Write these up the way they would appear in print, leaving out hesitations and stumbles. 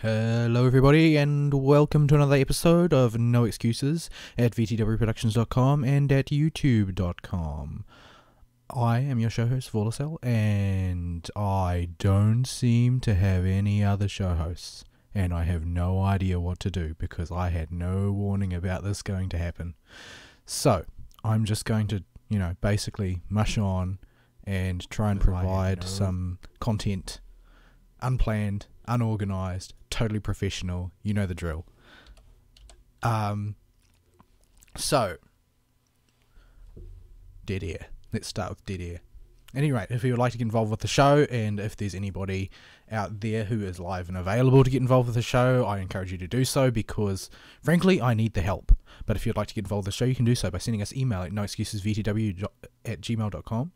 Hello everybody and welcome to another episode of No Excuses at vtwproductions.com and at youtube.com. I am your show host Vorlacel, and I don't seem to have any other show hosts, and I have no idea what to do because I had no warning about this going to happen. So I'm just going to, basically mush on and try and provide some content, unplanned, unorganized, totally professional, you know the drill. So, dead air. Let's start with dead air. At any rate, if you would like to get involved with the show, and if there's anybody out there who is live and available to get involved with the show, I encourage you to do so because, frankly, I need the help. But if you'd like to get involved with the show, you can do so by sending us email at noexcusesvtw@gmail.com,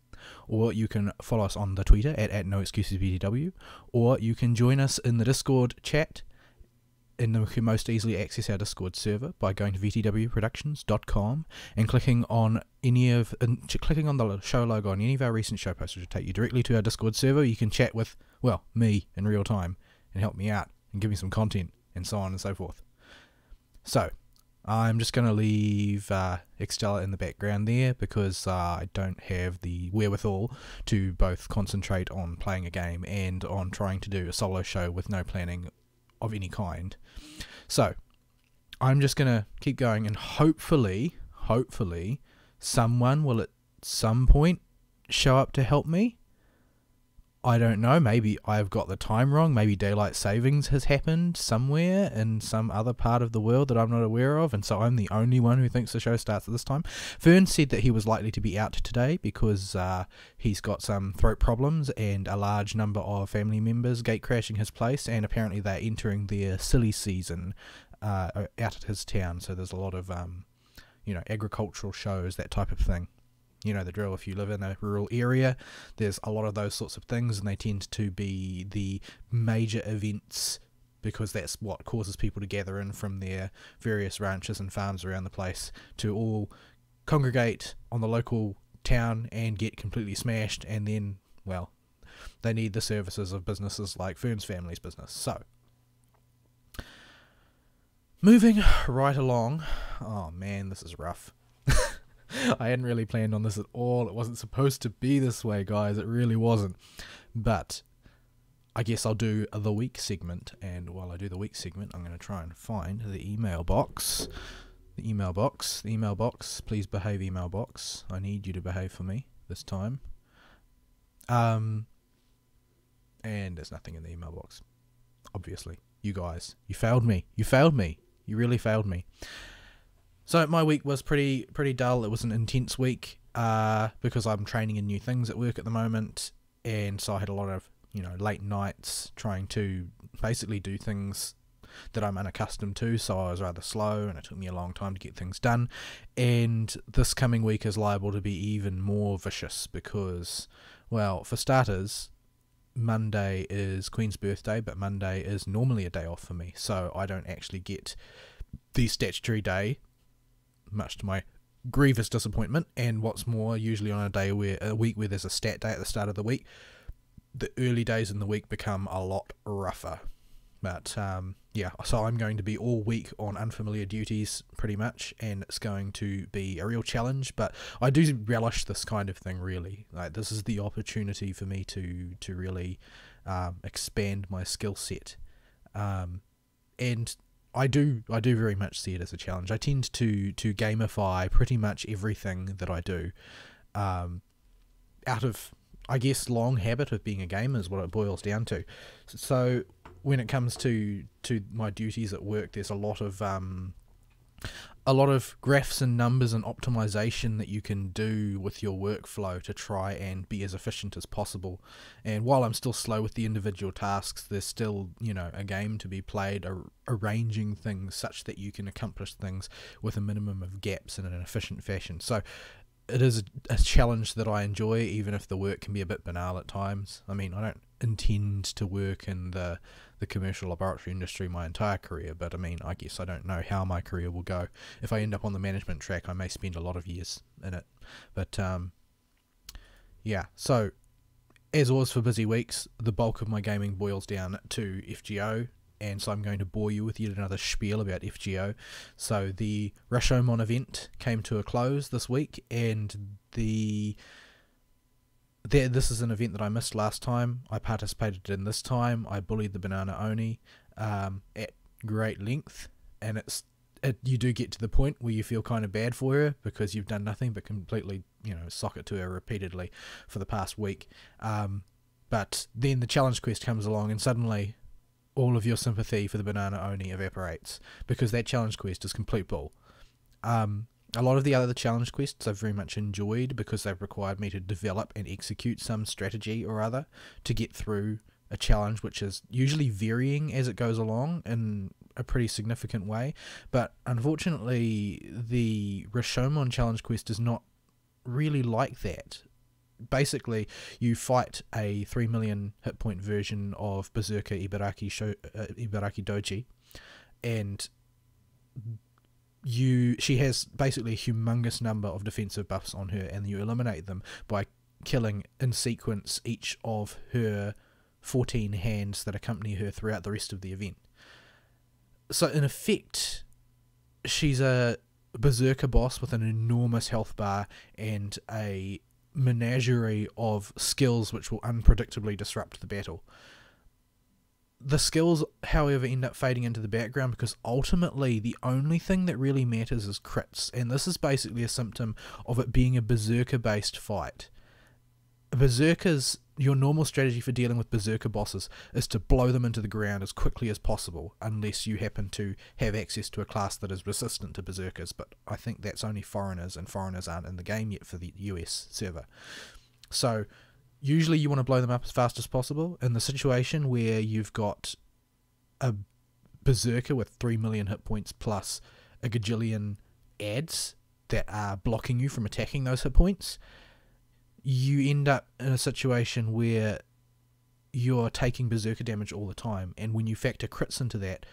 or you can follow us on the Twitter at noexcusesvtw, or you can join us in the Discord chat. And you can most easily access our Discord server by going to vtwproductions.com and clicking on the show logo on any of our recent show posts, which will take you directly to our Discord server. You can chat with, me in real time and help me out and give me some content and so on and so forth. So, I'm just going to leave Extella in the background there because I don't have the wherewithal to both concentrate on playing a game and on trying to do a solo show with no planning of any kind. So I'm just gonna keep going, and hopefully someone will at some point show up to help me. I don't know, maybe I've got the time wrong, maybe daylight savings has happened somewhere in some other part of the world that I'm not aware of, and so I'm the only one who thinks the show starts at this time. Fern said that he was likely to be out today because he's got some throat problems and a large number of family members gate crashing his place, and apparently they're entering their silly season out at his town, so there's a lot of agricultural shows, that type of thing. You know the drill. If you live in a rural area, there's a lot of those sorts of things, and they tend to be the major events because that's what causes people to gather in from their various ranches and farms around the place to all congregate on the local town and get completely smashed, and then, they need the services of businesses like Fern's family's business. So, moving right along. Oh man, this is rough. I hadn't really planned on this at all. It wasn't supposed to be this way, guys. It really wasn't. But I guess I'll do the week segment. And while I do the week segment, I'm going to try and find the email box. The email box. Please behave, email box. I need you to behave for me this time. And there's nothing in the email box. Obviously. You guys. You failed me. You really failed me. So my week was pretty dull. It was an intense week because I'm training in new things at work at the moment, and so I had a lot of late nights trying to basically do things that I'm unaccustomed to, so I was rather slow and it took me a long time to get things done. And this coming week is liable to be even more vicious because, for starters, Monday is Queen's birthday, but Monday is normally a day off for me, so I don't actually get the statutory day, much to my grievous disappointment. And what's more, usually on a week where there's a stat day at the start of the week, the early days in the week become a lot rougher. But so I'm going to be all week on unfamiliar duties pretty much, and it's going to be a real challenge, but I do relish this kind of thing, really. Like, this is the opportunity for me to really expand my skill set, and I do very much see it as a challenge. I tend to gamify pretty much everything that I do, out of, I guess, long habit of being a gamer is what it boils down to. So when it comes to my duties at work, there's a lot of graphs and numbers and optimization that you can do with your workflow to try and be as efficient as possible. And while I'm still slow with the individual tasks, there's still, a game to be played, arranging things such that you can accomplish things with a minimum of gaps in an efficient fashion. So it is a challenge that I enjoy, even if the work can be a bit banal at times. I mean, I don't intend to work in the commercial laboratory industry my entire career, but I guess I don't know how my career will go. If I end up on the management track, I may spend a lot of years in it. But so as always for busy weeks, the bulk of my gaming boils down to FGO, and so I'm going to bore you with yet another spiel about FGO. So the Rashomon event came to a close this week, and this is an event that I missed last time. I participated in this time. I bullied the Banana Oni at great length, and you do get to the point where you feel kind of bad for her because you've done nothing but completely, sock it to her repeatedly for the past week. But then the challenge quest comes along, and suddenly all of your sympathy for the Banana Oni evaporates, because that challenge quest is complete bull. A lot of the other challenge quests I've very much enjoyed because they've required me to develop and execute some strategy or other to get through a challenge, which is usually varying as it goes along in a pretty significant way. But unfortunately, the Rashomon challenge quest is not really like that. Basically, you fight a 3 million hit point version of Berserker Ibaraki Doji, and she has basically a humongous number of defensive buffs on her, and you eliminate them by killing in sequence each of her 14 hands that accompany her throughout the rest of the event. So in effect, she's a Berserker boss with an enormous health bar and a menagerie of skills which will unpredictably disrupt the battle. The skills, however, end up fading into the background because ultimately the only thing that really matters is crits, and this is basically a symptom of it being a Berserker-based fight. Your normal strategy for dealing with Berserker bosses is to blow them into the ground as quickly as possible, unless you happen to have access to a class that is resistant to Berserkers, but I think that's only foreigners, and foreigners aren't in the game yet for the US server. So usually you want to blow them up as fast as possible. In the situation where you've got a Berserker with 3 million hit points plus a gajillion adds that are blocking you from attacking those hit points, you end up in a situation where you're taking Berserker damage all the time, and when you factor crits into that,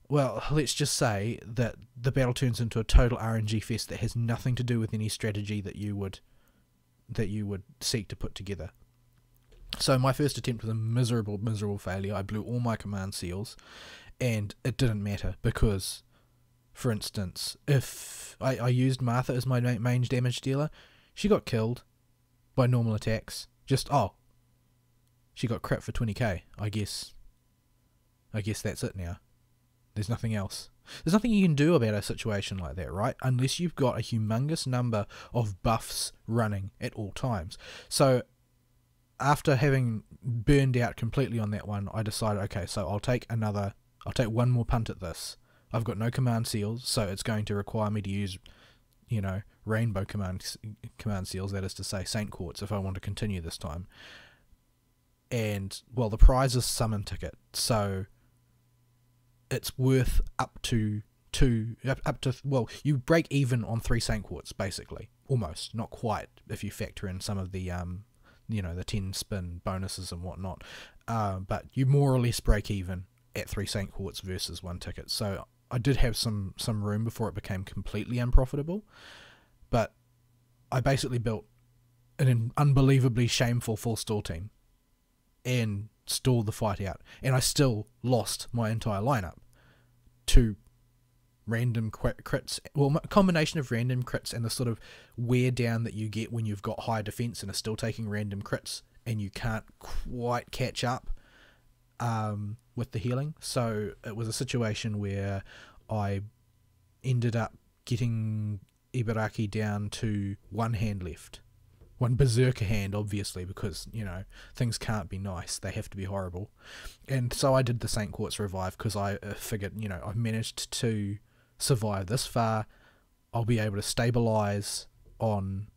well, let's just say that the battle turns into a total RNG fest that has nothing to do with any strategy that you would seek to put together. So my first attempt was a miserable failure. I blew all my command seals, and it didn't matter because, for instance, if I used Martha as my main damage dealer, she got killed by normal attacks. She got crit for 20k. I guess that's it now. There's nothing else. There's nothing you can do about a situation like that, right? Unless you've got a humongous number of buffs running at all times. So after having burned out completely on that one, I decided, okay, so I'll take one more punt at this. I've got no command seals, so it's going to require me to use, rainbow command seals, that is to say Saint Quartz, if I want to continue this time. And, well, the prize is summon ticket, so it's worth up to you break even on 3 Saint Quartz, basically. Almost, not quite, if you factor in some of the the 10 spin bonuses and whatnot, but you more or less break even at 3 Saint Quartz versus 1 ticket. So I did have some room before it became completely unprofitable, but I basically built an unbelievably shameful full stall team and stalled the fight out, and I still lost my entire lineup to random crits, well, a combination of random crits and the sort of wear down that you get when you've got high defense and are still taking random crits and you can't quite catch up with the healing. So it was a situation where I ended up getting Ibaraki down to 1 hand left. 1 Berserker hand, obviously, because, things can't be nice. They have to be horrible. And so I did the Saint Quartz revive because I figured, I've managed to survive this far. I'll be able to stabilize on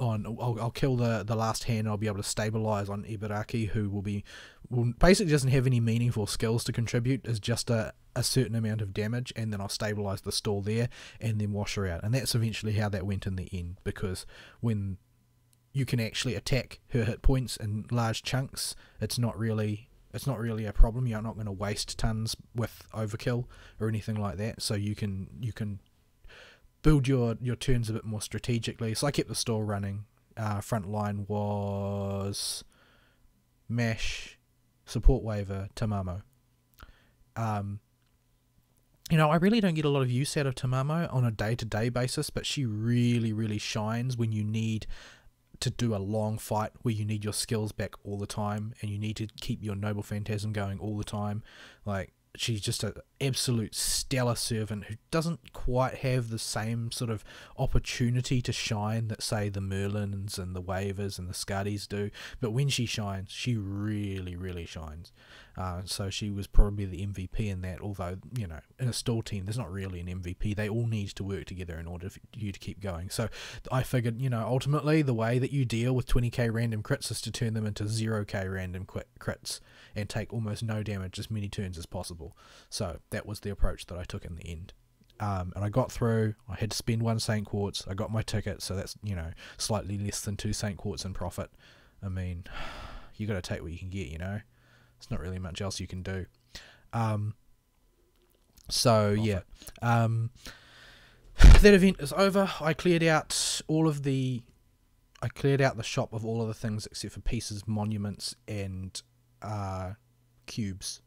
I'll kill the last hand. I'll be able to stabilize on Ibaraki, who will basically doesn't have any meaningful skills to contribute, is just a certain amount of damage, and then I'll stabilize the stall there and then wash her out. And that's eventually how that went in the end, because when you can actually attack her hit points in large chunks, it's not really a problem. You're not going to waste tons with overkill or anything like that. So you can build your turns a bit more strategically. So I kept the stall running. Front line was Mash, Support Waver, Tamamo. You know, I really don't get a lot of use out of Tamamo on a day-to-day basis, but she really, really shines when you need to do a long fight where you need your skills back all the time and you need to keep your Noble Phantasm going all the time. Like, she's just an absolute stellar servant who doesn't quite have the same sort of opportunity to shine that, say, the Merlins and the Waivers and the Skardis do. But when she shines, she really, really shines. So she was probably the MVP in that, although, you know, in a stall team, there's not really an MVP. They all need to work together in order for you to keep going. So I figured, you know, ultimately the way that you deal with 20k random crits is to turn them into 0k random crits and take almost no damage as many turns as possible. So that was the approach that I took in the end. And I got through. I had to spend 1 Saint Quartz. I got my ticket, so that's, you know, slightly less than 2 Saint Quartz in profit. I mean, you got to take what you can get, you know. There's not really much else you can do. So yeah, that event is over. I cleared out the shop of all of the things except for pieces, monuments, and cubes.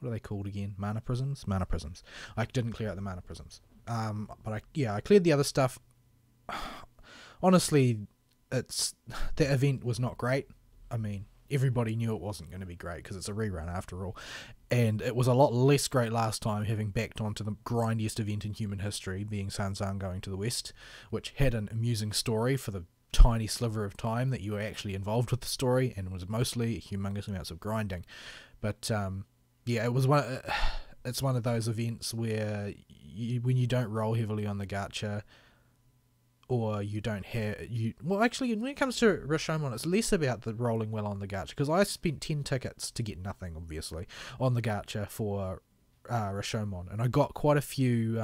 What are they called again? Mana prisms? Mana prisms. I didn't clear out the mana prisms. But I cleared the other stuff. Honestly, that event was not great. I mean, everybody knew it wasn't going to be great because it's a rerun after all. And it was a lot less great last time, having backed onto the grindiest event in human history, being Sanzan going to the west, which had an amusing story for the tiny sliver of time that you were actually involved with the story, and was mostly humongous amounts of grinding. But yeah, it was it's one of those events where when you don't roll heavily on the gacha, or you don't have well, actually, when it comes to Rashomon, it's less about the rolling well on the gacha, because I spent 10 tickets to get nothing, obviously, on the gacha for Rashomon, and I got quite a few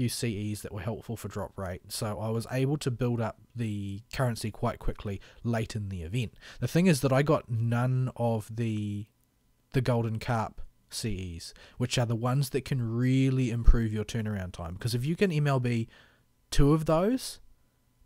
CEs that were helpful for drop rate, so I was able to build up the currency quite quickly late in the event. The thing is that I got none of the Golden Carp CEs, which are the ones that can really improve your turnaround time, because if you can MLB 2 of those,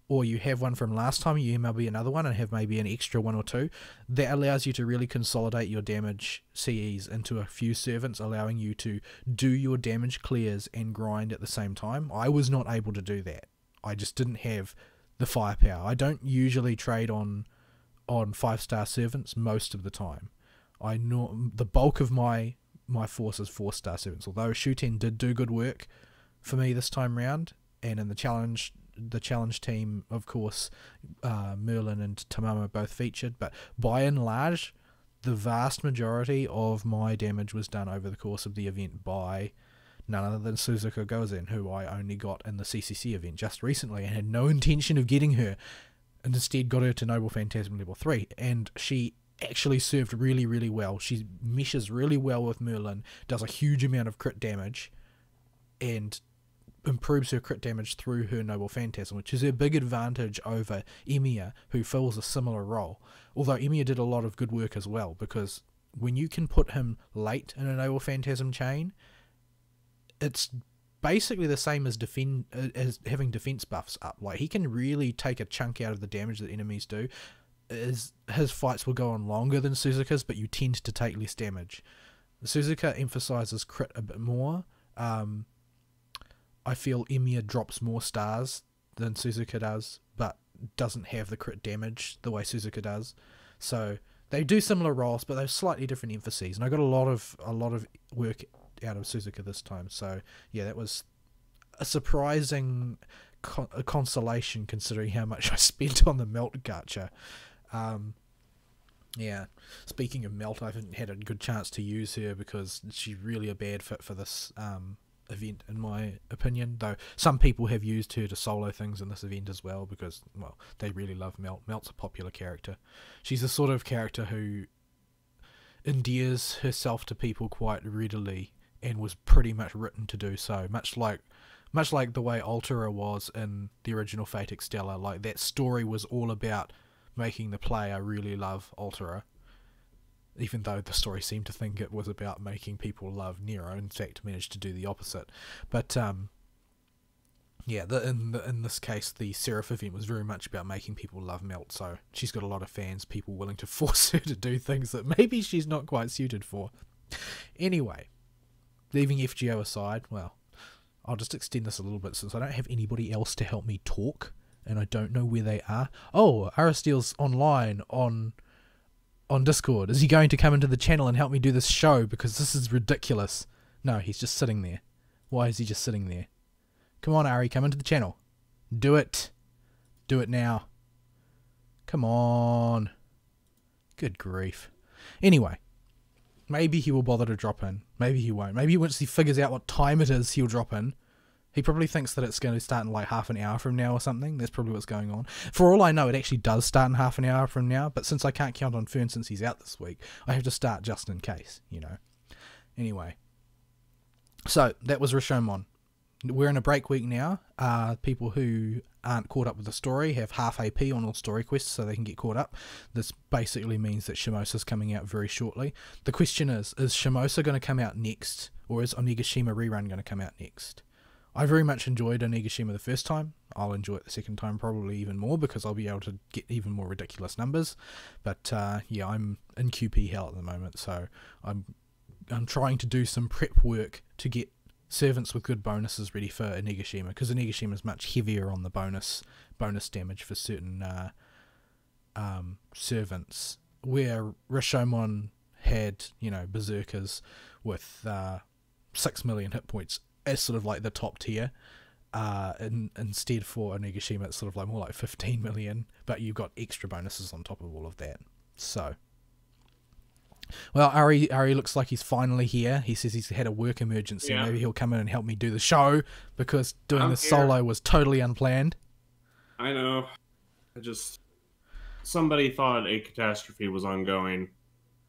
or you have one from last time, you MLB another one and have maybe an extra 1 or 2, that allows you to really consolidate your damage CEs into a few servants, allowing you to do your damage clears and grind at the same time. I was not able to do that. I just didn't have the firepower. I don't usually trade on 5-star servants most of the time. I know the bulk of my force is 4-star servants, although Shuten did do good work for me this time round. And in the challenge team, of course, Merlin and Tamamo both featured. But by and large, the vast majority of my damage was done over the course of the event by none other than Suzuka Gozen, who I only got in the CCC event just recently and had no intention of getting her, and instead got her to Noble Phantasm level 3. And she actually served really, really well. She meshes really well with Merlin, does a huge amount of crit damage, and improves her crit damage through her Noble Phantasm, which is her big advantage over Emiya, who fills a similar role. Although Emiya did a lot of good work as well, because when you can put him late in a Noble Phantasm chain, it's basically the same as having defense buffs up. Like, he can really take a chunk out of the damage that enemies do. His fights will go on longer than Suzuka's, but you tend to take less damage. Suzuka emphasizes crit a bit more. I feel Emiya drops more stars than Suzuka does, but doesn't have the crit damage the way Suzuka does. So they do similar roles, but they're slightly different emphases. And I got a lot of work out of Suzuka this time. So yeah, that was a surprising consolation considering how much I spent on the Melt gacha. Yeah, speaking of Melt, I haven't had a good chance to use her because she's really a bad fit for this event, in my opinion, though some people have used her to solo things in this event as well because, well, they really love Melt. Melt's a popular character. She's the sort of character who endears herself to people quite readily and was pretty much written to do so, much like the way Altera was in the original Fate Extella. Like, that story was all about making the player really love Altera, even though the story seemed to think it was about making people love Nero. In fact, managed to do the opposite. But yeah, in this case, the Seraph event was very much about making people love Melt. So she's got a lot of fans, people willing to force her to do things that maybe she's not quite suited for. Anyway, leaving FGO aside, well, I'll just extend this a little bit since I don't have anybody else to help me talk, and I don't know where they are. Oh, Aristeel's online on Discord. Is he going to come into the channel and help me do this show? Because this is ridiculous. No, he's just sitting there. Why is he just sitting there? Come on, Ari, come into the channel. Do it. Do it now. Come on. Good grief. Anyway, maybe he will bother to drop in. Maybe he won't. Maybe once he figures out what time it is, he'll drop in. He probably thinks that it's going to start in like half an hour from now or something. That's probably what's going on. For all I know, it actually does start in half an hour from now. But since I can't count on Fern since he's out this week, I have to start just in case, you know. Anyway. So, that was Rashomon. We're in a break week now. People who aren't caught up with the story have half AP on all story quests so they can get caught up. This basically means that Shimosa's coming out very shortly. The question is Shimosa going to come out next, or is Onigashima Rerun going to come out next? I very much enjoyed Onigashima the first time. I'll enjoy it the second time probably even more because I'll be able to get even more ridiculous numbers. But yeah, I'm in QP hell at the moment, so I'm trying to do some prep work to get servants with good bonuses ready for Onigashima, because Onigashima is much heavier on the bonus damage for certain servants, where Rashomon had, you know, berserkers with 6 million hit points as sort of like the top tier. Instead for Onigashima it's sort of like more like 15 million, but you've got extra bonuses on top of all of that. So well, Ari looks like he's finally here. He says he's had a work emergency. Yeah. Maybe he'll come in and help me do the show, because doing this solo was totally unplanned. I know. Somebody thought a catastrophe was ongoing,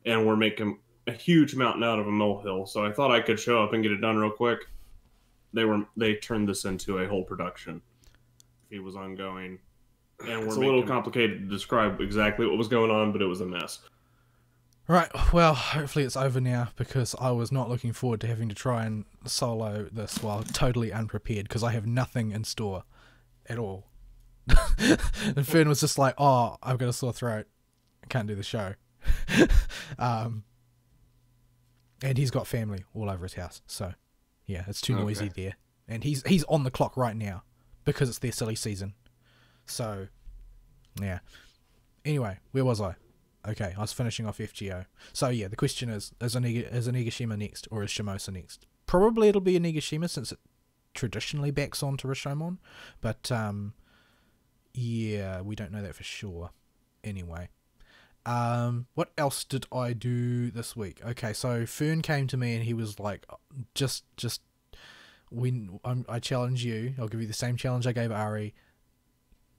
and we're making a huge mountain out of a molehill, so I thought I could show up and get it done real quick. They turned this into a whole production. It was ongoing, and it's a little complicated to describe exactly what was going on, but it was a mess. Right, well, hopefully it's over now, because I was not looking forward to having to try and solo this while totally unprepared, because I have nothing in store at all. And Fern was just like, oh, I've got a sore throat, I can't do the show. And he's got family all over his house, so yeah, it's too noisy there. And he's on the clock right now, because it's their silly season. So, yeah. Anyway, where was I? Okay, I was finishing off FGO. So yeah, the question is Onigashima next, or is Shimosa next? Probably it'll be Onigashima, since it traditionally backs onto Rashomon. But, yeah, we don't know that for sure. Anyway. What else did I do this week? Okay, so Fern came to me and he was like, I challenge you, I'll give you the same challenge I gave Ari.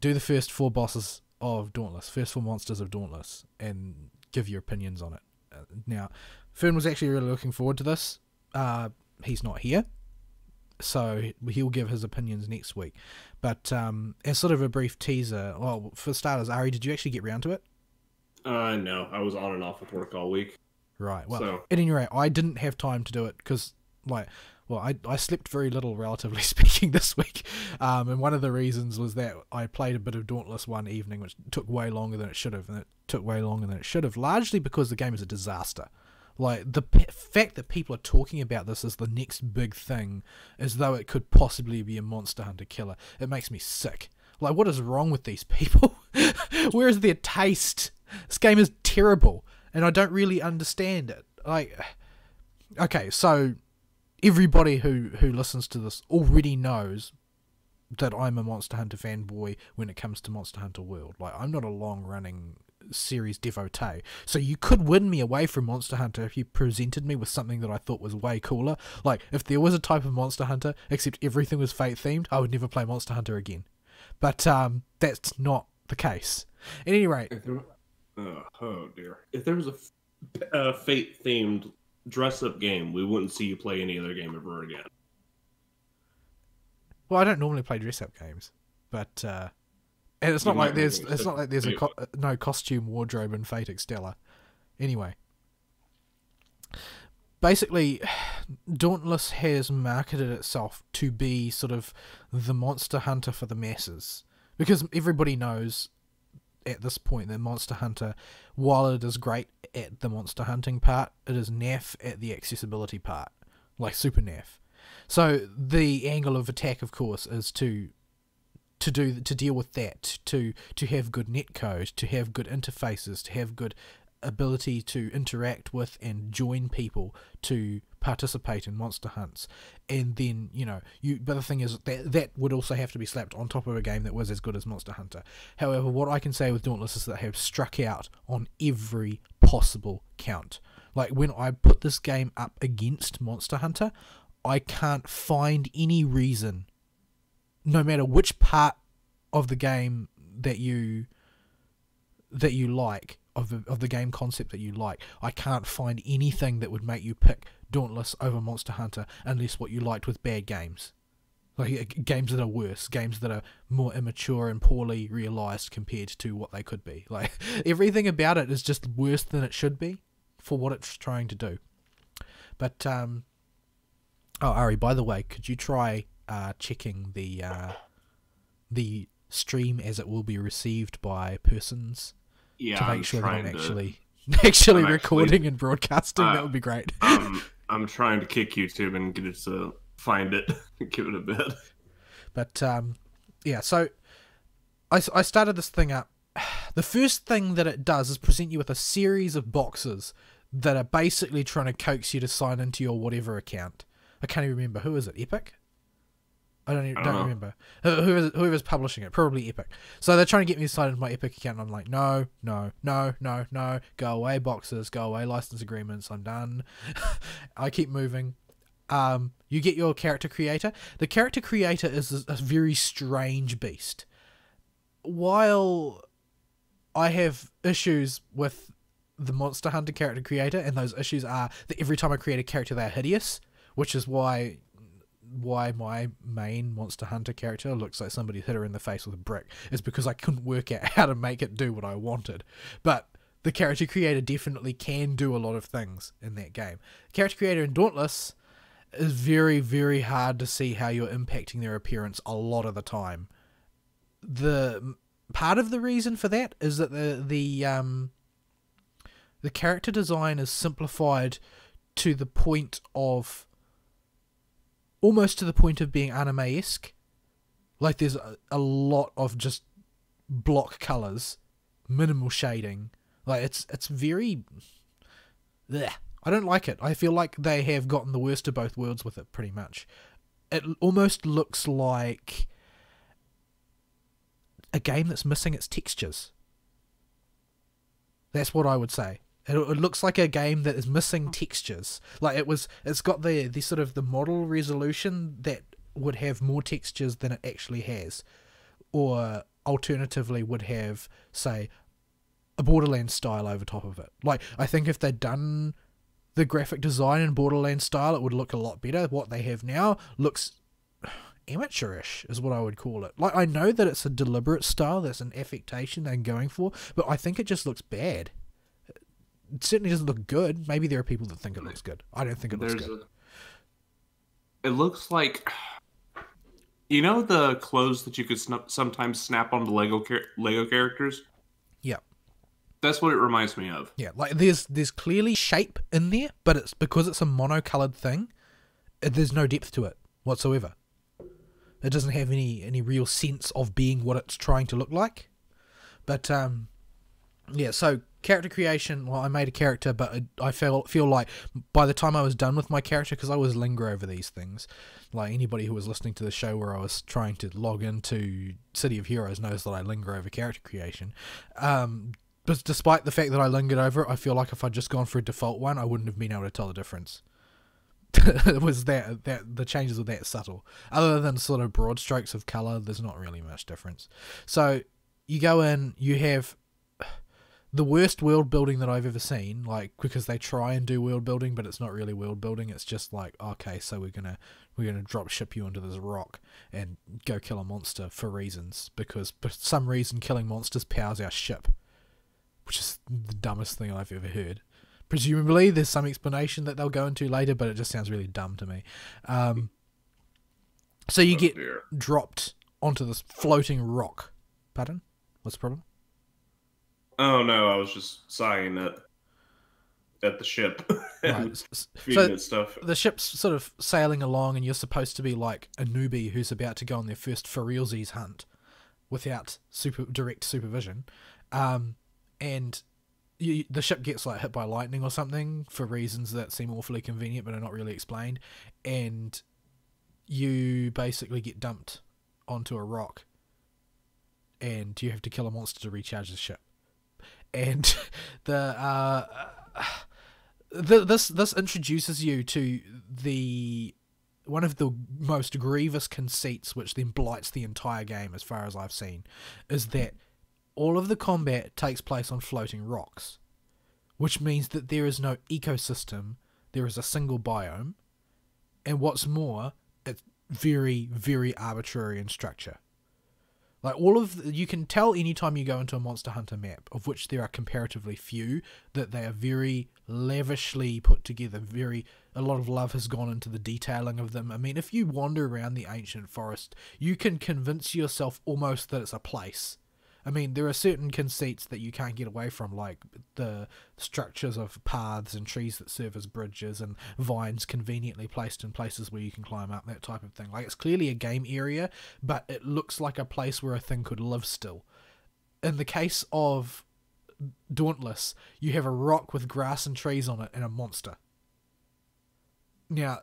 Do the first 4 bosses of Dauntless, first 4 monsters of Dauntless, and give your opinions on it. Now, Fern was actually really looking forward to this. He's not here, so he'll give his opinions next week. But as sort of a brief teaser, well, for starters, Ari, did you actually get round to it? No, I was on and off with work all week. Right, well, at any rate, I didn't have time to do it, because, like, well, I slept very little, relatively speaking, this week, and one of the reasons was that I played a bit of Dauntless one evening, which took way longer than it should have, largely because the game is a disaster. Like, the fact that people are talking about this as the next big thing, as though it could possibly be a Monster Hunter killer, it makes me sick. Like, what is wrong with these people? Where is their taste? This game is terrible, and I don't really understand it. Like, okay, so everybody who listens to this already knows that I'm a Monster Hunter fanboy when it comes to Monster Hunter World. Like, I'm not a long-running series devotee, so you could win me away from Monster Hunter if you presented me with something that I thought was way cooler. Like, if there was a type of Monster Hunter, except everything was Fate-themed, I would never play Monster Hunter again. But, that's not the case. At any rate... oh dear. If there was a Fate-themed dress-up game, we wouldn't see you play any other game ever again. Well, I don't normally play dress-up games, but and it's not like there's no costume wardrobe in Fate Extella. Anyway, basically, Dauntless has marketed itself to be sort of the Monster Hunter for the masses, because everybody knows at this point that Monster Hunter, while it is great at the monster hunting part, it is naff at the accessibility part, like super naff. So the angle of attack, of course, is to deal with that, to have good netcode, to have good interfaces, to have good ability to interact with and join people to participate in monster hunts. And then, but the thing is that would also have to be slapped on top of a game that was as good as Monster Hunter. However, what I can say with Dauntless is that they have struck out on every possible count. Like, when I put this game up against Monster Hunter, I can't find any reason, no matter which part of the game that you like, of the game concept that you like, I can't find anything that would make you pick Dauntless over Monster Hunter unless what you liked was bad games. Like, games that are worse, games that are more immature and poorly realised compared to what they could be. Like, everything about it is just worse than it should be for what it's trying to do. But, oh, Ari, by the way, could you try checking the stream as it will be received by persons? Yeah, to make I'm sure that I'm trying actually recording and broadcasting. That would be great. I'm trying to kick YouTube and get it to find it, give it a bit. But yeah, so I started this thing up. The first thing that it does is present you with a series of boxes that are basically trying to coax you to sign into your whatever account. I can't even remember. Who is it? Epic? I don't remember. Whoever's publishing it, probably Epic. So they're trying to get me to sign into my Epic account, and I'm like, no. Go away, boxes. Go away, license agreements. I'm done. I keep moving. You get your character creator. The character creator is a very strange beast. While I have issues with the Monster Hunter character creator, and those issues are that every time I create a character, they're hideous, which is why my main Monster Hunter character looks like somebody hit her in the face with a brick, is because I couldn't work out how to make it do what I wanted. But the character creator definitely can do a lot of things in that game. Character creator in Dauntless is very, very hard to see how you're impacting their appearance a lot of the time. The part of the reason for that is that the character design is simplified to the point of almost to the point of being anime-esque. Like, there's a lot of just block colours, minimal shading. Like, it's very... bleh. I don't like it. I feel like they have gotten the worst of both worlds with it, pretty much. It almost looks like a game that's missing its textures. That's what I would say. It looks like a game that is missing textures. Like, it's got the sort of the model resolution that would have more textures than it actually has. Or alternatively would have, say, a Borderlands style over top of it. Like, I think if they'd done the graphic design in Borderlands style, it would look a lot better. What they have now looks amateurish, is what I would call it. Like, I know that it's a deliberate style, that's an affectation they're going for, but I think it just looks bad. It certainly doesn't look good. Maybe there are people that think it looks good. I don't think it looks good. It looks like, you know, the clothes that you could sometimes snap onto Lego characters? Yeah. That's what it reminds me of. Yeah, like there's clearly shape in there, but it's because it's a monocolored thing, there's no depth to it whatsoever. It doesn't have any real sense of being what it's trying to look like. But yeah, so character creation, well, I made a character, but I feel like by the time I was done with my character, because I always linger over these things, like anybody who was listening to the show where I was trying to log into City of Heroes knows that I linger over character creation. But despite the fact that I lingered over it, I feel like if I'd just gone for a default one, I wouldn't have been able to tell the difference. It was that the changes were that subtle. Other than sort of broad strokes of colour, there's not really much difference. So you go in, you have the worst world building that I've ever seen, like, because they try and do world building, but it's not really world building. It's just like, okay, so we're gonna drop ship you into this rock and go kill a monster for reasons, because for some reason killing monsters powers our ship, which is the dumbest thing I've ever heard. Presumably there's some explanation that they'll go into later, but it just sounds really dumb to me. So you get dropped onto this floating rock. Pardon? What's the problem? Oh no, I was just sighing at the ship Right. and So feeding it stuff. the ship's sort of sailing along, and you're supposed to be like a newbie who's about to go on their first for realsies hunt without direct supervision, and the ship gets like hit by lightning or something for reasons that seem awfully convenient but are not really explained, and you basically get dumped onto a rock, and you have to kill a monster to recharge the ship. And this introduces you to the one of the most grievous conceits, which then blights the entire game as far as I've seen, is that all of the combat takes place on floating rocks, which means that there is no ecosystem, there is a single biome, and what's more, it's very, very arbitrary in structure. Like you can tell anytime you go into a Monster Hunter map, of which there are comparatively few, that they are very lavishly put together. A lot of love has gone into the detailing of them. I mean, if you wander around the ancient forest, you can convince yourself almost that it's a place. I mean, there are certain conceits that you can't get away from, like the structures of paths and trees that serve as bridges and vines conveniently placed in places where you can climb up, that type of thing. Like, it's clearly a game area, but it looks like a place where a thing could live still. In the case of Dauntless, you have a rock with grass and trees on it and a monster. Now,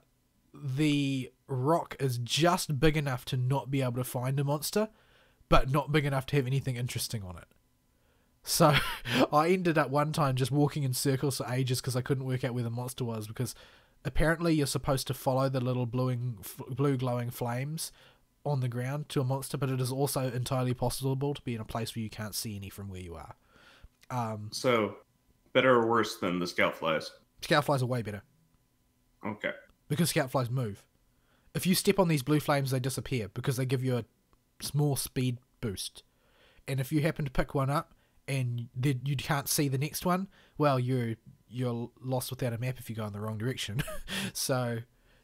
the rock is just big enough to not be able to find a monster, but not big enough to have anything interesting on it. So I ended up one time just walking in circles for ages because I couldn't work out where the monster was, because apparently you're supposed to follow the little blue glowing flames on the ground to a monster, but it is also entirely possible to be in a place where you can't see any from where you are. So, better or worse than the scout flies? Scout flies are way better. Okay. Because scout flies move. If you step on these blue flames, they disappear because they give you a small speed boost. And if you happen to pick one up and you can't see the next one, well, you're lost without a map if you go in the wrong direction. So,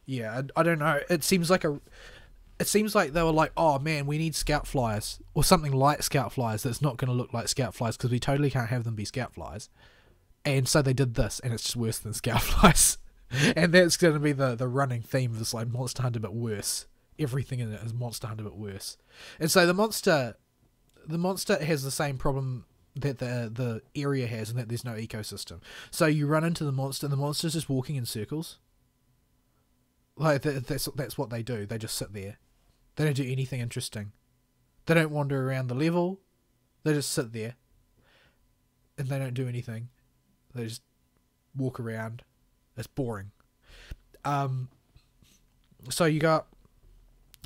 yeah, I don't know. It seems like they were like, oh man, we need scout flies or something like scout flies that's not going to look like scout flies because we totally can't have them be scout flies. And so they did this, and it's just worse than scout flies. And that's going to be the running theme of this, like, Monster Hunter but worse. Everything in it is Monster Hunter but worse. And so the monster has the same problem that the area has, and that there's no ecosystem. So you run into the monster, and the monster's just walking in circles. Like, that's what they do. They just sit there. They don't do anything interesting. They don't wander around the level. They just sit there. And they don't do anything. They just walk around. It's boring. So you go up,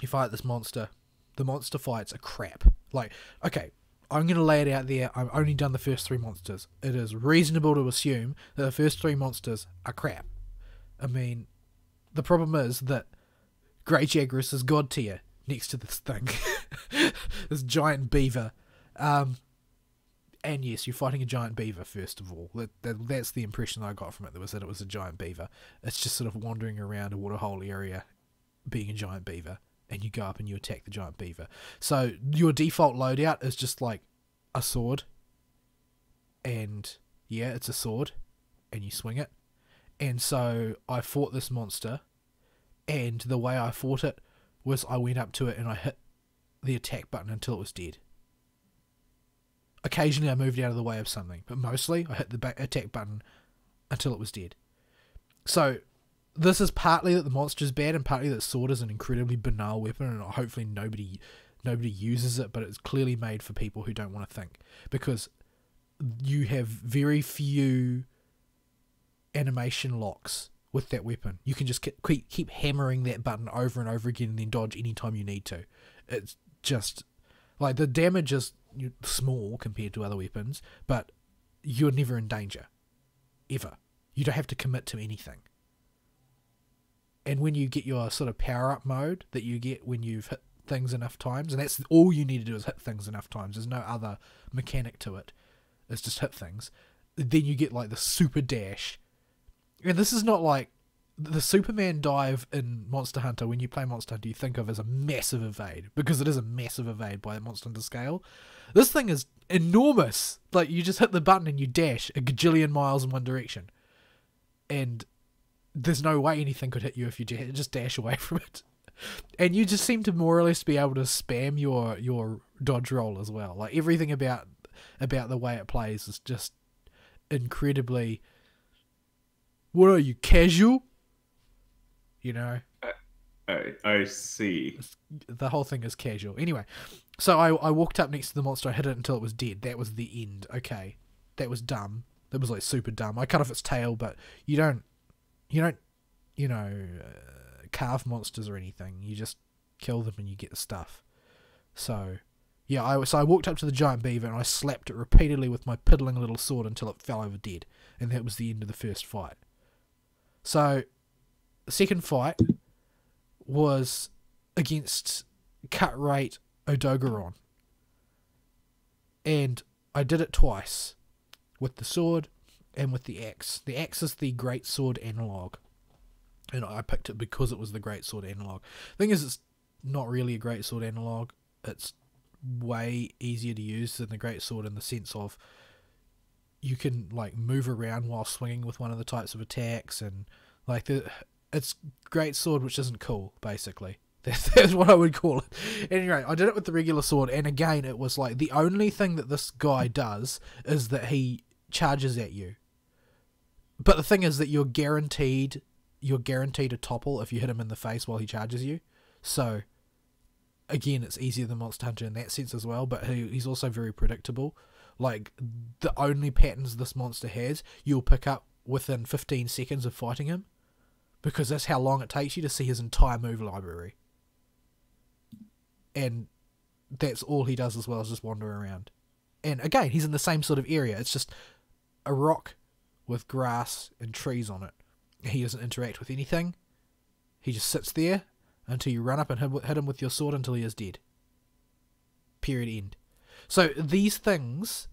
you fight this monster. The monster fights are crap. Like, okay, I'm going to lay it out there. I've only done the first 3 monsters. It is reasonable to assume that the first 3 monsters are crap. I mean, the problem is that Grey Jagras is god tier next to this thing. This giant beaver. And yes, you're fighting a giant beaver, first of all. That's the impression I got from it, was that it was a giant beaver. It's just sort of wandering around a waterhole area being a giant beaver. And you go up and you attack the giant beaver. So your default loadout is just like a sword. And yeah, it's a sword. And you swing it. And so I fought this monster. And the way I fought it was I went up to it and I hit the attack button until it was dead. Occasionally I moved out of the way of something. But mostly I hit the attack button until it was dead. So this is partly that the monster is bad, and partly that sword is an incredibly banal weapon, and hopefully nobody uses it, but it's clearly made for people who don't want to think, because you have very few animation locks with that weapon. You can just keep hammering that button over and over again and then dodge anytime you need to. It's just like the damage is small compared to other weapons, but you're never in danger, ever. You don't have to commit to anything. And when you get your sort of power-up mode that you get when you've hit things enough times, and that's all you need to do is hit things enough times, there's no other mechanic to it, it's just hit things, then you get like the super dash. And this is not like the Superman dive in Monster Hunter, when you play Monster Hunter, you think of as a massive evade, because it is a massive evade by Monster Hunter scale. This thing is enormous. Like, you just hit the button and you dash a gajillion miles in one direction. And there's no way anything could hit you if you just dash away from it. And you just seem to more or less be able to spam your dodge roll as well. Like, everything about the way it plays is just incredibly... What are you, casual? You know? I see. The whole thing is casual. Anyway, so I walked up next to the monster, I hit it until it was dead. That was the end. Okay. That was dumb. That was, like, super dumb. I cut off its tail, but you don't, carve monsters or anything. You just kill them and you get the stuff. So, yeah, I walked up to the giant beaver and I slapped it repeatedly with my piddling little sword until it fell over dead. And that was the end of the first fight. So, the second fight was against Cut-Rate Odogaron. And I did it twice. With the sword and with the axe. The axe is the great sword analog. And I picked it because it was the great sword analog. The thing is, it's not really a great sword analog. It's way easier to use than the great sword in the sense of you can, like, move around while swinging with one of the types of attacks, and like it's great sword, which isn't cool, basically. That's what I would call it. Anyway, I did it with the regular sword, and again, it was like the only thing that this guy does is that he charges at you. But the thing is that you're guaranteed a topple if you hit him in the face while he charges you. So again, it's easier than Monster Hunter in that sense as well, but he's also very predictable. Like, the only patterns this monster has, you'll pick up within 15 seconds of fighting him, because that's how long it takes you to see his entire move library. And that's all he does as well, is just wander around. And again, he's in the same sort of area. It's just a rock with grass and trees on it. He doesn't interact with anything. He just sits there until you run up and hit him with your sword until he is dead. Period, end. So these things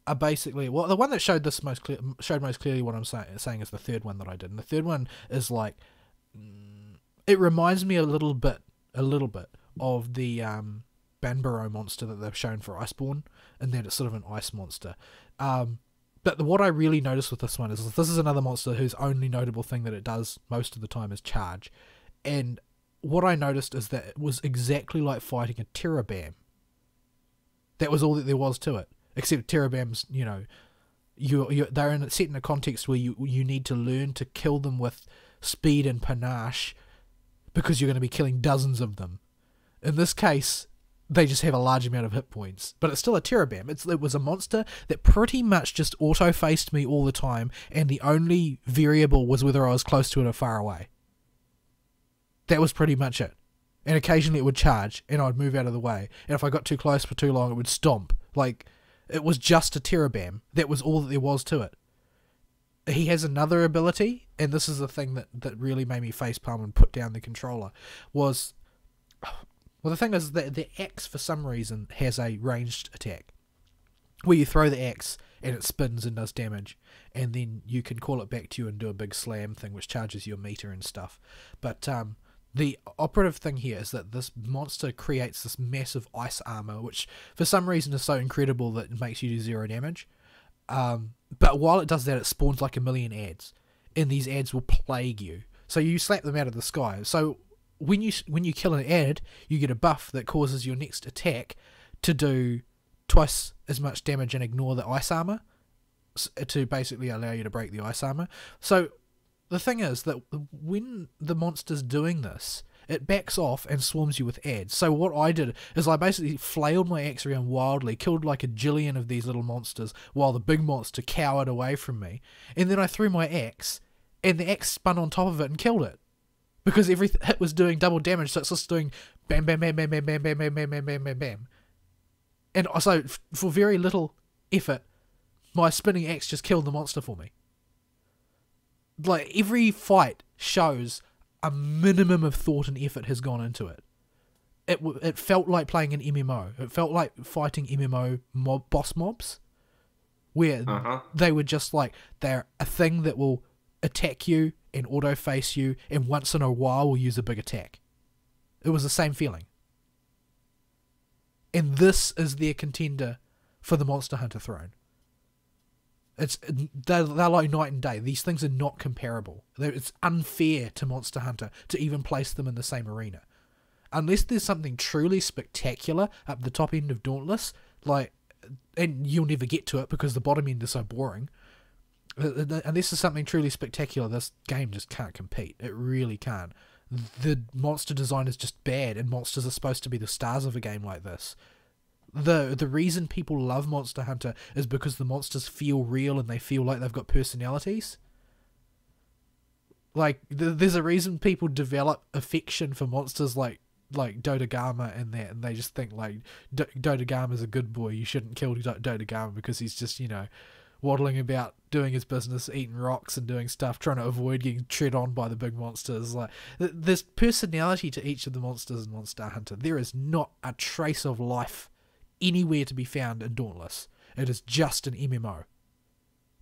are basically... Well, the one that showed most clearly what I'm saying is the third one that I did. And the third one is like... It reminds me a little bit of the Banbaro monster that they've shown for Iceborne, and that it's sort of an ice monster. But what I really noticed with this one is this is another monster whose only notable thing that it does most of the time is charge. And what I noticed is that it was exactly like fighting a Terabam. That was all that there was to it. Except Terabams, they're set in a context where you need to learn to kill them with speed and panache, because you're going to be killing dozens of them. In this case, they just have a large amount of hit points. But it's still a Terabam. It was a monster that pretty much just auto-faced me all the time, and the only variable was whether I was close to it or far away. That was pretty much it. And occasionally it would charge, and I'd move out of the way. And if I got too close for too long, it would stomp. Like, it was just a Terabam. That was all that there was to it. He has another ability, and this is the thing that really made me facepalm and put down the controller, was... Well, the thing is that the axe, for some reason, has a ranged attack, where you throw the axe, and it spins and does damage, and then you can call it back to you and do a big slam thing, which charges your meter and stuff. But, the operative thing here is that this monster creates this massive ice armor, which for some reason is so incredible that it makes you do 0 damage. But while it does that, it spawns like a million ads, and these ads will plague you. So you slap them out of the sky. So when you kill an ad, you get a buff that causes your next attack to do twice as much damage and ignore the ice armor, to basically allow you to break the ice armor. So the thing is that when the monster's doing this, it backs off and swarms you with ads. So what I did is I basically flailed my axe around wildly, killed like a jillion of these little monsters, while the big monster cowered away from me. And then I threw my axe, and the axe spun on top of it and killed it. Because every hit was doing double damage, so it's just doing bam, bam, bam, bam, bam, bam, bam, bam, bam, bam, bam, bam, bam. And so, for very little effort, my spinning axe just killed the monster for me. Like, every fight shows a minimum of thought and effort has gone into it. It felt like playing an MMO. It felt like fighting MMO boss mobs, where they were just like, they're a thing that will attack you and auto-face you, and once in a while will use a big attack. It was the same feeling. And this is their contender for the Monster Hunter throne. They're like night and day. These things are not comparable. It's unfair to Monster Hunter to even place them in the same arena. Unless there's something truly spectacular up the top end of Dauntless, and you'll never get to it because the bottom end is so boring. Unless there's something truly spectacular, this game just can't compete. It really can't. The monster design is just bad, and monsters are supposed to be the stars of a game like this. The reason people love Monster Hunter is because the monsters feel real and they feel like they've got personalities. There's a reason people develop affection for monsters like Dodogama and that, and they just think Dodogama's a good boy, you shouldn't kill Dodogama because he's just, waddling about doing his business, eating rocks and doing stuff, trying to avoid getting tread on by the big monsters. There's personality to each of the monsters in Monster Hunter. There is not a trace of life anywhere to be found in Dauntless. It is just an MMO.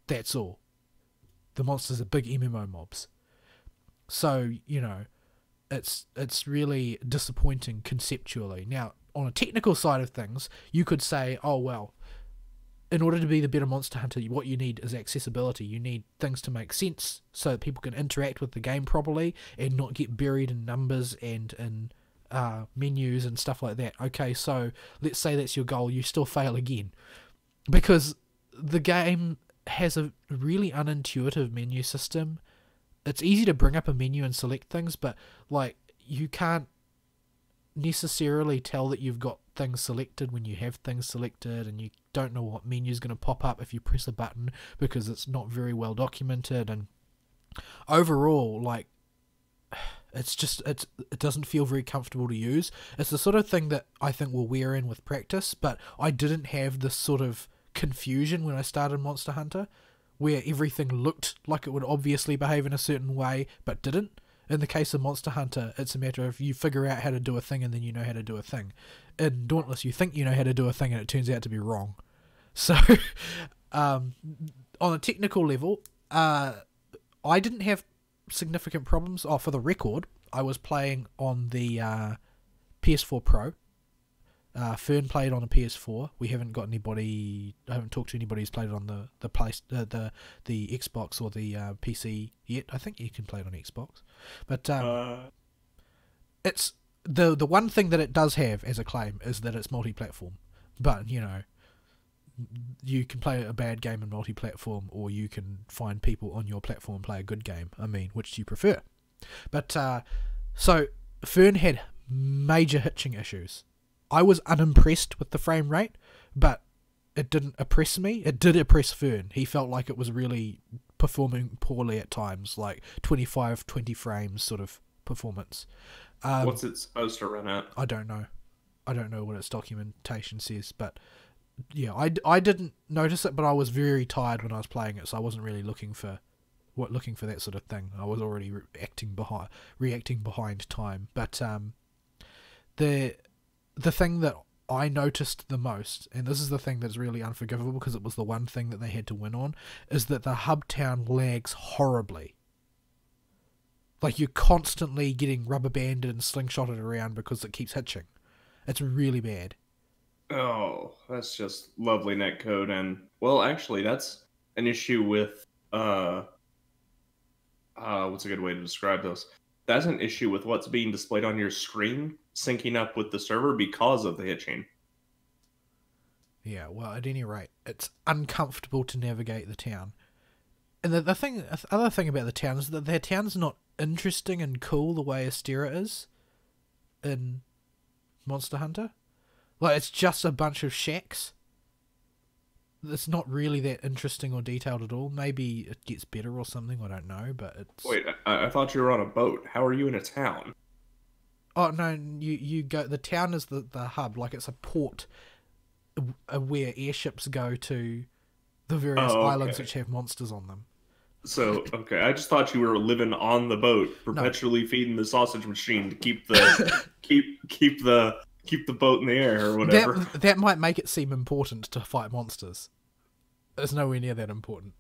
That's all. The monsters are big MMO mobs. So, it's really disappointing conceptually. Now, on a technical side of things, you could say, oh well, in order to be the better Monster Hunter, what you need is accessibility. You need things to make sense so that people can interact with the game properly and not get buried in numbers and in menus and stuff like that. Okay, so let's say that's your goal. You still fail again because the game has a really unintuitive menu system. It's easy to bring up a menu and select things, but you can't necessarily tell that you've got things selected when you have things selected, and you don't know what menu is going to pop up if you press a button because it's not very well documented. And overall, it doesn't feel very comfortable to use. It's the sort of thing that I think will wear in with practice, but I didn't have this sort of confusion when I started Monster Hunter where everything looked like it would obviously behave in a certain way but didn't. In the case of Monster Hunter, it's a matter of you figure out how to do a thing and then you know how to do a thing. In Dauntless, you think you know how to do a thing and it turns out to be wrong. So, on a technical level, I didn't have significant problems. For the record, I was playing on the PS4 Pro. Fern played on a PS4. We haven't got anybody. I haven't talked to anybody who's played it on the Xbox or the PC yet. I think you can play it on Xbox, but it's the one thing that it does have as a claim is that it's multi-platform. But you can play a bad game in multi-platform, or you can find people on your platform and play a good game. I mean, which do you prefer? But so Fern had major hitching issues. I was unimpressed with the frame rate, but it didn't oppress me. It did oppress Fern. He felt like it was really performing poorly at times, like 25, 20 frames sort of performance. What's it supposed to run at? I don't know. I don't know what its documentation says, but yeah, I didn't notice it, but I was very tired when I was playing it, so I wasn't really looking for that sort of thing. I was already reacting behind time. But the thing that I noticed the most, and this is the thing that's really unforgivable because it was the one thing that they had to win on, is that the hub town lags horribly. You're constantly getting rubber banded and slingshotted around because it keeps hitching. It's really bad. Oh, that's just lovely netcode. And well, actually, that's an issue with what's a good way to describe this? That's an issue with what's being displayed on your screen syncing up with the server because of the hitching. Yeah, well, at any rate, it's uncomfortable to navigate the town. And the other thing about the town is that their town's not interesting and cool the way Astera is in Monster Hunter. It's just a bunch of shacks. It's not really that interesting or detailed at all. Maybe it gets better or something, I don't know, but it's... Wait, I thought you were on a boat. How are you in a town? Oh, no, you go... The town is the hub, it's a port where airships go to the various islands which have monsters on them. So, okay, I just thought you were living on the boat, perpetually feeding the sausage machine to keep the keep the boat in the air or whatever. That might make it seem important to fight monsters. It's nowhere near that important.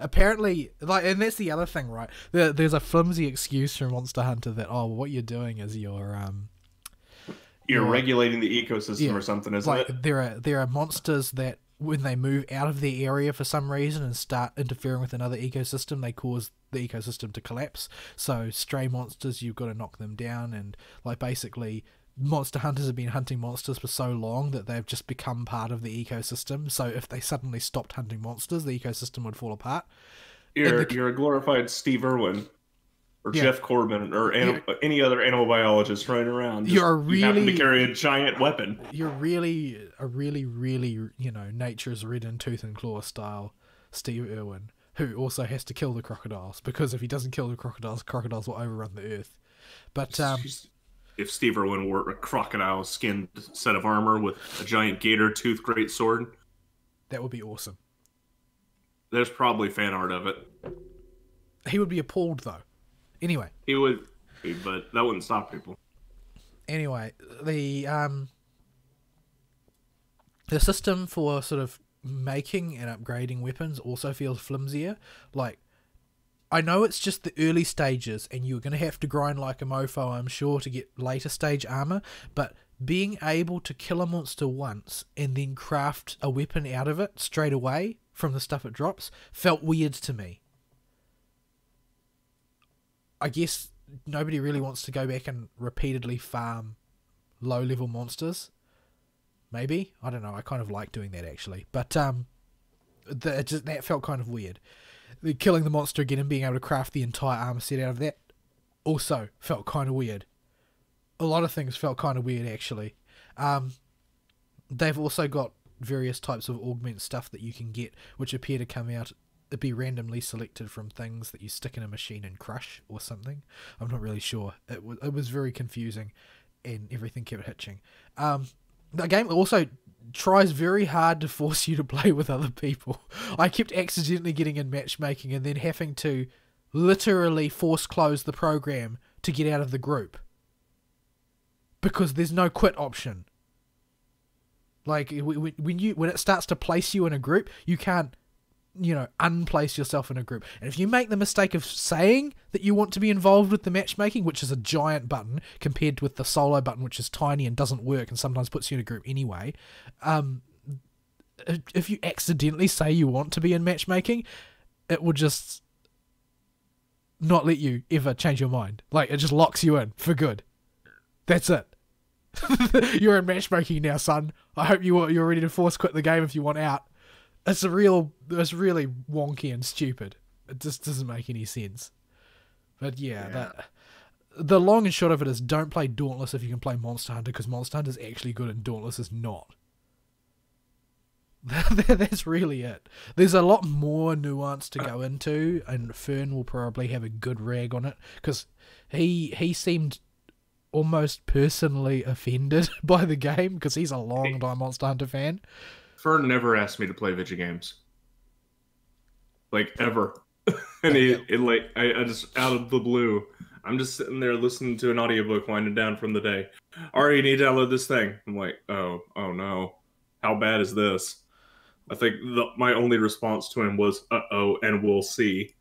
Apparently, like, and that's the other thing, right? There's a flimsy excuse from Monster Hunter that, oh, what you're doing is You're you're regulating the ecosystem or something, isn't like it? there are monsters that when they move out of their area for some reason and start interfering with another ecosystem, they cause the ecosystem to collapse. So stray monsters, you've got to knock them down, and like basically monster hunters have been hunting monsters for so long that they've just become part of the ecosystem. So if they suddenly stopped hunting monsters, the ecosystem would fall apart. You're a glorified Steve Irwin or Yeah. Jeff Corbin or any other animal biologist running around. You're a you happen to really- carry a giant weapon. You're really a really nature's red in tooth and claw style Steve Irwin, who also has to kill the crocodiles, because if he doesn't kill the crocodiles will overrun the earth. But If Steve Irwin wore a crocodile skinned set of armor with a giant gator tooth great sword, that would be awesome. there's probably fan art of it. He would be appalled though. Anyway, He would, but that wouldn't stop people. the system for sort of making and upgrading weapons also feels flimsier. Like, I know it's just the early stages and you're going to have to grind like a mofo, I'm sure, to get later stage armor, but being able to kill a monster once and then craft a weapon out of it straight away from the stuff it drops felt weird to me. I guess nobody really wants to go back and repeatedly farm low-level monsters. Maybe? I don't know. I kind of like doing that, actually. But that felt kind of weird. Killing the monster again and being able to craft the entire armor set out of that also felt kind of weird. A lot of things felt kind of weird, actually. They've also got various types of augment stuff that you can get, which appear to come out, be randomly selected from things that you stick in a machine and crush or something. I'm not really sure. It was very confusing, and everything kept hitching. The game also tries very hard to force you to play with other people. I kept accidentally getting in matchmaking and then having to literally force close the program to get out of the group, because there's no quit option. Like, when it starts to place you in a group, you can't, unplace yourself in a group. And if you make the mistake of saying that you want to be involved with the matchmaking, which is a giant button compared with the solo button, which is tiny and doesn't work and sometimes puts you in a group anyway, if you accidentally say you want to be in matchmaking, it will just not let you ever change your mind. Like, it just locks you in for good. That's it. You're in matchmaking now, son. I hope you're ready to force quit the game if you want out. It's really wonky and stupid. It just doesn't make any sense. But yeah. The long and short of it is, don't play Dauntless if you can play Monster Hunter, because Monster Hunter is actually good and Dauntless is not. That's really it. There's a lot more nuance to go into, and Fern will probably have a good rag on it, because he seemed almost personally offended by the game, because he's a long time Monster Hunter fan. Fern never asked me to play video games, like, ever. And I just, out of the blue, I'm just sitting there listening to an audiobook winding down from the day. Ari, you need to download this thing. I'm like, oh no, how bad is this? I think my only response to him was, uh-oh, and we'll see.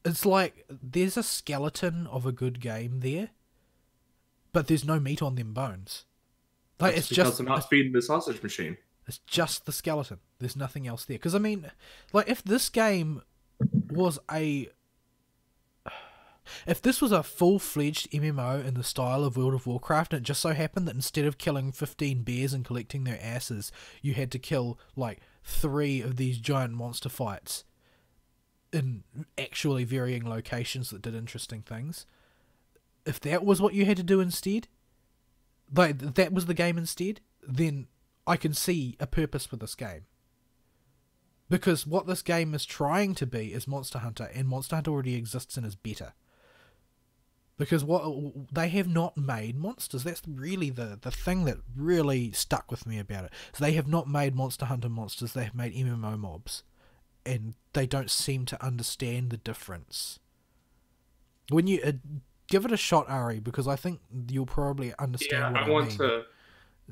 It's like, there's a skeleton of a good game there, but there's no meat on them bones. Like, That's because they're not feeding the sausage machine. It's just the skeleton. There's nothing else there. Because, I mean, like, if this was a full-fledged MMO in the style of World of Warcraft, and it just so happened that instead of killing 15 bears and collecting their asses, you had to kill, like, 3 of these giant monster fights in actually varying locations that did interesting things. If that was what you had to do instead, like, that was the game instead, then I can see a purpose for this game. Because what this game is trying to be is Monster Hunter, and Monster Hunter already exists and is better. Because they have not made monsters. That's really the thing that really stuck with me about it. So they have not made Monster Hunter monsters, they have made MMO mobs. And they don't seem to understand the difference. When you give it a shot, Ari, because I think you'll probably understand what I mean.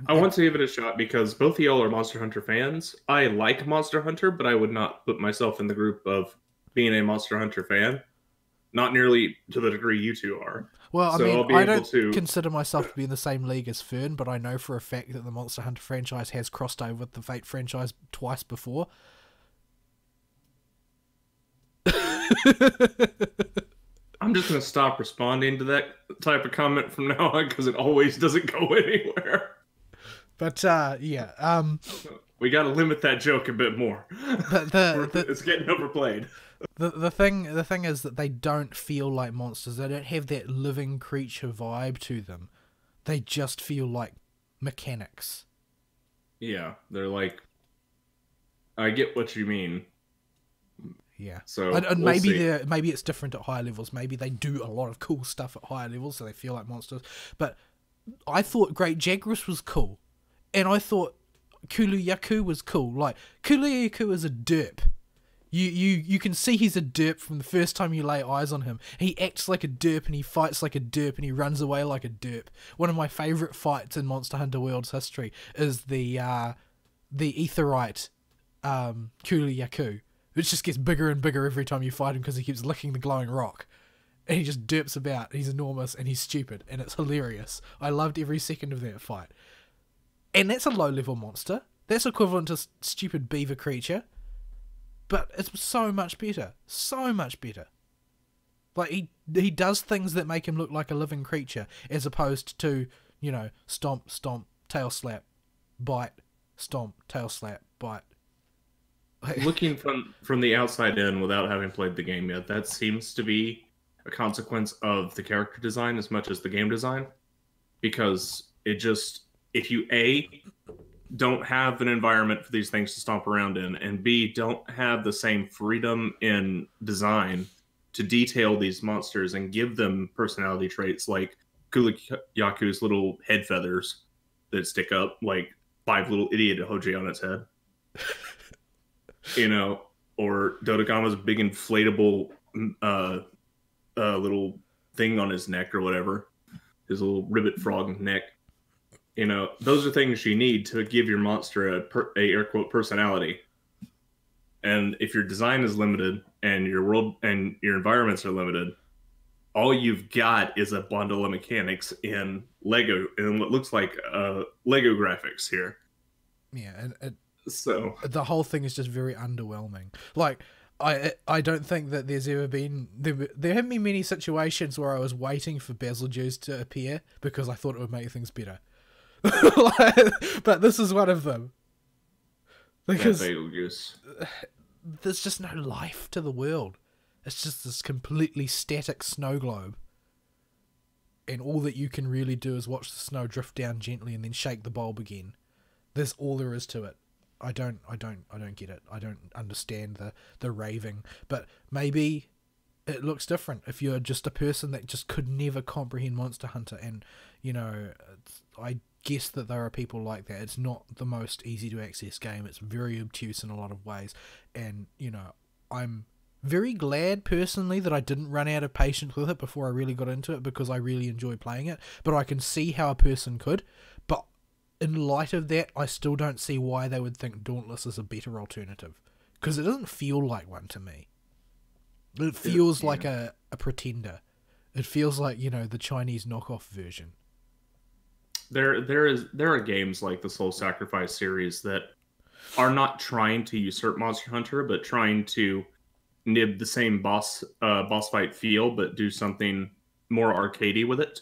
I want to give it a shot because both of y'all are Monster Hunter fans. I like Monster Hunter, but I would not put myself in the group of being a Monster Hunter fan. Not nearly to the degree you two are. Well, I So mean, I'll be I able don't to. consider myself to be in the same league as Fern, but I know for a fact that the Monster Hunter franchise has crossed over with the Fate franchise twice before. I'm just going to stop responding to that type of comment from now on because it always doesn't go anywhere. But yeah, We got to limit that joke a bit more. It's getting overplayed. the thing is that they don't feel like monsters. They don't have that living creature vibe to them. They just feel like mechanics. Yeah, they're like, I get what you mean. Yeah. So And we'll maybe see. maybe it's different at higher levels. Maybe they do a lot of cool stuff at higher levels, so they feel like monsters. But I thought Great Jagras was cool, and I thought Kulu-Yaku was cool. Like Kulu-Yaku is a derp. You can see he's a derp from the first time you lay eyes on him. He acts like a derp and he fights like a derp and he runs away like a derp. One of my favourite fights in Monster Hunter World's history is the Aetheryte Kulu-Yaku, which just gets bigger and bigger every time you fight him because he keeps licking the glowing rock. And he just derps about. He's enormous and he's stupid and it's hilarious. I loved every second of that fight. And that's a low-level monster. That's equivalent to stupid beaver creature. But it's so much better. So much better. Like, he does things that make him look like a living creature, as opposed to, stomp, stomp, tail slap, bite, stomp, tail slap, bite. Looking from the outside in without having played the game yet, that seems to be a consequence of the character design as much as the game design. Because if you don't have an environment for these things to stomp around in, and B, don't have the same freedom in design to detail these monsters and give them personality traits like Kulu-Yaku's little head feathers that stick up like 5 little idiot Hoji on its head. Or Dodogama's big inflatable little thing on his neck or whatever. His little ribbit frog neck. Those are things you need to give your monster a air quote personality. And if your design is limited and your world and your environments are limited, all you've got is a bundle of mechanics in Lego and what looks like Lego graphics here. Yeah, and so the whole thing is just very underwhelming. Like, I don't think that there's ever been there haven't been many situations where I was waiting for Basiljuice to appear because I thought it would make things better. But this is one of them, because there's just no life to the world. It's just this completely static snow globe, and all that you can really do is watch the snow drift down gently and then shake the bulb again. That's all there is to it. I don't get it. I don't understand the raving, but maybe it looks different if you're just a person that just could never comprehend Monster Hunter. And I guess that there are people like that. It's not the most easy to access game. It's very obtuse in a lot of ways, and I'm very glad personally that I didn't run out of patience with it before I really got into it, because I really enjoy playing it. But I can see how a person could. But in light of that, I still don't see why they would think Dauntless is a better alternative, because it doesn't feel like one to me. It feels like a pretender. It feels like, the Chinese knockoff version. There are games like the Soul Sacrifice series that are not trying to usurp Monster Hunter, but trying to nib the same boss fight feel, but do something more arcadey with it.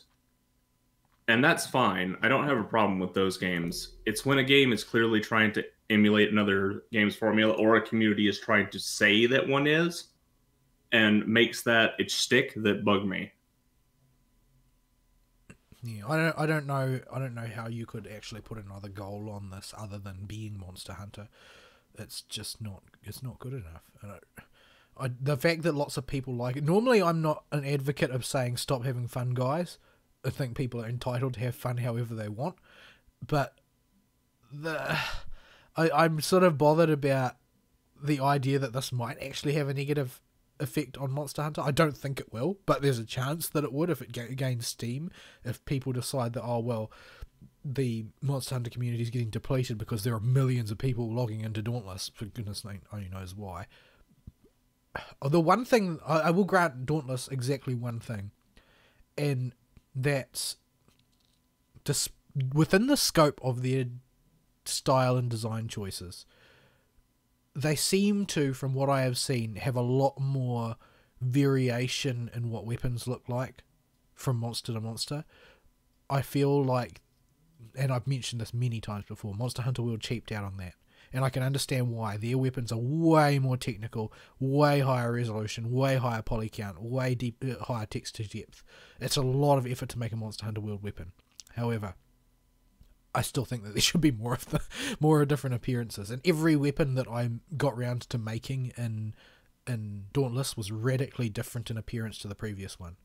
And that's fine. I don't have a problem with those games. It's when a game is clearly trying to emulate another game's formula, or a community is trying to say that one is, and makes that its shtick, that bug me. Yeah, I don't know how you could actually put another goal on this other than being Monster Hunter. It's just not good enough. The fact that lots of people like it. Normally, I'm not an advocate of saying stop having fun, guys. I think people are entitled to have fun however they want, but I'm sort of bothered about the idea that this might actually have a negative effect on Monster Hunter. I don't think it will, but there's a chance that it would if it gains steam. If people decide that, the Monster Hunter community is getting depleted because there are millions of people logging into Dauntless. For goodness sake, only knows why. The one thing I will grant Dauntless exactly one thing, and that's just within the scope of their style and design choices. They seem to, from what I have seen, have a lot more variation in what weapons look like from monster to monster. I feel like, and I've mentioned this many times before, Monster Hunter World cheaped out on that. And I can understand why. Their weapons are way more technical, way higher resolution, way higher poly count, way higher texture depth. It's a lot of effort to make a Monster Hunter World weapon. However, I still think that there should be more of different appearances. And every weapon that I got round to making in Dauntless was radically different in appearance to the previous one.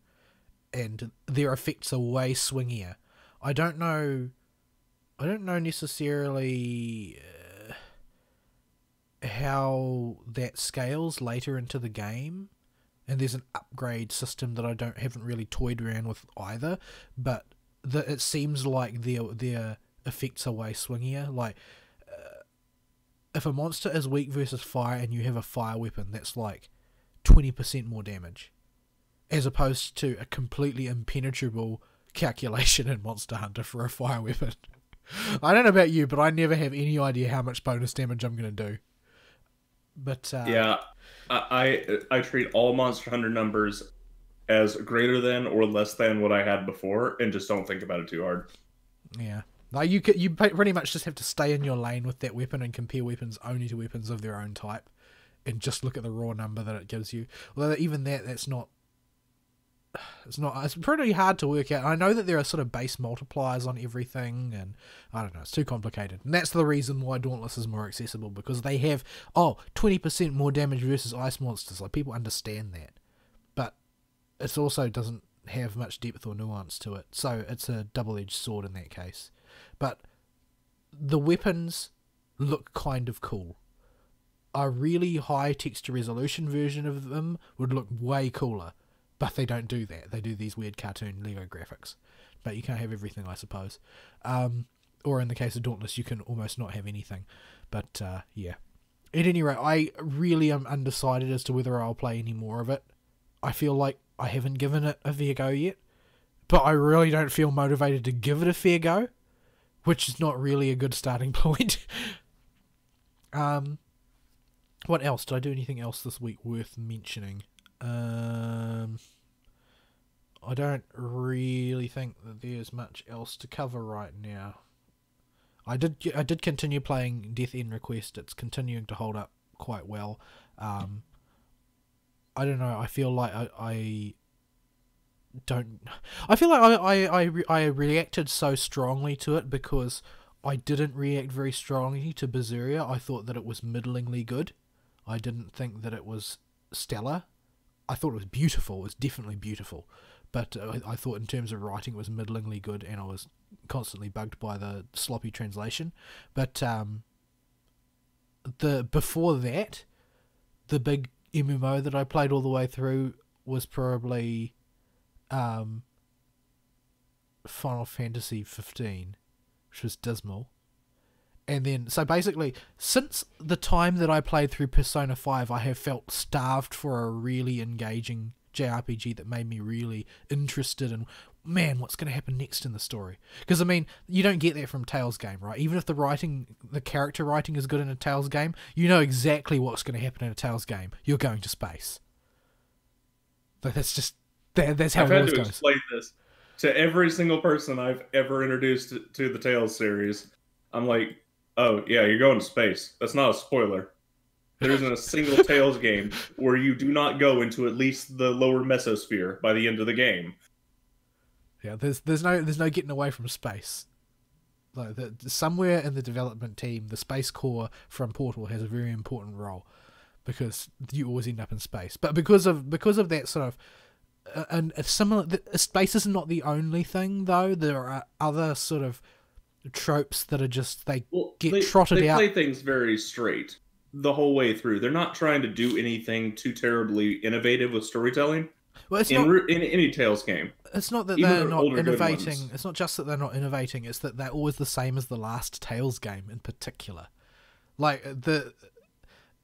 And their effects are way swingier. I don't know necessarily how that scales later into the game, and there's an upgrade system that I haven't really toyed around with either, but it seems like their effects are way swingier. Like, if a monster is weak versus fire and you have a fire weapon, that's like 20% more damage, as opposed to a completely impenetrable calculation in Monster Hunter for a fire weapon. I don't know about you, but I never have any idea how much bonus damage I'm going to do. But yeah, I treat all Monster Hunter numbers as greater than or less than what I had before, and just don't think about it too hard. Yeah, like you pretty much just have to stay in your lane with that weapon and compare weapons only to weapons of their own type, and just look at the raw number that it gives you. Although even that's not. It's pretty hard to work out. I know that there are sort of base multipliers on everything, and I don't know, it's too complicated. And that's the reason why Dauntless is more accessible, because they have 20% more damage versus ice monsters. Like, people understand that, but it also doesn't have much depth or nuance to it, so it's a double-edged sword in that case. But the weapons look kind of cool. A really high texture resolution version of them would look way cooler. But they don't do that. They do these weird cartoon Lego graphics. But you can't have everything, I suppose. Or in the case of Dauntless, you can almost not have anything. But, yeah. At any rate, I really am undecided as to whether I'll play any more of it. I feel like I haven't given it a fair go yet. But I really don't feel motivated to give it a fair go. Which is not really a good starting point. What else? Did I do anything else this week worth mentioning? I don't really think that there's much else to cover right now. I did continue playing Death End Request. It's continuing to hold up quite well. I don't know. I feel like I reacted so strongly to it because I didn't react very strongly to Berseria. I thought that it was middlingly good. I didn't think that it was stellar. I thought it was beautiful. It was definitely beautiful. But I thought in terms of writing it was middlingly good, and I was constantly bugged by the sloppy translation. But before that, the big MMO that I played all the way through was probably Final Fantasy 15, which was dismal. And then, so basically, since the time that I played through Persona 5, I have felt starved for a really engaging JRPG that made me really interested in, man, what's going to happen next in the story? Because, I mean, you don't get that from Tales game, right? Even if the character writing is good in a Tales game, you know exactly what's going to happen in a Tales game. You're going to space. Like, that's just, that's how it always goes. I've had to explain this to every single person I've ever introduced to the Tales series. I'm like, oh, yeah, you're going to space. That's not a spoiler. There isn't a single Tales game where you do not go into at least the lower mesosphere by the end of the game. Yeah, there's no getting away from space. Like, somewhere in the development team, the Space Corps from Portal has a very important role, because you always end up in space. But because of that sort of and a similar, space is not the only thing though. There are other sort of tropes that are just they trotted out. They play things very straight the whole way through. They're not trying to do anything too terribly innovative with storytelling. Well, it's in any Tales game. It's not that Even they're the not older good innovating. ones. It's not just that they're not innovating. It's that they're always the same as the last Tales game in particular. Like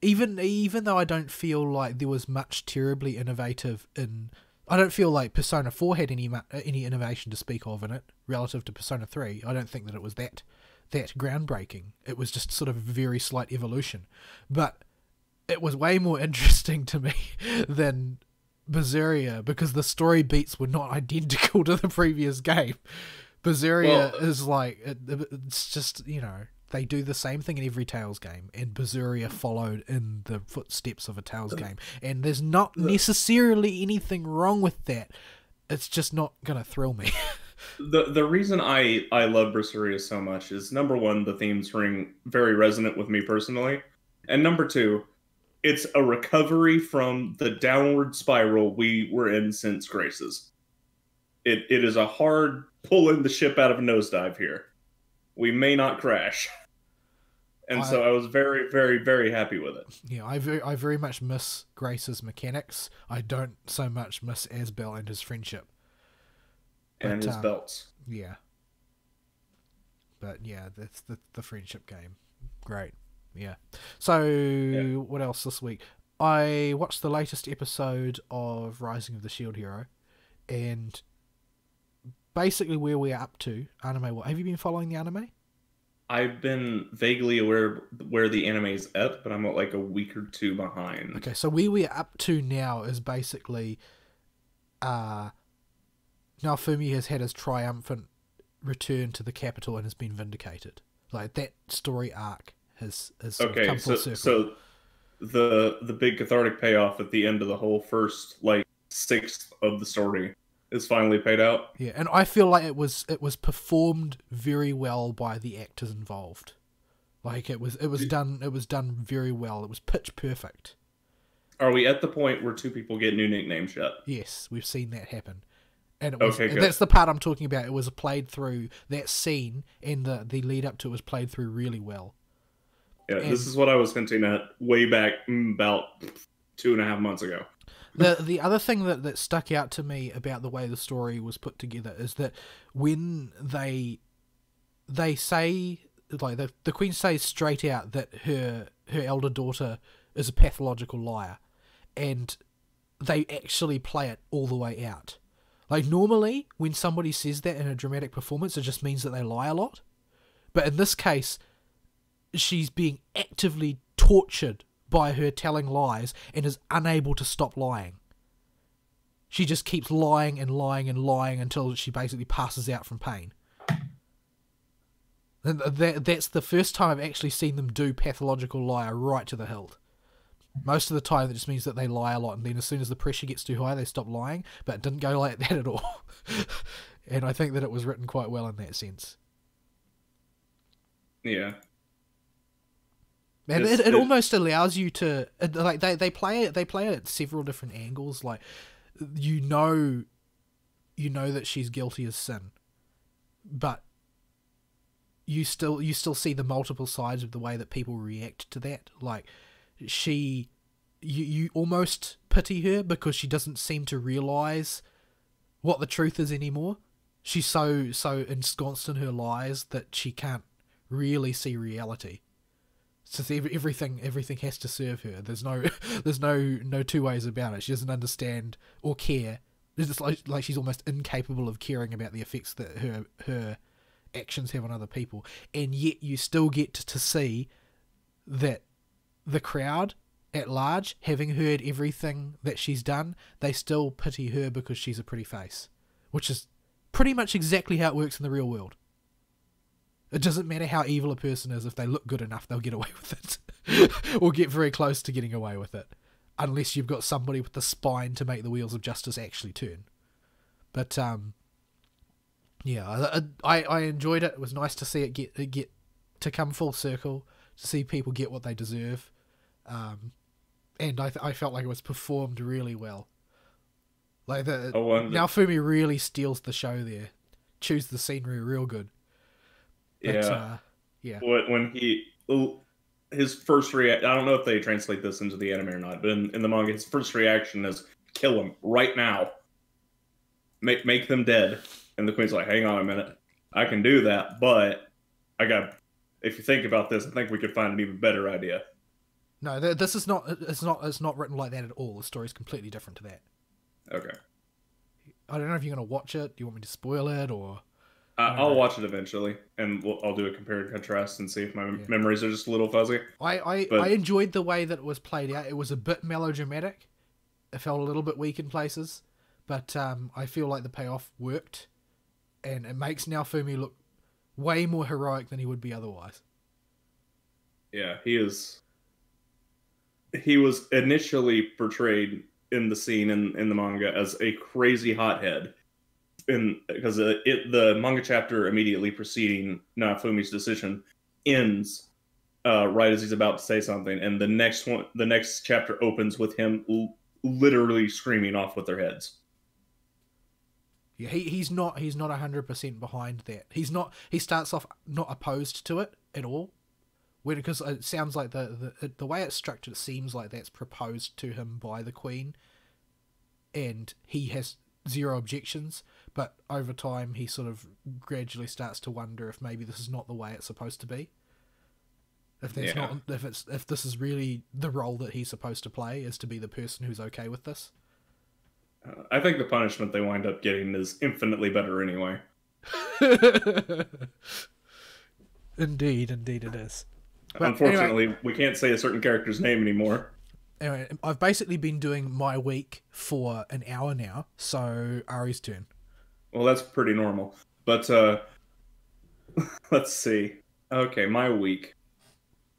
even though I don't feel like there was much terribly innovative in. I don't feel like Persona 4 had any innovation to speak of in it relative to Persona 3. I don't think that it was that groundbreaking. It was just sort of a very slight evolution. But it was way more interesting to me than Berseria because the story beats were not identical to the previous game. Berseria is like it's just, you know, they do the same thing in every Tales game, and Berseria followed in the footsteps of a Tales game, and there's not necessarily anything wrong with that. It's just not gonna thrill me. The reason I love Berseria so much is, number one, the themes ring very resonant with me personally, and number two, it's a recovery from the downward spiral we were in since Graces. It is a hard pulling the ship out of a nosedive here. We may not crash. And so I was very, very, very happy with it. Yeah, I very much miss Grace's mechanics. I don't so much miss Asbel and his friendship. And his belts. Yeah. But yeah, that's the friendship game. Great. Yeah. So, what else this week? I watched the latest episode of Rising of the Shield Hero, and basically where we're up to, anime. Have you been following the anime? I've been vaguely aware where the anime's at, but I'm like a week or two behind. Okay, so where we're up to now is basically Naofumi has had his triumphant return to the capital and has been vindicated. Like, that story arc has sort of come full circle. So the big cathartic payoff at the end of the whole first, like, sixth of the story is finally paid out. Yeah, and I feel like it was performed very well by the actors involved. Like, it was done very well. It was pitch perfect. Are we at the point where two people get new nicknames yet? Yes, we've seen that happen. And it was, okay, and that's the part I'm talking about. It was played through, that scene and the lead up to it was played through really well. Yeah, and this is what I was hinting at way back about 2.5 months ago. The other thing that stuck out to me about the way the story was put together is that when they say, like, the Queen says straight out that her elder daughter is a pathological liar, and they actually play it all the way out. Like, normally when somebody says that in a dramatic performance, it just means that they lie a lot. But in this case, she's being actively tortured by her telling lies and is unable to stop lying. She just keeps lying and lying and lying until she basically passes out from pain. And that's the first time I've actually seen them do pathological liar right to the hilt. Most of the time it just means that they lie a lot, and then as soon as the pressure gets too high they stop lying, but it didn't go like that at all. And I think that it was written quite well in that sense. Yeah. And it almost allows you to, like, they play it at several different angles. Like, you know that she's guilty as sin, but you still see the multiple sides of the way that people react to that. Like, you almost pity her because she doesn't seem to realize what the truth is anymore. She's so ensconced in her lies that she can't really see reality. So everything has to serve her. There's no two ways about it. She doesn't understand or care. It's just like she's almost incapable of caring about the effects that her actions have on other people. And yet you still get to see that the crowd at large, having heard everything that she's done, they still pity her because she's a pretty face, which is pretty much exactly how it works in the real world. It doesn't matter how evil a person is, if they look good enough, they'll get away with it. Or get very close to getting away with it. Unless you've got somebody with the spine to make the wheels of justice actually turn. But, yeah, I enjoyed it. It was nice to see it get to come full circle, to see people get what they deserve. And I felt like it was performed really well. Like, Naofumi really steals the show there. Chews the scenery real good. But, yeah. When his first reaction, I don't know if they translate this into the anime or not, but in the manga, his first reaction is kill him right now. make them dead. And the queen's like, hang on a minute, I can do that, but I got. If you think about this, I think we could find an even better idea. No, this is not. It's not written like that at all. The story's completely different to that. Okay. I don't know if you're gonna watch it. Do you want me to spoil it or? I'll watch it eventually, and I'll do a compare and contrast and see if my memories are just a little fuzzy. I enjoyed the way that it was played out. It was a bit melodramatic. It felt a little bit weak in places, but I feel like the payoff worked, and it makes Naofumi look way more heroic than he would be otherwise. Yeah, he is. He was initially portrayed in the scene in the manga as a crazy hothead, because the manga chapter immediately preceding Naofumi's decision ends right as he's about to say something, and the next chapter opens with him literally screaming off with their heads. Yeah, he's not 100% behind that. He starts off not opposed to it at all. Because it sounds like the way it's structured, it seems like that's proposed to him by the Queen, and he has zero objections. But over time, he sort of gradually starts to wonder if maybe this is not the way it's supposed to be. If that's not, if this is really the role that he's supposed to play, is to be the person who's okay with this. I think the punishment they wind up getting is infinitely better anyway. Indeed it is. But unfortunately, anyway, we can't say a certain character's name anymore. Anyway, I've basically been doing my week for an hour now, so Ari's turn. Well, that's pretty normal. But let's see. Okay, my week.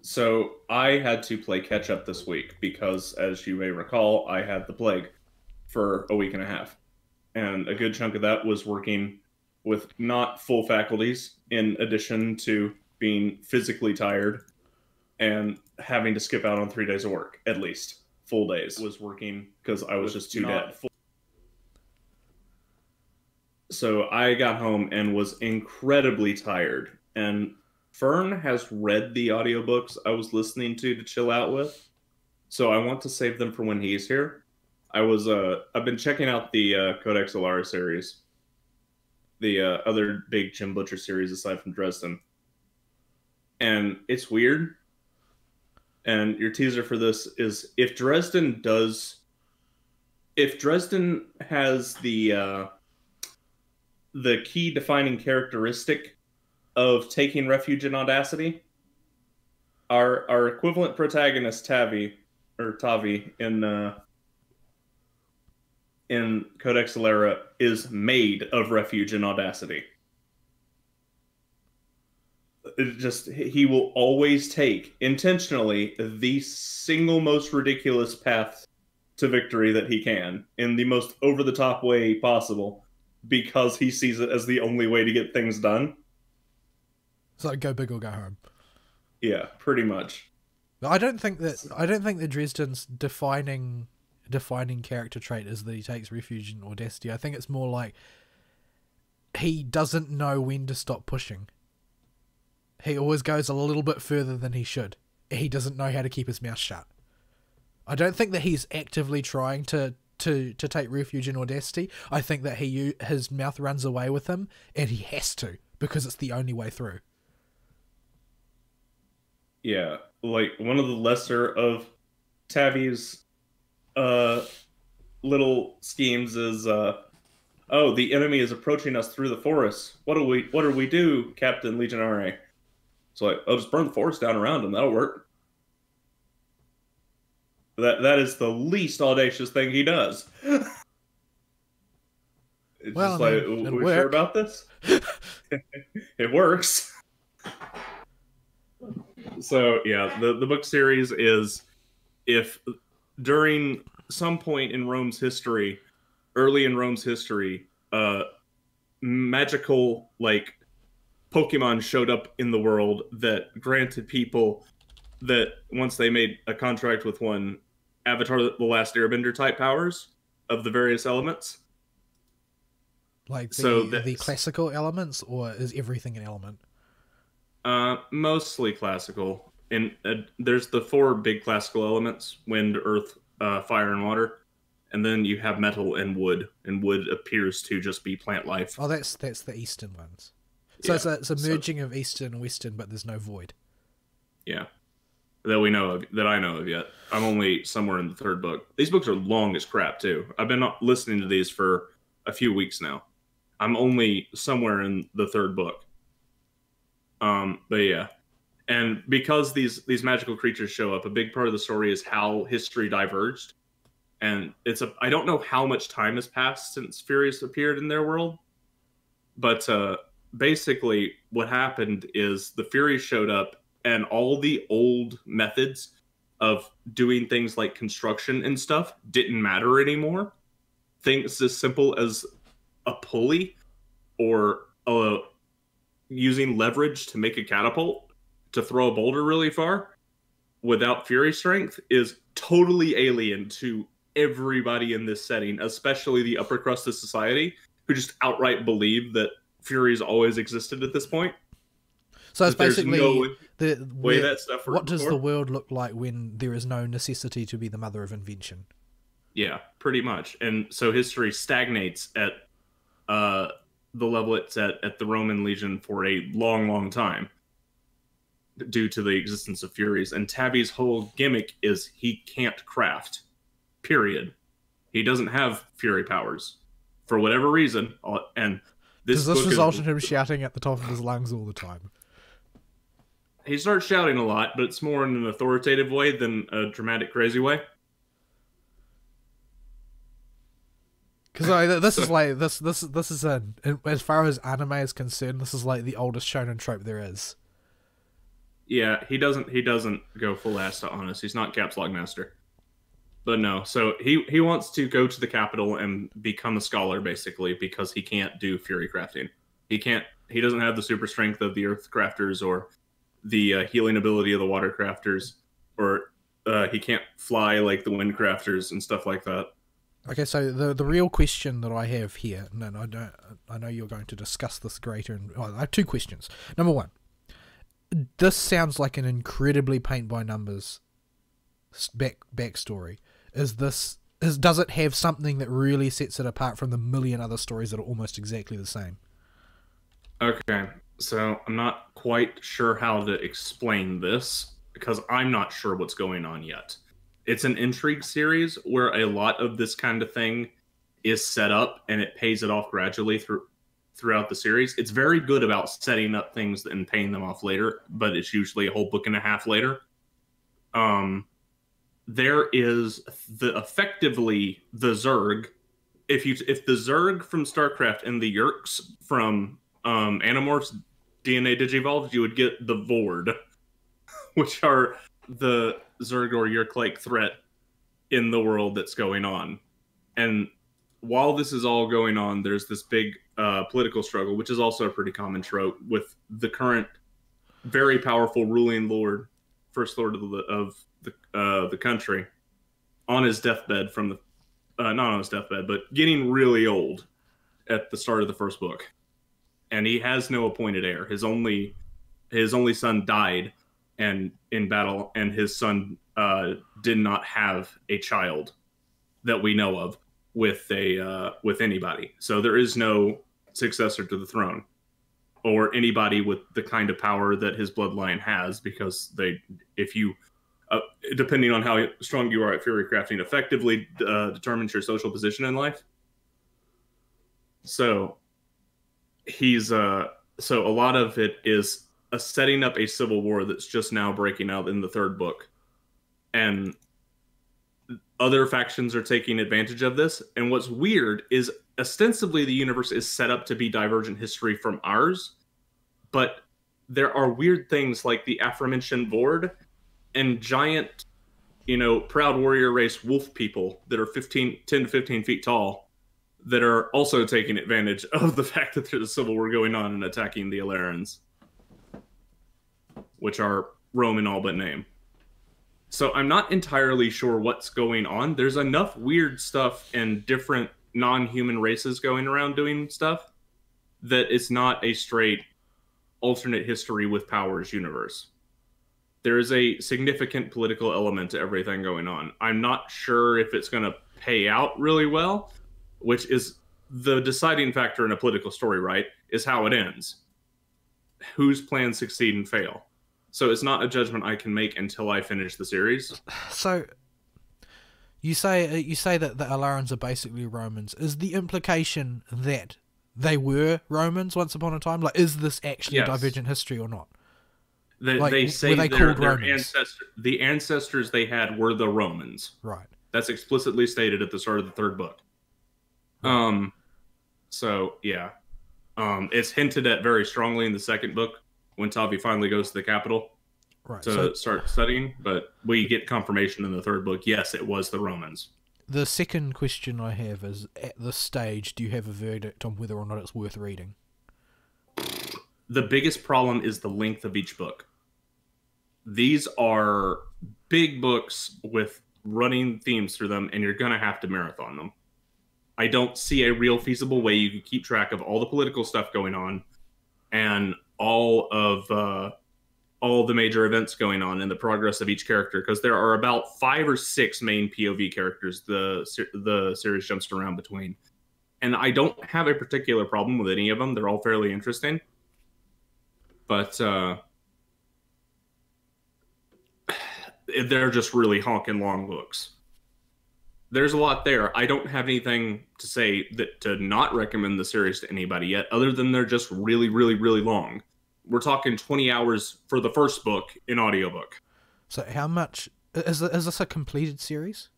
So I had to play catch up this week because, as you may recall, I had the plague for a week and a half. And a good chunk of that was working with not full faculties, in addition to being physically tired and having to skip out on 3 days of work, at least. Full days was working because I was just too dead. So I got home and was incredibly tired. And Fern has read the audiobooks I was listening to chill out with. So I want to save them for when he's here. I've been checking out the Codex Alara series. The other big Jim Butcher series aside from Dresden. And it's weird. And your teaser for this is if Dresden has the key defining characteristic of taking refuge in Audacity, our equivalent protagonist Tavi in Codex Alara is made of refuge in Audacity. He will always take intentionally the single most ridiculous path to victory that he can in the most over the top way possible because he sees it as the only way to get things done. So go big or go home. Yeah, pretty much. I don't think that Dresden's defining character trait is that he takes refuge in Audacity. I think it's more like he doesn't know when to stop pushing. He always goes a little bit further than he should. He doesn't know how to keep his mouth shut. I don't think that he's actively trying to take refuge in Audacity. I think that his mouth runs away with him, and he has to, because it's the only way through. Yeah, like one of the lesser of Tavi's little schemes is, oh, the enemy is approaching us through the forest. What do we do, Captain Legionare? It's like, I'll just burn the forest down around him. That'll work. That is the least audacious thing he does. It's well, just like, we're sure about this? It works. So, yeah, the book series is if during some point in Rome's history, early in Rome's history, magical, like, Pokemon showed up in the world that granted people that once they made a contract with one, Avatar the Last Airbender type powers of the various elements. Like the classical elements, or is everything an element? Mostly classical. And there's the 4 big classical elements: wind, earth, fire, and water. and then you have metal and wood appears to just be plant life. Oh, that's the Eastern ones. So Yeah. it's a merging of Eastern and Western, but there's no void. Yeah. That we know of, that I know of yet. I'm only somewhere in the third book. These books are long as crap too. I've been listening to these for a few weeks now. I'm only somewhere in the third book. But yeah. And because these magical creatures show up, a big part of the story is how history diverged. And I don't know how much time has passed since Furious appeared in their world, but basically what happened is the Furies showed up, and all the old methods of doing things like construction and stuff didn't matter anymore. Things as simple as a pulley or using leverage to make a catapult to throw a boulder really far without Fury strength is totally alien to everybody in this setting, especially the upper crust of society, who just outright believe that Furies always existed at this point. So it's basically the way that stuff works. What does the world look like when there is no necessity to be the mother of invention? Yeah, pretty much. And so history stagnates at the level it's at the Roman Legion for a long, long time due to the existence of Furies. And Tabby's whole gimmick is he can't craft. Period. He doesn't have Fury powers for whatever reason. And does this result in him shouting at the top of his lungs all the time? He starts shouting a lot, but it's more in an authoritative way than a dramatic, crazy way. Because this is like this is as far as anime is concerned, this is like the oldest shonen trope there is. Yeah, he doesn't go full ass to honest. He's not Caps Lock Master. But no, so he wants to go to the capital and become a scholar basically because he can't do Fury crafting. He doesn't have the super strength of the Earth Crafters or the healing ability of the Water Crafters, or he can't fly like the Wind Crafters and stuff like that. Okay, so the real question that I have here, and I know you're going to discuss this greater, and I have two questions. Number one, this sounds like an incredibly paint by numbers backstory. Does it have something that really sets it apart from the million other stories that are almost exactly the same? Okay, so I'm not quite sure how to explain this because I'm not sure what's going on yet. It's an intrigue series where a lot of this kind of thing is set up and it pays it off gradually throughout the series. It's very good about setting up things and paying them off later, but it's usually a whole book and a half later. There is effectively the Zerg. If the Zerg from StarCraft and the Yeerks from Animorphs DNA Digivolved, you would get the Vord, which are the Zerg or Yeerk-like threat in the world that's going on. And while this is all going on, there's this big political struggle, which is also a pretty common trope, with the current very powerful ruling lord, first lord of the country, on his deathbed not on his deathbed, but getting really old at the start of the first book. And he has no appointed heir. His only son died and in battle, and his son did not have a child that we know of with anybody. So there is no successor to the throne or anybody with the kind of power that his bloodline has, because if you depending on how strong you are at Fury crafting, effectively determines your social position in life. So so a lot of it is setting up a civil war that's just now breaking out in the third book, and other factions are taking advantage of this. And what's weird is ostensibly the universe is set up to be divergent history from ours, but there are weird things like the aforementioned Vord and giant, proud warrior race wolf people that are 10 to 15 feet tall that are also taking advantage of the fact that there's a civil war going on and attacking the Alarans, which are Roman all but name. So I'm not entirely sure what's going on. There's enough weird stuff and different non-human races going around doing stuff that it's not a straight alternate history with powers universe. There is a significant political element to everything going on. I'm not sure if it's going to pay out really well, which is the deciding factor in a political story, right? Is how it ends. Whose plans succeed and fail. So it's not a judgment I can make until I finish the series. So you say that the Alarans are basically Romans. Is the implication that they were Romans once upon a time? Like, is this actually a Divergent history or not? They say the ancestors they had were the Romans. Right. That's explicitly stated at the start of the third book. So yeah. It's hinted at very strongly in the second book when Tavi finally goes to the capital to start studying, but we get confirmation in the third book. Yes, it was the Romans. The second question I have is, at this stage, do you have a verdict on whether or not it's worth reading? The biggest problem is the length of each book. These are big books with running themes through them, and you're going to have to marathon them. I don't see a real feasible way you can keep track of all the political stuff going on and all the major events going on and the progress of each character, because there are about 5 or 6 main POV characters the series jumps around between. And I don't have a particular problem with any of them. They're all fairly interesting. But they're just really honking long books. There's a lot there. I don't have anything to say to not recommend the series to anybody yet, other than they're just really, really, really long. We're talking 20 hours for the first book in audiobook. So how much... Is this a completed series?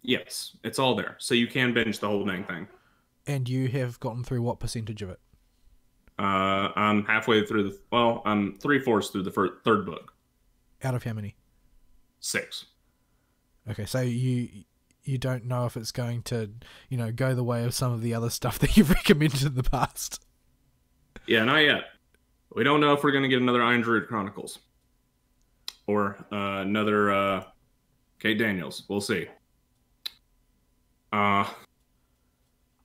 Yes, it's all there. So you can binge the whole dang thing. And you have gotten through what percentage of it? I'm halfway through I'm 3/4 through the third book. Out of how many? 6. Okay, so you don't know if it's going to, go the way of some of the other stuff that you've recommended in the past. Yeah, not yet. We don't know if we're going to get another Iron Druid Chronicles. Or another Kate Daniels. We'll see. I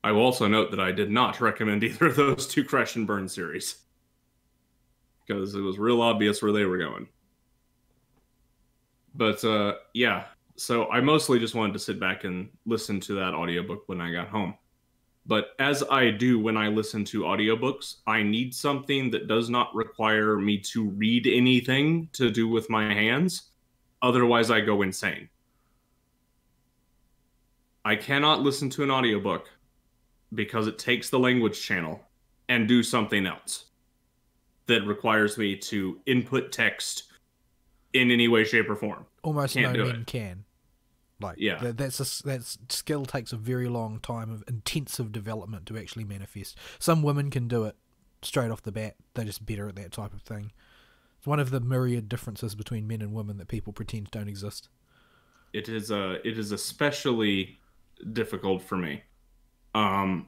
will also note that I did not recommend either of those 2 Crash and Burn series. Because it was real obvious where they were going. But, yeah. So I mostly just wanted to sit back and listen to that audiobook when I got home. But as I do when I listen to audiobooks, I need something that does not require me to read anything to do with my hands. Otherwise, I go insane. I cannot listen to an audiobook because it takes the language channel and do something else that requires me to input text in any way, shape, or form. Almost no men can. Yeah. That skill takes a very long time of intensive development to actually manifest. Some women can do it straight off the bat. They're just better at that type of thing. It's one of the myriad differences between men and women that people pretend don't exist. It is especially difficult for me. I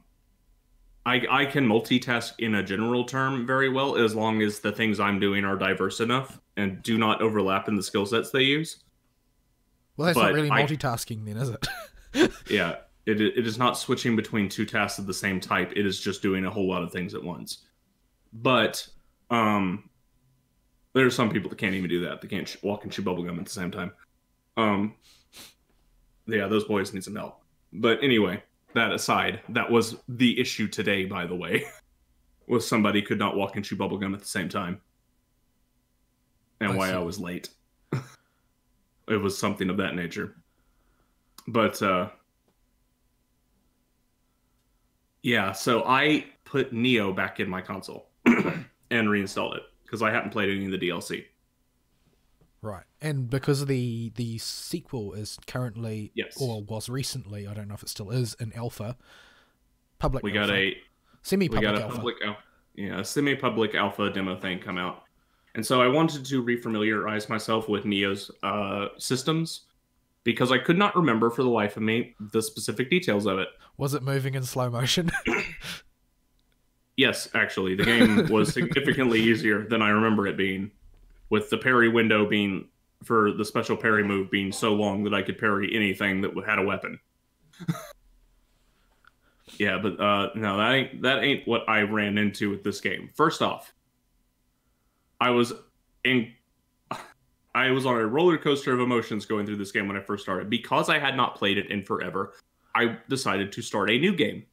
can multitask in a general term very well, as long as the things I'm doing are diverse enough and do not overlap in the skill sets they use. Well, that's not really multitasking then, is it? Yeah, it is not switching between 2 tasks of the same type. It is just doing a whole lot of things at once. But there are some people that can't even do that. They can't walk and chew bubblegum at the same time. Yeah, those boys need some help. But anyway, that aside, that was the issue today, by the way, was somebody could not walk and chew bubblegum at the same time. And why I was late. It was something of that nature. But, yeah, so I put Neo back in my console and reinstalled it because I hadn't played any of the DLC. Right. And because the sequel is currently, or was recently, I don't know if it still is, in alpha, we got a semi-public alpha. A semi-public alpha demo thing come out. And so I wanted to refamiliarize myself with Neo's systems because I could not remember for the life of me the specific details of it. Was it moving in slow motion? Yes, actually. The game was significantly easier than I remember it being, with the parry window being, for the special parry move being so long that I could parry anything that had a weapon. Yeah, but no, that ain't what I ran into with this game. First off, I was I was on a roller coaster of emotions going through this game when I first started. Because I had not played it in forever, I decided to start a new game.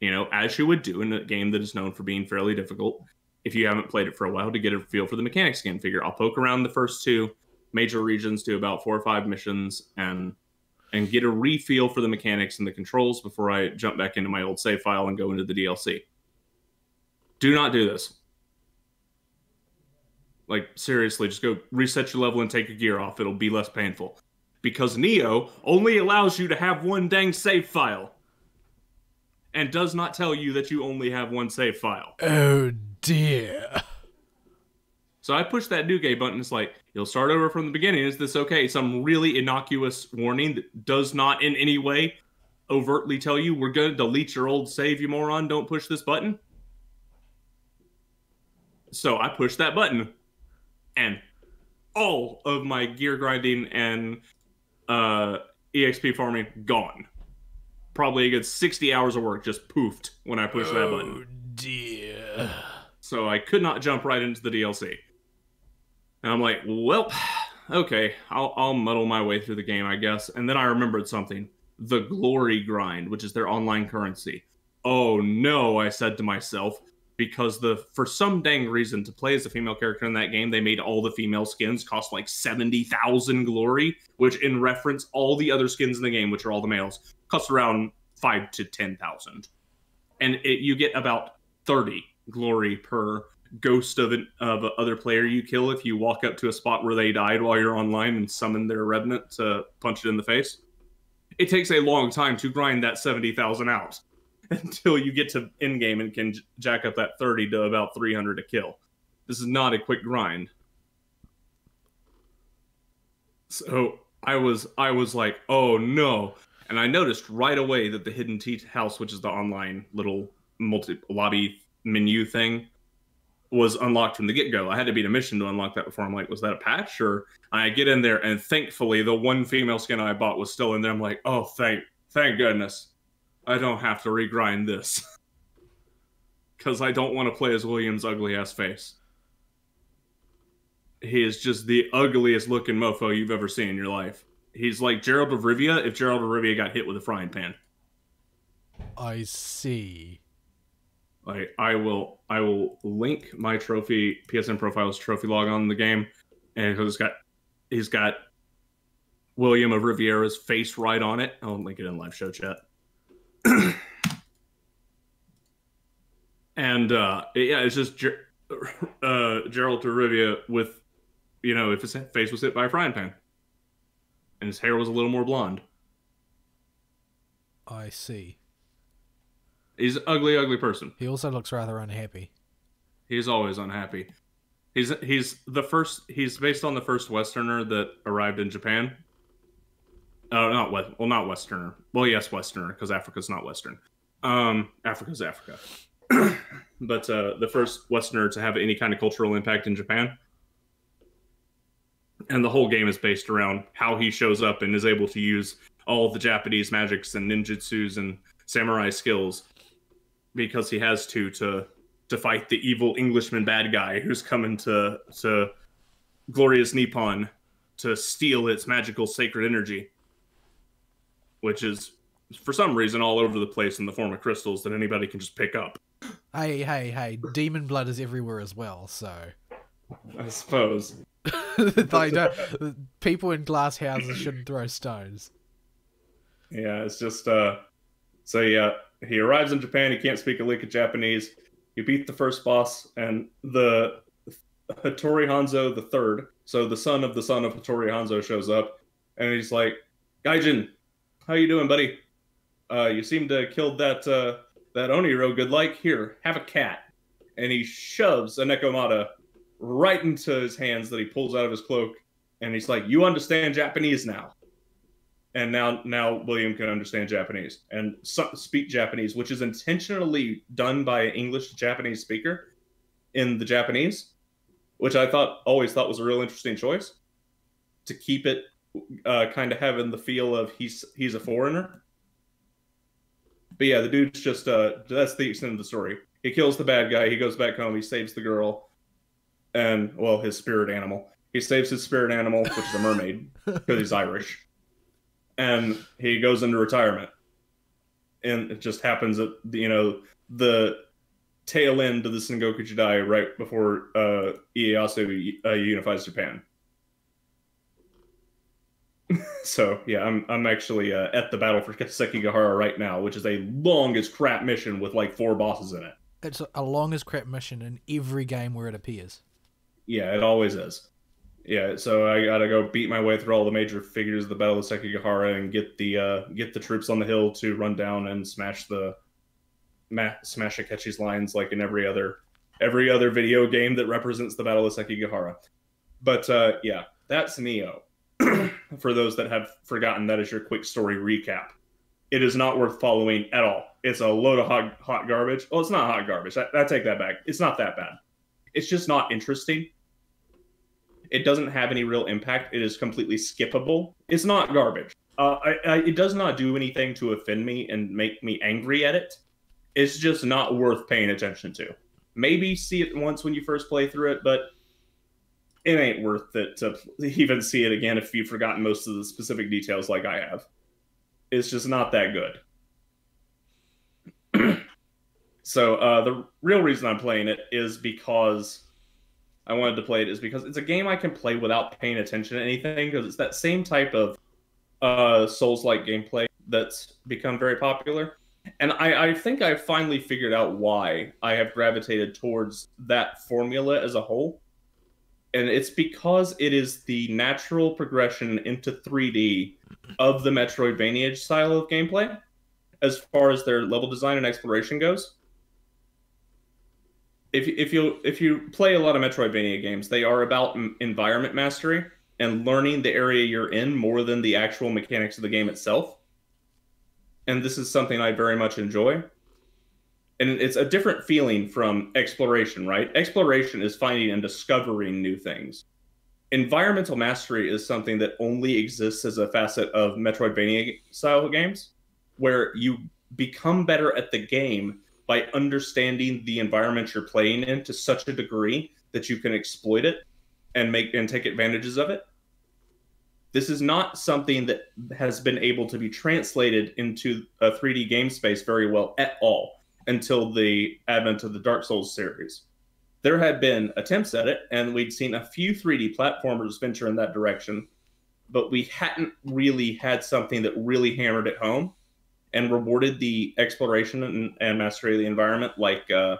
You know, as you would do in a game that is known for being fairly difficult, if you haven't played it for a while, to get a feel for the mechanics again. Figure I'll poke around the first two major regions, do about 4 or 5 missions, and get a re-feel for the mechanics and the controls before I jump back into my old save file and go into the DLC. Do not do this. Like, seriously, just go reset your level and take your gear off. It'll be less painful. Because Neo only allows you to have one dang save file. And does not tell you that you only have one save file. Oh dear. So I push that new game button. It's like, you'll start over from the beginning. Is this okay? Some really innocuous warning that does not in any way overtly tell you we're going to delete your old save, you moron. Don't push this button. So I push that button. And all of my gear grinding and EXP farming gone. Probably a good 60 hours of work just poofed when I pushed that button. Oh dear. So I could not jump right into the DLC. And I'm like, well, okay, I'll muddle my way through the game, I guess. And then I remembered something. The glory grind, which is their online currency. Oh no, I said to myself, because for some dang reason, to play as a female character in that game, they made all the female skins cost like 70,000 glory, which in reference, all the other skins in the game, which are all the males, cost around 5 to 10,000. And you get about 30 glory per ghost of other player you kill if you walk up to a spot where they died while you're online and summon their revenant to punch it in the face. It takes a long time to grind that 70,000 out until you get to in-game and can jack up that 30 to about 300 to kill. This is not a quick grind. So I was like, oh no. And I noticed right away that the Hidden Tea House, which is the online little multi-lobby menu thing, was unlocked from the get-go. I had to beat a mission to unlock that before. I'm like, was that a patch? Or I get in there, and thankfully, the one female skin I bought was still in there. I'm like, oh, thank goodness. I don't have to regrind this. Because I don't want to play as William's ugly-ass face. He is just the ugliest looking mofo you've ever seen in your life. He's like Gerald of Rivia if Gerald of Rivia got hit with a frying pan. I see. Like, I will link my trophy PSN profile's trophy log on the game, and he's got William of Riviera's face right on it. I'll link it in live show chat. And yeah, it's just Gerald of Rivia with, you know, if his face was hit by a frying pan, and his hair was a little more blonde. I see. He's an ugly, ugly person. He also looks rather unhappy. He's always unhappy. He's based on the first Westerner that arrived in Japan. Not Westerner. Well, yes, Westerner, because Africa's not Western. Africa's Africa. But the first Westerner to have any kind of cultural impact in Japan. And the whole game is based around how he shows up and is able to use all the Japanese magics and ninjutsus and samurai skills, because he has to fight the evil Englishman bad guy who's coming to glorious Nippon to steal its magical sacred energy, which is for some reason all over the place in the form of crystals that anybody can just pick up. Hey, demon blood is everywhere as well, so I suppose. People in glass houses shouldn't throw stones. Yeah, it's just so yeah, he arrives in Japan, he can't speak a lick of Japanese. You beat the first boss, and the Hattori Hanzo III, so the son of Hattori Hanzo, shows up, and he's like, Gaijin, how you doing, buddy? You seem to have killed that Oniro good like. Here, have a cat. And he shoves a Nekomata right into his hands that he pulls out of his cloak, and he's like, you understand Japanese now. And now William can understand Japanese and speak Japanese, which is intentionally done by an English to Japanese speaker in the Japanese, which I always thought was a real interesting choice to keep it kind of having the feel of he's a foreigner. But yeah, the dude's just that's the extent of the story. He kills the bad guy. He goes back home. He saves the girl and, well, his spirit animal. He saves his spirit animal, which is a mermaid, because he's Irish. And he goes into retirement. And it just happens that, the tail end of the Sengoku Jidai right before Ieyasu unifies Japan. So, yeah, I'm actually at the battle for Sekigahara right now, which is a long as crap mission with like 4 bosses in it. It's a long as crap mission in every game where it appears. Yeah, it always is. Yeah, so I gotta go beat my way through all the major figures of the Battle of Sekigahara and get the troops on the hill to run down and smash Akechi's lines like in every other video game that represents the Battle of Sekigahara. But yeah, that's Nioh. For those that have forgotten, that is your quick story recap. It is not worth following at all. It's a load of hot garbage. Well, it's not hot garbage. I take that back. It's not that bad. It's just not interesting. It doesn't have any real impact. It is completely skippable. It's not garbage. It does not do anything to offend me and make me angry at it. It's just not worth paying attention to. Maybe see it once when you first play through it, but it ain't worth it to even see it again if you've forgotten most of the specific details like I have. It's just not that good. So the real reason I'm playing it is because I wanted to play it is because it's a game I can play without paying attention to anything, because it's that same type of Souls-like gameplay that's become very popular. And I think I finally figured out why I have gravitated towards that formula as a whole. And it's because it is the natural progression into 3D of the Metroidvania style of gameplay, as far as their level design and exploration goes. If you play a lot of Metroidvania games, they are about environment mastery and learning the area you're in more than the actual mechanics of the game itself. And this is something I very much enjoy. And it's a different feeling from exploration, right? Exploration is finding and discovering new things. Environmental mastery is something that only exists as a facet of Metroidvania style games, where you become better at the game by understanding the environment you're playing in to such a degree that you can exploit it and take advantages of it. This is not something that has been able to be translated into a 3D game space very well at all until the advent of the Dark Souls series. There had been attempts at it, and we'd seen a few 3D platformers venture in that direction, but we hadn't really had something that really hammered it home and rewarded the exploration and mastery of the environment like the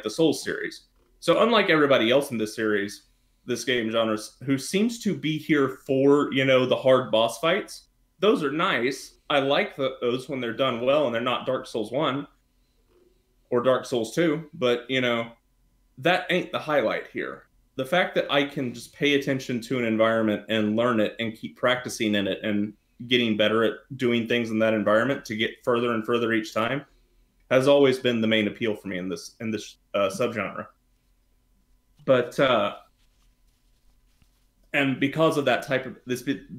Souls series. So unlike everybody else in this series, this game genre, who seems to be here for, the hard boss fights, those are nice. I like those when they're done well and they're not Dark Souls 1 or Dark Souls 2, but, that ain't the highlight here. The fact that I can just pay attention to an environment and learn it and keep practicing in it and getting better at doing things in that environment to get further and further each time has always been the main appeal for me in this subgenre. But and because of that type of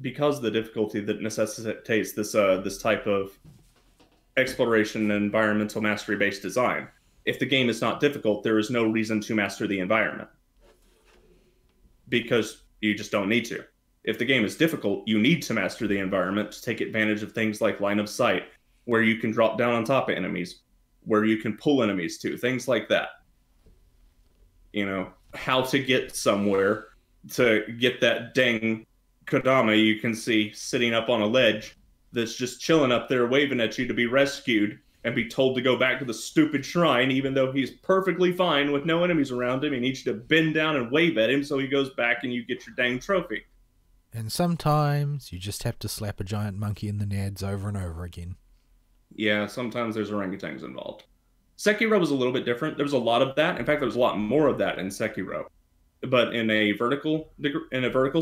because of the difficulty that necessitates this type of exploration and environmental mastery based design, if the game is not difficult, there is no reason to master the environment, because you just don't need to. If the game is difficult, you need to master the environment to take advantage of things like line of sight, where you can drop down on top of enemies, where you can pull enemies to, things like that. How to get somewhere to get that dang Kodama you can see sitting up on a ledge that's just chilling up there waving at you to be rescued and be told to go back to the stupid shrine, even though he's perfectly fine with no enemies around him. He needs you to bend down and wave at him so he goes back and you get your dang trophy. And sometimes you just have to slap a giant monkey in the nads over and over again. Yeah, sometimes there's orangutans involved. Sekiro was a little bit different. There was a lot of that. In fact, there was a lot more of that in Sekiro. But in a vertical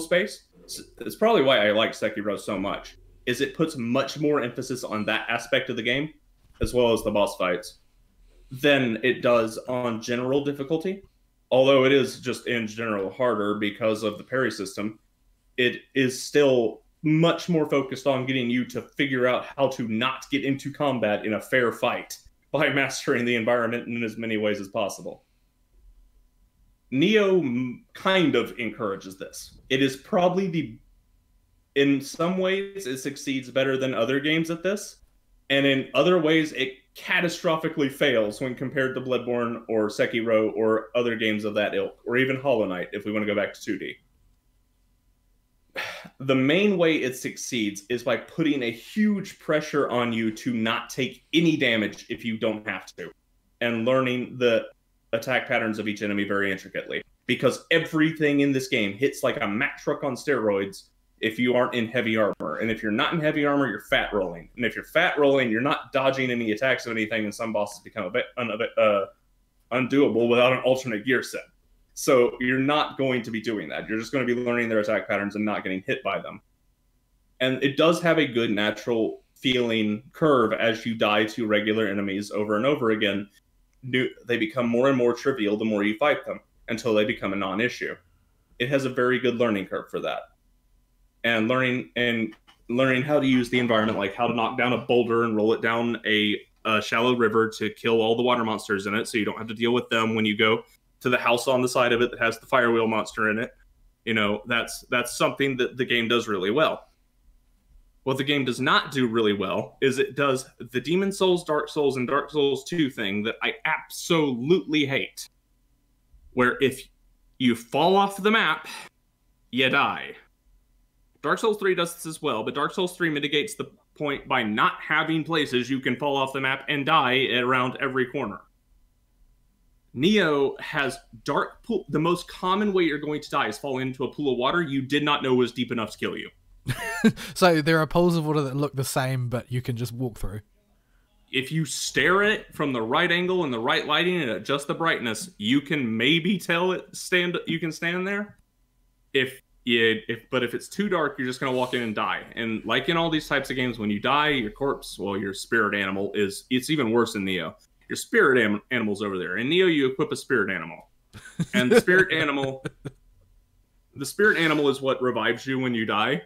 space, it's probably why I like Sekiro so much, is it puts much more emphasis on that aspect of the game, as well as the boss fights, than it does on general difficulty. Although it is just in general harder because of the parry system, it is still much more focused on getting you to figure out how to not get into combat in a fair fight by mastering the environment in as many ways as possible. Neo kind of encourages this. It is probably in some ways, it succeeds better than other games at this. And in other ways, it catastrophically fails when compared to Bloodborne or Sekiro or other games of that ilk, or even Hollow Knight, if we want to go back to 2D. The main way it succeeds is by putting a huge pressure on you to not take any damage if you don't have to, and learning the attack patterns of each enemy very intricately. Because everything in this game hits like a Mack truck on steroids if you aren't in heavy armor. And if you're not in heavy armor, you're fat rolling. And if you're fat rolling, you're not dodging any attacks of anything, and some bosses become a bit undoable without an alternate gear set. So you're not going to be doing that. You're just going to be learning their attack patterns and not getting hit by them. And it does have a good natural feeling curve as you die to regular enemies over and over again. They become more and more trivial the more you fight them, until they become a non-issue. It has a very good learning curve for that. And learning how to use the environment, like how to knock down a boulder and roll it down a shallow river to kill all the water monsters in it, so you don't have to deal with them when you go to the house on the side of it that has the fire wheel monster in it. You know, that's something that the game does really well. What the game does not do really well is it does the Demon Souls, Dark Souls, and Dark Souls 2 thing that I absolutely hate. Where if you fall off the map, you die. Dark Souls 3 does this as well, but Dark Souls 3 mitigates the point by not having places you can fall off the map and die around every corner. Neo has dark pool. The most common way you're going to die is falling into a pool of water you did not know was deep enough to kill you. So there are pools of water that look the same, but you can just walk through. If you stare at it from the right angle and the right lighting and adjust the brightness, you can maybe tell it you can stand there. But if it's too dark, you're just going to walk in and die. And like in all these types of games, when you die, your corpse, well, your spirit animal it's even worse in Neo. Your spirit animal's over there. In Neo, you equip a spirit animal. And the spirit animal is what revives you when you die.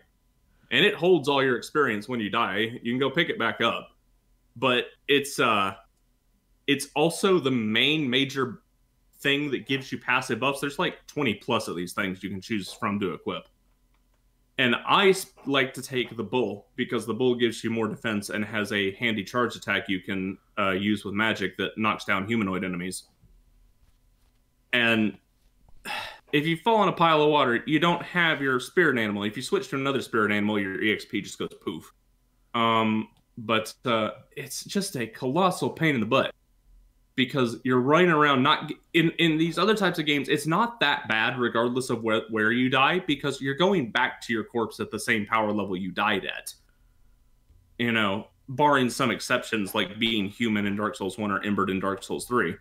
And it holds all your experience when you die. You can go pick it back up. But it's also the main major thing that gives you passive buffs. There's like 20 plus of these things you can choose from to equip. And I like to take the bull because the bull gives you more defense and has a handy charge attack you can use with magic that knocks down humanoid enemies. And if you fall in a pile of water, you don't have your spirit animal. If you switch to another spirit animal, your EXP just goes poof. But it's just a colossal pain in the butt. Because you're running around not in these other types of games, it's not that bad regardless of where you die, because you're going back to your corpse at the same power level you died at. You know, barring some exceptions like being human in Dark Souls 1 or Embered in Dark Souls 3.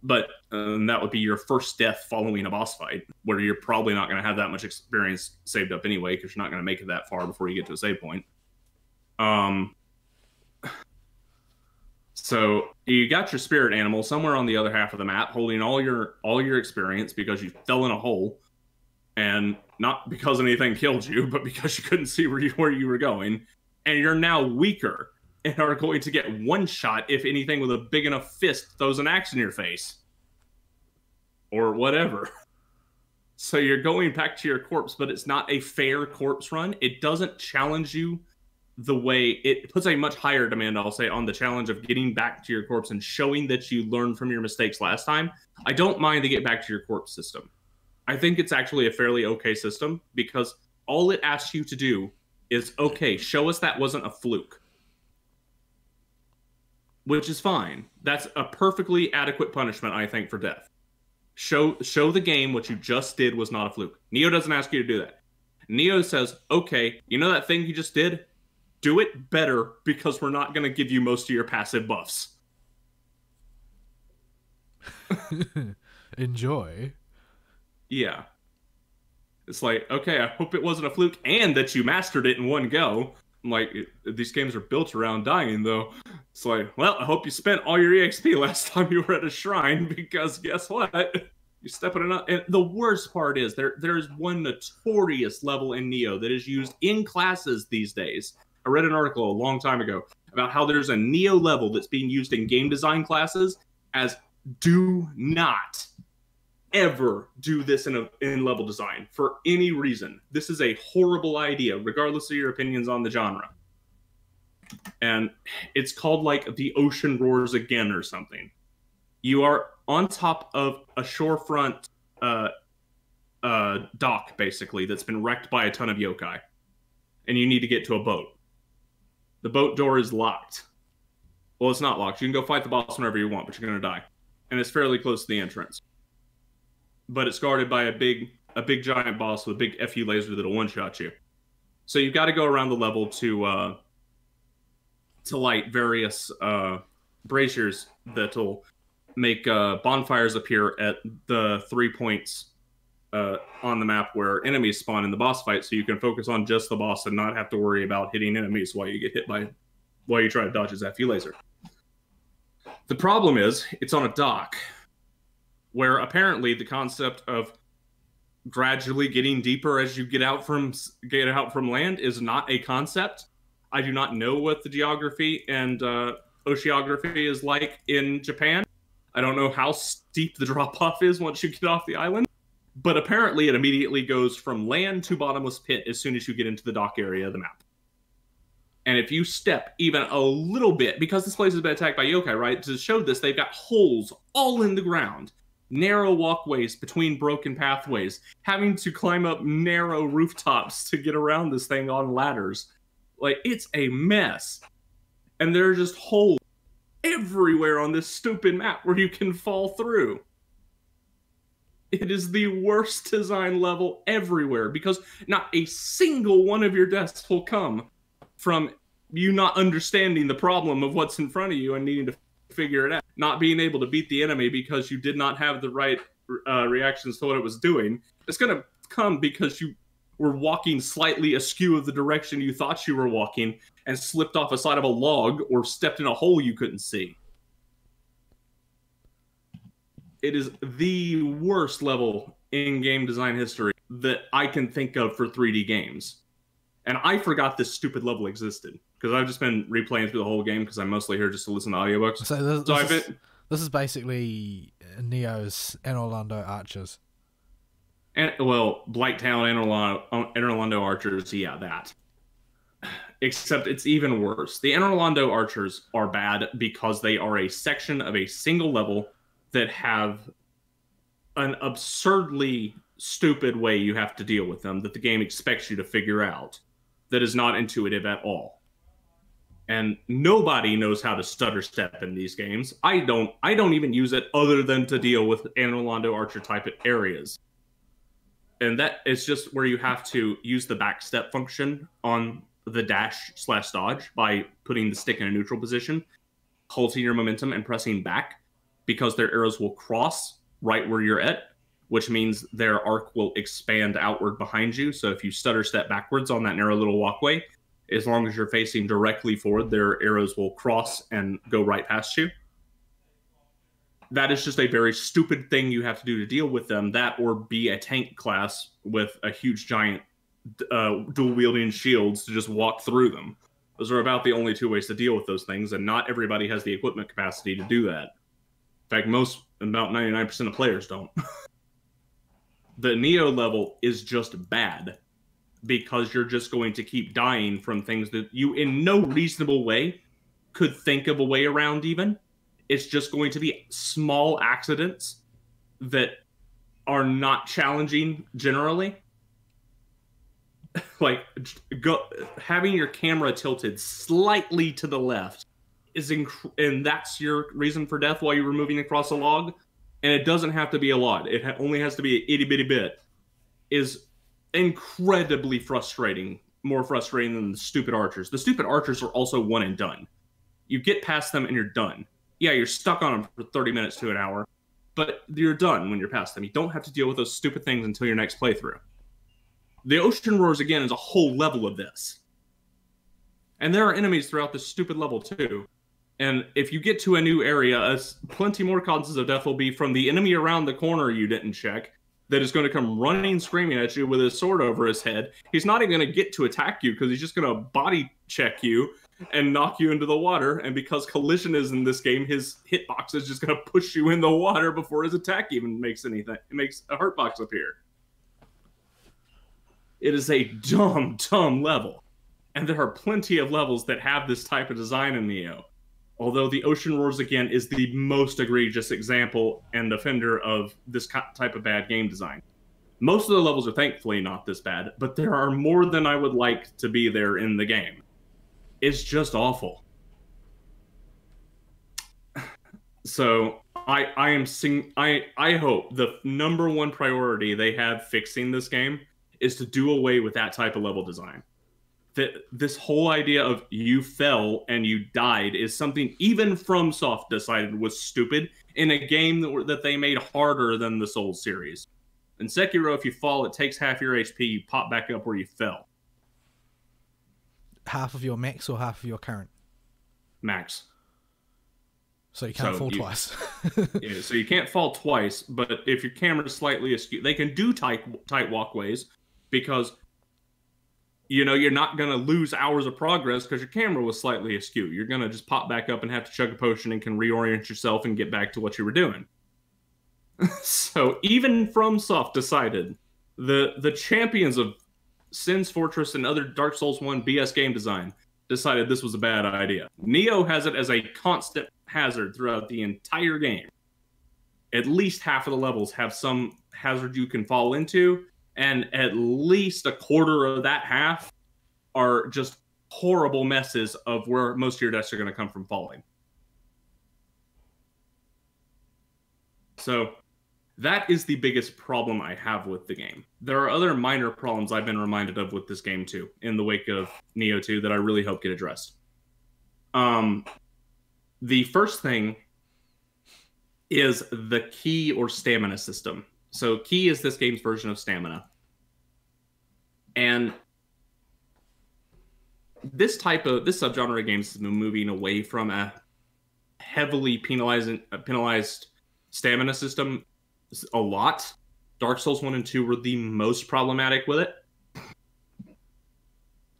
But that would be your first death following a boss fight, where you're probably not going to have that much experience saved up anyway, because you're not going to make it that far before you get to a save point. So you got your spirit animal somewhere on the other half of the map, holding all your experience because you fell in a hole, and not because anything killed you, but because you couldn't see where you were going, and you're now weaker and are going to get one shot if anything with a big enough fist throws an axe in your face, or whatever. So you're going back to your corpse, but it's not a fair corpse run. It doesn't challenge you the way it puts a much higher demand, I'll say, on the challenge of getting back to your corpse and showing that you learned from your mistakes last time. I don't mind the get back to your corpse system. I think it's actually a fairly okay system, because all it asks you to do is, okay, show us that wasn't a fluke. Which is fine. That's a perfectly adequate punishment, I think, for death. Show the game what you just did was not a fluke. Neo doesn't ask you to do that. Neo says, okay, you know that thing you just did? Do it better, because we're not going to give you most of your passive buffs. Enjoy. Yeah. It's like, okay, I hope it wasn't a fluke and that you mastered it in one go. I'm like, these games are built around dying, though. It's like, well, I hope you spent all your EXP last time you were at a shrine, because guess what? You step in another. And the worst part is there's one notorious level in Neo that is used in classes these days. I read an article a long time ago about how there's a Neo level that's being used in game design classes as do not ever do this in level design for any reason. This is a horrible idea, regardless of your opinions on the genre. And it's called like The Ocean Roars Again or something. You are on top of a shorefront dock, basically, that's been wrecked by a ton of yokai. And you need to get to a boat. The boat door is locked. Well, it's not locked. You can go fight the boss whenever you want, but you're going to die. And it's fairly close to the entrance. But it's guarded by a big giant boss with a big FU laser that'll one-shot you. So you've got to go around the level to light various braziers that'll make bonfires appear at the 3 points on the map where enemies spawn in the boss fight, so you can focus on just the boss and not have to worry about hitting enemies while you get hit by while you try to dodge his FU laser. The problem is it's on a dock, where apparently the concept of gradually getting deeper as you get out from land is not a concept. I do not know what the geography and oceanography is like in Japan. I don't know how steep the drop-off is once you get off the island. But apparently it immediately goes from land to bottomless pit as soon as you get into the dock area of the map. And if you step even a little bit, because this place has been attacked by yokai, right? To show this, they've got holes all in the ground. Narrow walkways between broken pathways. Having to climb up narrow rooftops to get around this thing on ladders. Like, it's a mess. And there are just holes everywhere on this stupid map where you can fall through. It is the worst design level everywhere because not a single one of your deaths will come from you not understanding the problem of what's in front of you and needing to figure it out. Not being able to beat the enemy because you did not have the right reactions to what it was doing. It's going to come because you were walking slightly askew of the direction you thought you were walking and slipped off a side of a log or stepped in a hole you couldn't see. It is the worst level in game design history that I can think of for 3D games. And I forgot this stupid level existed because I've just been replaying through the whole game because I'm mostly here just to listen to audiobooks. So this is basically Neo's Anor Londo Archers. And well, Blighttown, Anor Londo Archers, yeah, that. Except it's even worse. The Anor Londo Archers are bad because they are a section of a single level that have an absurdly stupid way you have to deal with them that the game expects you to figure out that is not intuitive at all. And nobody knows how to stutter step in these games. I don't even use it other than to deal with Anor Londo Archer type areas. And that is just where you have to use the back step function on the dash/dodge by putting the stick in a neutral position, halting your momentum and pressing back, because their arrows will cross right where you're at, which means their arc will expand outward behind you. So if you stutter step backwards on that narrow little walkway, as long as you're facing directly forward, their arrows will cross and go right past you. That is just a very stupid thing you have to do to deal with them. That or be a tank class with a huge giant dual-wielding shields to just walk through them. Those are about the only two ways to deal with those things, and not everybody has the equipment capacity to do that. In fact, about 99% of players don't. The Neo level is just bad because you're just going to keep dying from things that you in no reasonable way could think of a way around even. It's just going to be small accidents that are not challenging generally. Like, having your camera tilted slightly to the left and that's your reason for death while you were moving across a log, and it doesn't have to be a lot. It only has to be an itty-bitty bit, is incredibly frustrating. More frustrating than the stupid archers. The stupid archers are also one and done. You get past them and you're done. Yeah, you're stuck on them for 30 minutes to an hour, but you're done when you're past them. You don't have to deal with those stupid things until your next playthrough. The Ocean Roars Again is a whole level of this. And there are enemies throughout this stupid level too. And if you get to a new area, plenty more causes of death will be from the enemy around the corner you didn't check that is going to come running, screaming at you with his sword over his head. He's not even going to get to attack you because he's just going to body check you and knock you into the water. And because collision is in this game, his hitbox is just going to push you in the water before his attack even makes anything. It makes a hurt box appear. It is a dumb level. And there are plenty of levels that have this type of design in Neo. Although the Ocean Roars, again, is the most egregious example and offender of this type of bad game design. Most of the levels are thankfully not this bad, but there are more than I would like to be there in the game. It's just awful. So I hope the number one priority they have fixing this game is to do away with that type of level design. That this whole idea of you fell and you died is something even FromSoft decided was stupid in a game that they made harder than the Souls series. In Sekiro, if you fall, it takes half your HP, you pop back up where you fell. Half of your max or half of your current? Max. So you can't fall twice. Yeah, so you can't fall twice, but if your camera's slightly askew, they can do tight walkways because, you know, you're not going to lose hours of progress because your camera was slightly askew. You're going to just pop back up and have to chug a potion and can reorient yourself and get back to what you were doing. So even FromSoft decided, the champions of Sin's Fortress and other Dark Souls 1 BS game design decided this was a bad idea. Neo has it as a constant hazard throughout the entire game. At least half of the levels have some hazard you can fall into, and at least a quarter of that half are just horrible messes of where most of your deaths are going to come from falling. So that is the biggest problem I have with the game. There are other minor problems I've been reminded of with this game too, in the wake of Neo 2, that I really hope get addressed. The first thing is the ki or stamina system. So ki is this game's version of stamina. And this subgenre of games has been moving away from a heavily penalized stamina system a lot. Dark Souls 1 and 2 were the most problematic with it.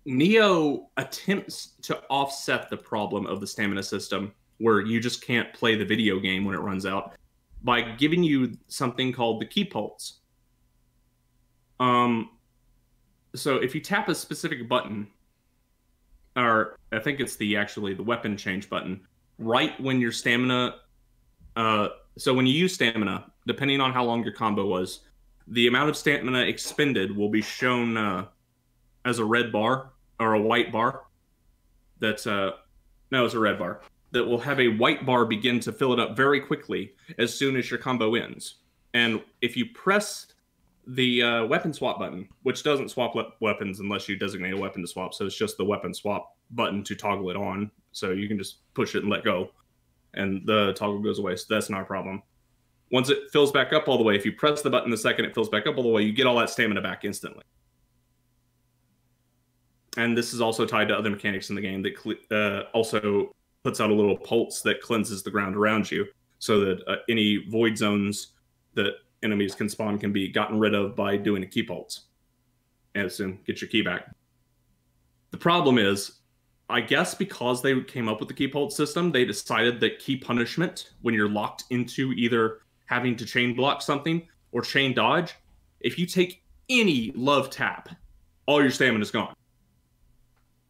Neo attempts to offset the problem of the stamina system, where you just can't play the video game when it runs out, by giving you something called the ki pulse. So if you tap a specific button, or I think it's the weapon change button, right when your stamina, so when you use stamina, depending on how long your combo was, the amount of stamina expended will be shown as a red bar or a white bar. It's a red bar. That will have a white bar begin to fill it up very quickly as soon as your combo ends. And if you press the weapon swap button, which doesn't swap weapons unless you designate a weapon to swap, so it's just the weapon swap button to toggle it on, so you can just push it and let go, and the toggle goes away, so that's not a problem. Once it fills back up all the way, if you press the button the second it fills back up all the way, you get all that stamina back instantly. And this is also tied to other mechanics in the game that also puts out a little pulse that cleanses the ground around you, so that any void zones that enemies can spawn can be gotten rid of by doing a ki pulse. And soon get your ki back. The problem is, I guess because they came up with the ki pulse system, they decided that ki punishment, when you're locked into either having to chain block something or chain dodge, if you take any love tap, all your stamina is gone.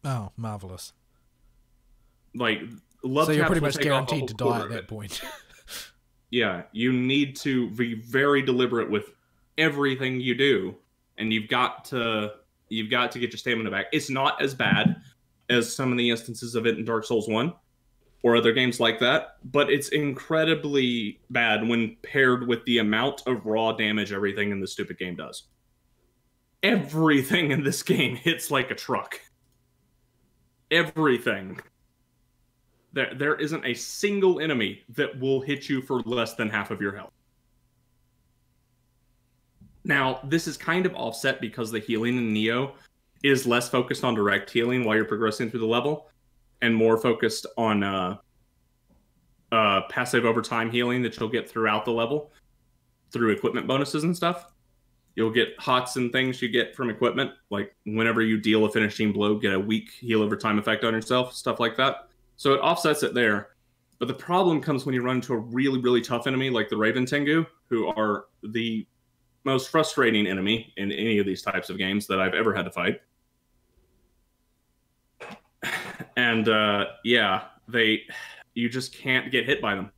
Oh, marvelous. Like, love so you're taps pretty will much take off a guaranteed whole to die quarter at of that it. point. Yeah, you need to be very deliberate with everything you do, and you've got to get your stamina back. It's not as bad as some of the instances of it in Dark Souls 1 or other games like that, but it's incredibly bad when paired with the amount of raw damage everything in this stupid game does. Everything in this game hits like a truck. Everything. There isn't a single enemy that will hit you for less than half of your health. Now, this is kind of offset because the healing in Neo is less focused on direct healing while you're progressing through the level, and more focused on passive over time healing that you'll get throughout the level through equipment bonuses and stuff. You'll get hots and things you get from equipment, like whenever you deal a finishing blow, get a weak heal over time effect on yourself, stuff like that. So it offsets it there. But the problem comes when you run into a really, really tough enemy like the Raven Tengu, who are the most frustrating enemy in any of these types of games that I've ever had to fight. And yeah, you just can't get hit by them.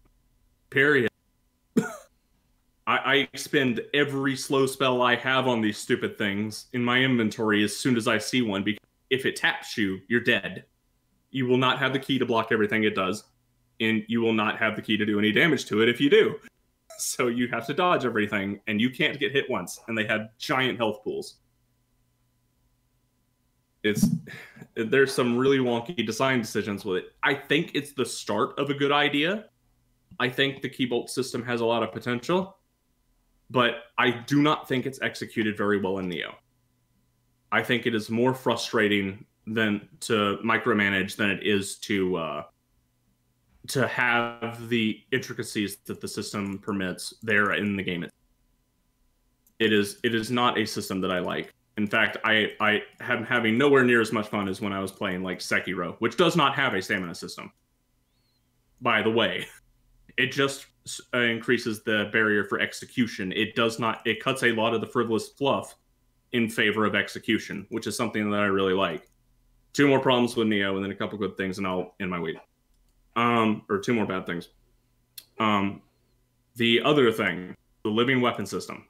Period. I spend every slow spell I have on these stupid things in my inventory as soon as I see one, because if it taps you, you're dead. You will not have the key to block everything it does, and you will not have the key to do any damage to it if you do. So you have to dodge everything, and you can't get hit once, and they have giant health pools. There's some really wonky design decisions with it. I think it's the start of a good idea. I think the Keybolt system has a lot of potential, but I do not think it's executed very well in Neo. I think it is more frustrating than to micromanage than it is to have the intricacies that the system permits there in the game. It is not a system that I like. In fact, I am having nowhere near as much fun as when I was playing like Sekiro, which does not have a stamina system, by the way. It just increases the barrier for execution. It does not. It cuts a lot of the frivolous fluff in favor of execution, which is something that I really like. 2 more problems with Neo, and then a couple good things, and I'll end my week. Or 2 more bad things. The other thing, the living weapon system.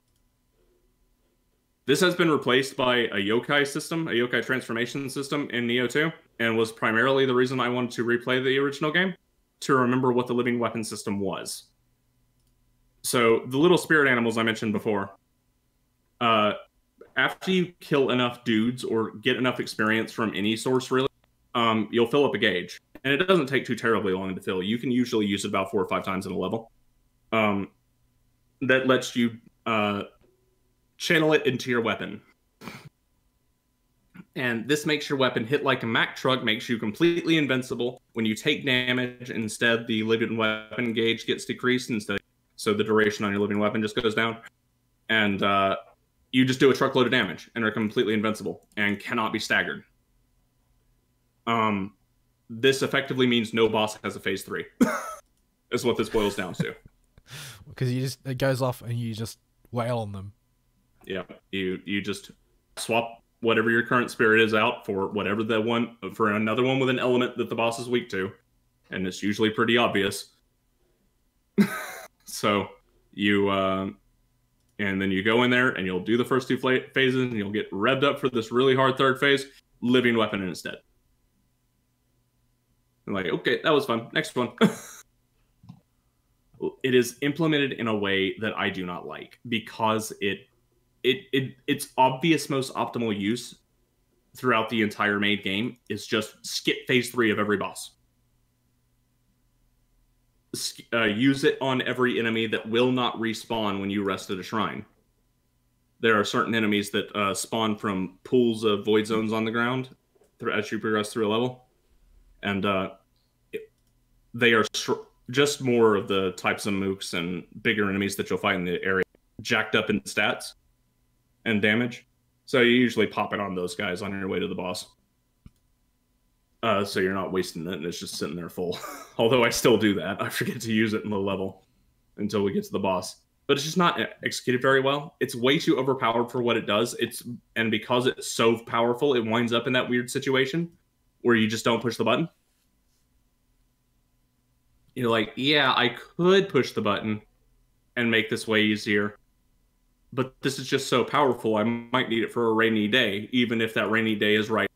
This has been replaced by a yokai system, a yokai transformation system in Neo 2, and was primarily the reason I wanted to replay the original game, to remember what the living weapon system was. So the little spirit animals I mentioned before, after you kill enough dudes or get enough experience from any source, really, you'll fill up a gauge. And it doesn't take too terribly long to fill. You can usually use it about 4 or 5 times in a level. That lets you channel it into your weapon. And this makes your weapon hit like a Mack truck, makes you completely invincible. When you take damage, instead the living weapon gauge gets decreased, so the duration on your living weapon just goes down. And you just do a truckload of damage and are completely invincible and cannot be staggered. This effectively means no boss has a phase 3. Is what this boils down to. Because it goes off and you just wail on them. Yeah, you just swap whatever your current spirit is out for whatever for another one with an element that the boss is weak to, and it's usually pretty obvious. So you and then you go in there and you'll do the first 2 phases, and you'll get revved up for this really hard 3rd phase, living weapon instead. I'm like, okay, that was fun. Next one. It is implemented in a way that I do not like, because its obvious most optimal use throughout the entire made game is just skip phase 3 of every boss. Use it on every enemy that will not respawn when you rest at a shrine. There are certain enemies that spawn from pools of void zones on the ground as you progress through a level. And they are just more of the types of mooks and bigger enemies that you'll find in the area, jacked up in stats and damage. So you usually pop it on those guys on your way to the boss. So you're not wasting it, and it's just sitting there full. Although I still do that. I forget to use it in low level until we get to the boss. But it's just not executed very well. It's way too overpowered for what it does. And because it's so powerful, it winds up in that weird situation where you just don't push the button. You're like, yeah, I could push the button and make this way easier, but this is just so powerful, I might need it for a rainy day, even if that rainy day is right.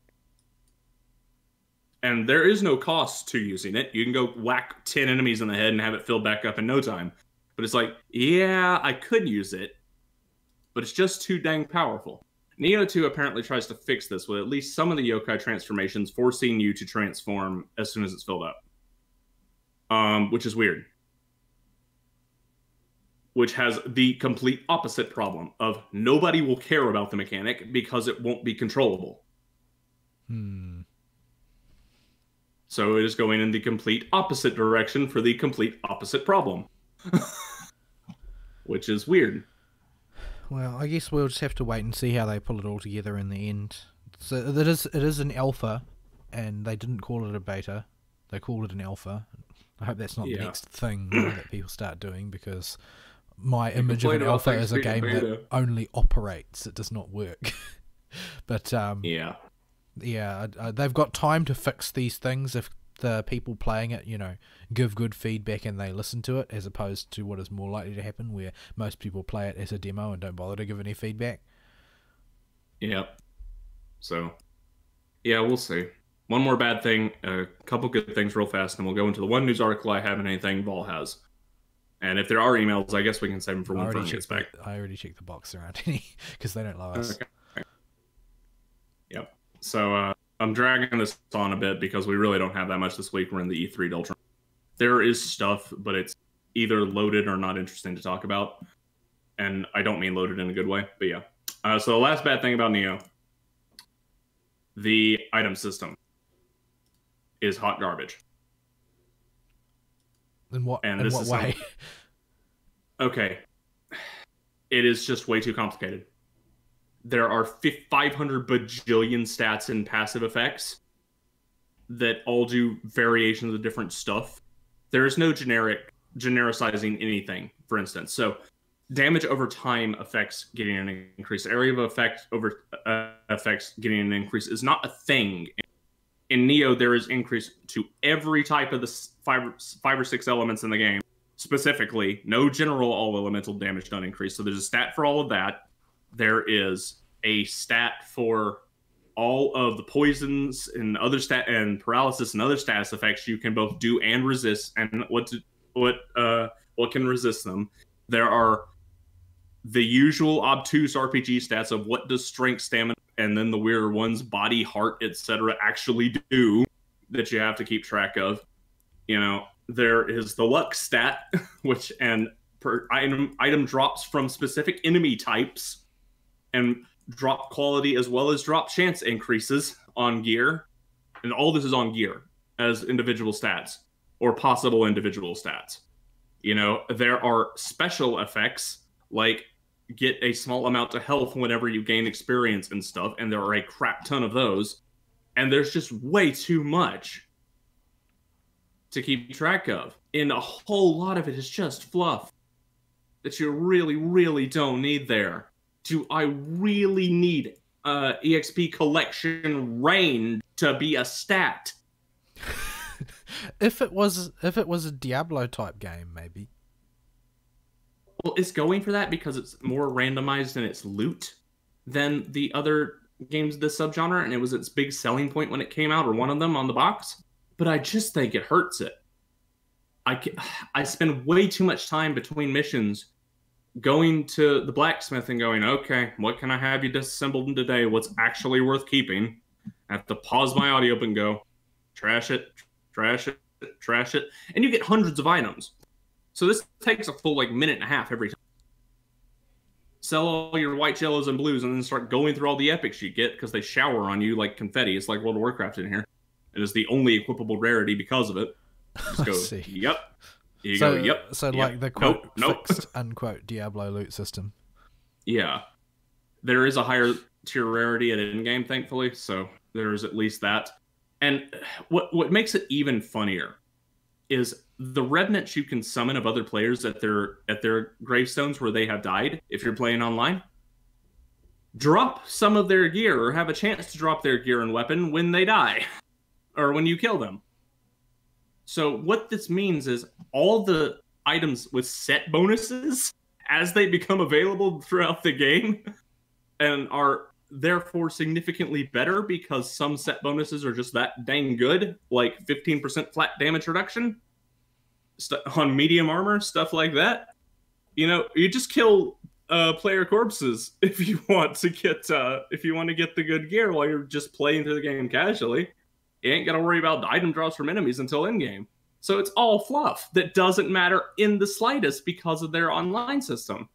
And there is no cost to using it. You can go whack 10 enemies in the head and have it filled back up in no time. But it's like, yeah, I could use it, but it's just too dang powerful. Neo 2 apparently tries to fix this with at least some of the yokai transformations forcing you to transform as soon as it's filled up. Which is weird. Which has the complete opposite problem of nobody will care about the mechanic because it won't be controllable. So it is going in the complete opposite direction for the complete opposite problem. Which is weird. Well, I guess we'll just have to wait and see how they pull it all together in the end. So it is an alpha, and they didn't call it a beta. They called it an alpha. I hope that's not the next thing that people start doing, because my image of an alpha is a game that only operates. It does not work. But they've got time to fix these things if the people playing it, give good feedback and they listen to it, as opposed to what is more likely to happen, where most people play it as a demo and don't bother to give any feedback. Yep. So, yeah, we'll see. One more bad thing, a couple good things real fast, and we'll go into the one news article I have and anything Vol has. And if there are emails, I guess we can save them for when Fern gets back. I already checked the box around any, because they don't love us. Okay. Yep. So, I'm dragging this on a bit because we really don't have that much this week. We're in the E3 Deltron. There is stuff, but it's either loaded or not interesting to talk about. And I don't mean loaded in a good way, but yeah. So the last bad thing about Neo, the item system is hot garbage. In what way? Okay. It is just way too complicated. There are 500 bajillion stats and passive effects that all do variations of different stuff. There is no genericizing anything, for instance. So damage over time affects getting an increase. Area of effect over affects getting an increase is not a thing. In Neo, there is increase to every type of the five or six elements in the game. Specifically, no general all elemental damage done increase. So there's a stat for all of that. There is a stat for all of the poisons and other and paralysis and other status effects you can both do and resist, and what can resist them. There are the usual obtuse RPG stats of what does strength, stamina, and then the weirder ones, body, heart, etc. actually do that you have to keep track of. There is the luck stat, which per item drops from specific enemy types, and drop quality as well as drop chance increases on gear. And all this is on gear as individual stats or possible individual stats. There are special effects like get a small amount of health whenever you gain experience and stuff, and there are a crap ton of those. And there's just way too much to keep track of. And a whole lot of it is just fluff that you really, really don't need there. Do I really need EXP collection range to be a stat? If it was a Diablo type game, maybe. Well, it's going for that because it's more randomized in its loot than the other games of this subgenre, and it was its big selling point when it came out, or one of them on the box. But I just think it hurts it. I spend way too much time between missions going to the blacksmith and going, okay, what can I have you disassembled in today? What's actually worth keeping? I have to pause my audio and go, trash it, trash it, trash it. And you get hundreds of items. So this takes a full minute and a half every time. Sell all your white, yellows, and blues, and then start going through all the epics you get because they shower on you like confetti. It's like World of Warcraft in here. It is the only equipable rarity because of it. Just go, yep. You go, yep. So yep. like the quote fixed unquote Diablo loot system. Yeah. There is a higher tier rarity at in-game, thankfully, so there's at least that. And what makes it even funnier is the revenants you can summon of other players at their gravestones where they have died, if you're playing online. Drop some of their gear, or have a chance to drop their gear and weapon when they die, or when you kill them. So what this means is all the items with set bonuses, as they become available throughout the game, and are therefore significantly better because some set bonuses are just that dang good, like 15% flat damage reduction on medium armor, stuff like that. You just kill player corpses if you want to get the good gear while you're just playing through the game casually. You ain't got to worry about item drops from enemies until endgame. So it's all fluff that doesn't matter in the slightest because of their online system.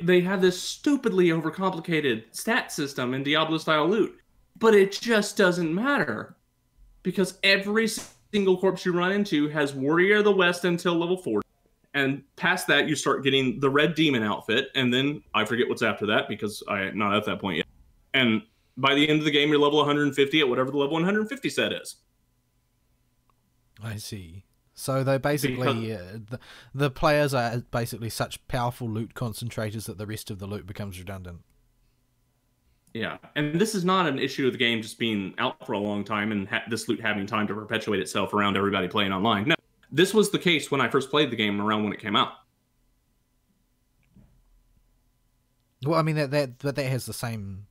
They have this stupidly overcomplicated stat system in Diablo-style loot, but it just doesn't matter because every single corpse you run into has Warrior of the West until level 40, And past that, you start getting the red demon outfit, and then I forget what's after that because I'm not at that point yet. And by the end of the game, you're level 150 at whatever the level 150 set is. I see. So they basically, the players are basically such powerful loot concentrators that the rest of the loot becomes redundant. Yeah, and this is not an issue of the game just being out for a long time and this loot having time to perpetuate itself around everybody playing online. No, this was the case when I first played the game around when it came out. Well, I mean that has the same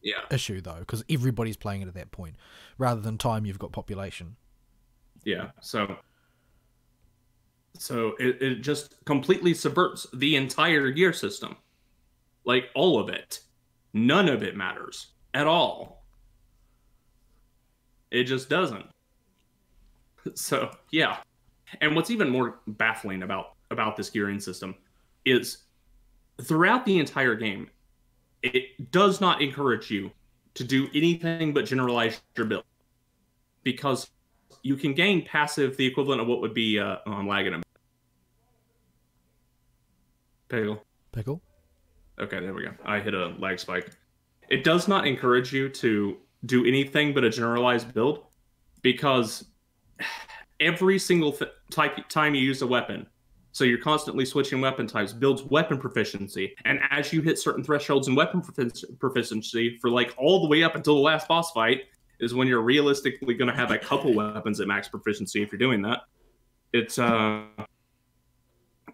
Yeah. issue though, because everybody's playing it at that point, rather than time you've got population. Yeah, so it just completely subverts the entire gear system. Like, all of it. None of it matters at all. It just doesn't. So, yeah. And what's even more baffling about this gearing system is throughout the entire game, it does not encourage you to do anything but generalize your build. Because you can gain passive, the equivalent of what would be, I'm lagging a bit. Pickle? Okay, there we go. I hit a lag spike. It does not encourage you to do anything but a generalized build, because every single time you use a weapon, so you're constantly switching weapon types, builds weapon proficiency. And as you hit certain thresholds in weapon proficiency for like all the way up until the last boss fight, is when you're realistically going to have a couple weapons at max proficiency if you're doing that. It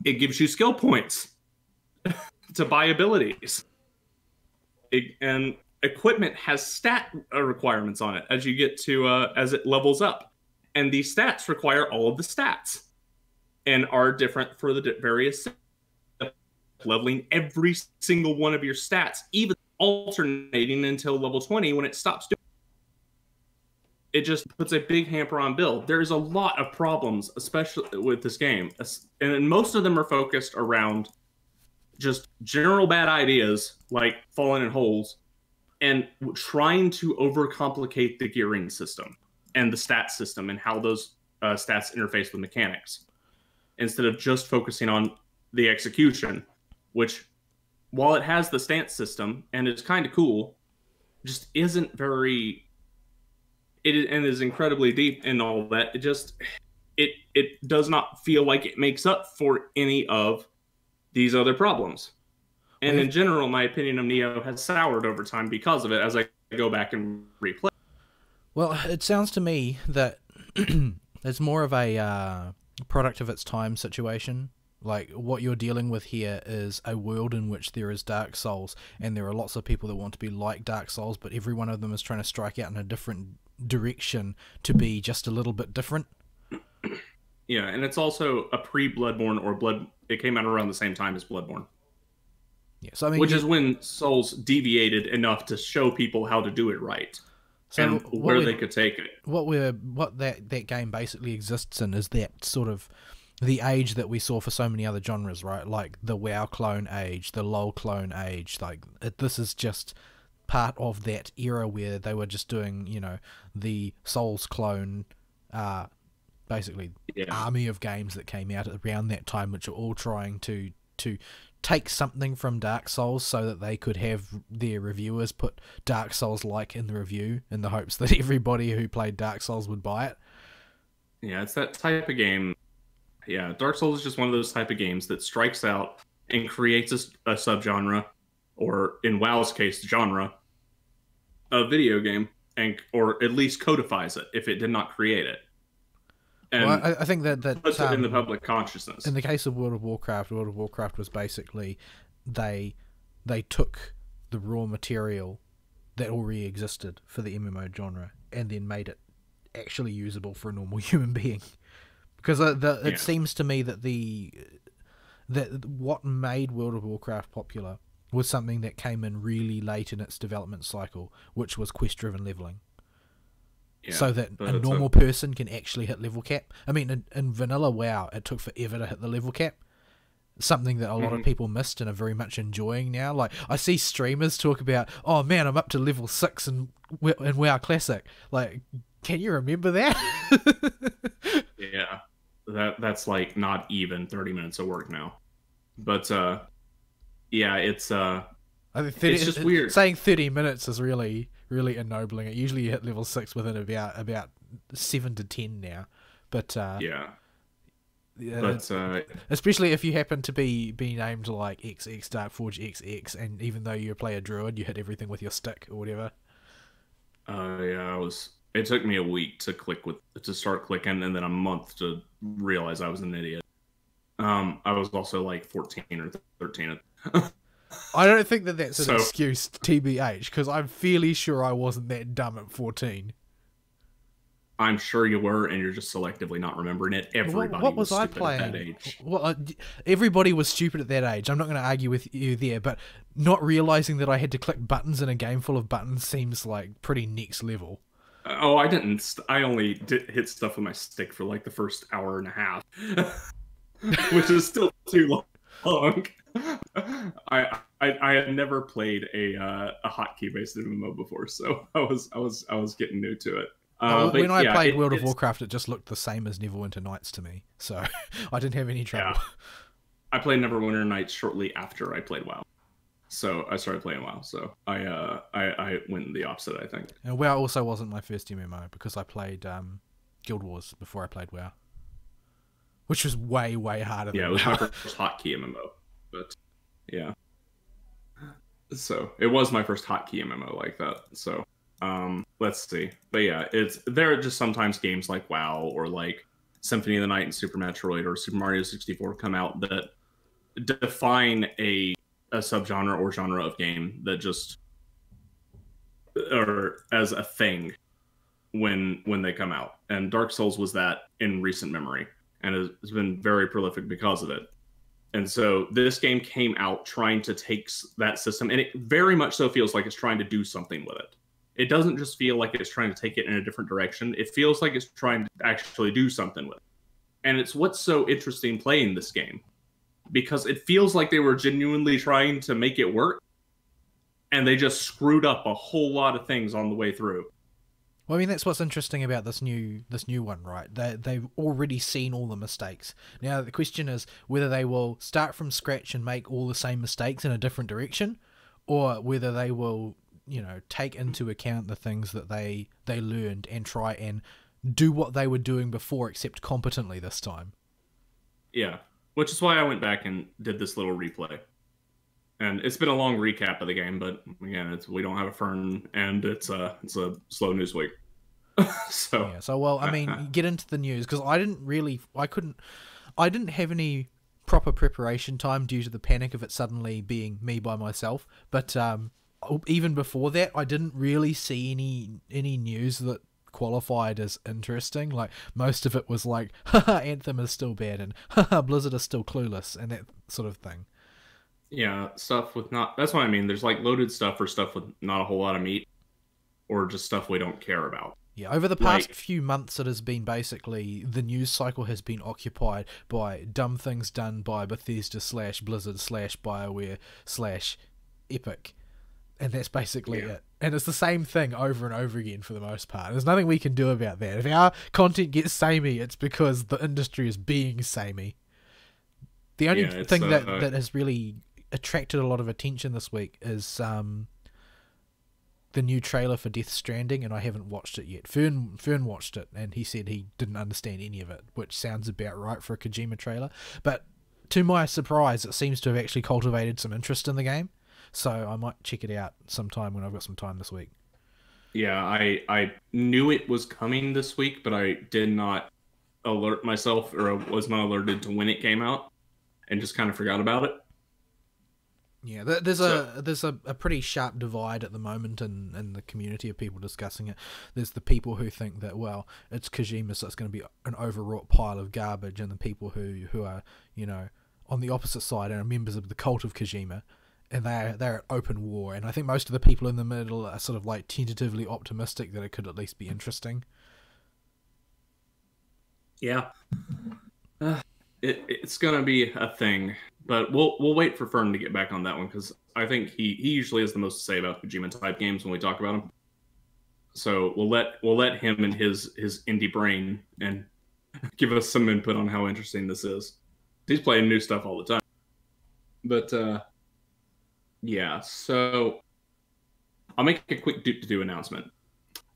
gives you skill points to buy abilities. And equipment has stat requirements on it as you get to as it levels up. And these stats require all of the stats and are different for the various leveling every single one of your stats, even alternating until level 20 when it stops doing. It just puts a big hamper on build. There's a lot of problems, especially with this game. And most of them are focused around just general bad ideas, like falling in holes, and trying to overcomplicate the gearing system and the stat system and how those stats interface with mechanics, instead of just focusing on the execution, which, while it has the stance system and is kind of cool, just isn't very... and is incredibly deep and all that. It does not feel like it makes up for any of these other problems. And in general, my opinion of Neo has soured over time because of it as I go back and replay. Well, it sounds to me that it's more of a product of its time situation. Like, what you're dealing with here is a world in which there is Dark Souls, and there are lots of people that want to be like Dark Souls, but every one of them is trying to strike out in a different direction to be just a little bit different. Yeah, and it's also a pre-Bloodborne or Blood... It came out around the same time as Bloodborne. Yeah, so I mean, which is when Souls deviated enough to show people how to do it right, so and where they could take it. What that game basically exists in is that sort of the age that we saw for so many other genres, right? Like the WoW clone age, the LoL clone age. Like this is just part of that era where they were just doing, you know, the Souls clone, basically army of games that came out around that time, which are all trying to take something from Dark Souls so that they could have their reviewers put Dark Souls like in the review in the hopes that everybody who played Dark Souls would buy it. Yeah, it's that type of game. Yeah, Dark Souls is just one of those type of games that strikes out and creates a subgenre, or in WoW's case, genre, of video game, or at least codifies it if it did not create it. And well, I think that puts it in the public consciousness. In the case of World of Warcraft was basically they took the raw material that already existed for the MMO genre and then made it actually usable for a normal human being. Because it seems to me that what made World of Warcraft popular was something that came in really late in its development cycle, which was quest-driven leveling. Yeah, so that a normal person can actually hit level cap. I mean, in vanilla WoW, it took forever to hit the level cap. Something that a lot of people missed and are very much enjoying now. Like, I see streamers talk about, oh man, I'm up to level 6 in WoW Classic. Like, can you remember that? Yeah. that's like not even 30 minutes of work now. But yeah, it's I think 30, it's just weird. Saying 30 minutes is really ennobling it. Usually you hit level 6 within about 7 to 10 now. But yeah. Yeah, But especially if you happen to be named like XX Darkforge XX, and even though you play a druid, you hit everything with your stick or whatever. yeah, it took me a week to start clicking, and then a month to realize I was an idiot. I was also like 14 or 13. I don't think that's an So- excuse, TBH, because I'm fairly sure I wasn't that dumb at 14. I'm sure you were, and you're just selectively not remembering it. Everybody What was I stupid playing? at that age. Well, everybody was stupid at that age. I'm not going to argue with you there, but not realizing that I had to click buttons in a game full of buttons seems like pretty next level. Oh, I didn't. I only hit stuff with my stick for like the first hour and a half, which is still too long. I had never played a hotkey based MMO before, so I was getting new to it. But when I yeah, played World of Warcraft, it just looked the same as Neverwinter Nights to me, so I didn't have any trouble. Yeah. I played Neverwinter Nights shortly after I played WoW, so I started playing WoW. So I went the opposite, I think. And WoW also wasn't my first MMO because I played Guild Wars before I played WoW, which was way harder. Yeah, than it was WoW. my first hotkey MMO, but yeah. So it was my first hotkey MMO like that. So let's see. But yeah, there are just sometimes games like WoW or like Symphony of the Night and Super Metroid or Super Mario 64 come out that define a subgenre or genre of game that just or as a thing when they come out. And Dark Souls was that in recent memory and has been very prolific because of it. And so this game came out trying to take that system, and it very much so feels like it's trying to do something with it. It doesn't just feel like it's trying to take it in a different direction. It feels like it's trying to actually do something with it. And it's what's so interesting playing this game, because it feels like they were genuinely trying to make it work, and they just screwed up a whole lot of things on the way through. Well, I mean, that's what's interesting about this new one, right? They've already seen all the mistakes. Now, the question is whether they will start from scratch and make all the same mistakes in a different direction, or whether they will, take into account the things that they learned and try and do what they were doing before, except competently this time. Yeah, which is why I went back and did this little replay. And it's been a long recap of the game, but again, we don't have a Fern, and it's a slow news week. So yeah. So well, I mean, get into the news because I didn't have any proper preparation time due to the panic of it suddenly being me by myself. But even before that, I didn't really see any news that qualified as interesting. Like most of it was like, haha, Anthem is still bad, and haha, Blizzard is still clueless, and that sort of thing. Yeah, stuff with that's what I mean. There's like loaded stuff or stuff with not a whole lot of meat, or just stuff we don't care about. Yeah, over the past few months, it has been basically the news cycle has been occupied by dumb things done by Bethesda / Blizzard / BioWare / Epic, and that's basically it. And it's the same thing over and over again for the most part. There's nothing we can do about that. If our content gets samey, it's because the industry is being samey. The only thing that has really attracted a lot of attention this week is the new trailer for Death Stranding, and I haven't watched it yet. Fern watched it, and he said he didn't understand any of it, which sounds about right for a Kojima trailer. But to my surprise, it seems to have actually cultivated some interest in the game, so I might check it out sometime when I've got some time this week. Yeah, I knew it was coming this week, but I did not alert myself, or was not alerted to when it came out, and just kind of forgot about it. Yeah, there's a pretty sharp divide at the moment in the community of people discussing it. There's the people who think that, well, it's Kojima, so it's going to be an overwrought pile of garbage, and the people who are, on the opposite side and are members of the cult of Kojima, and they're at open war. And I think most of the people in the middle are sort of like tentatively optimistic that it could at least be interesting. Yeah. It's gonna be a thing, but we'll wait for Fern to get back on that one, because I think he usually has the most to say about Kojima type games when we talk about him. So we'll let him and his indie brain and give us some input on how interesting this is. He's playing new stuff all the time. But yeah, so I'll make a quick do announcement.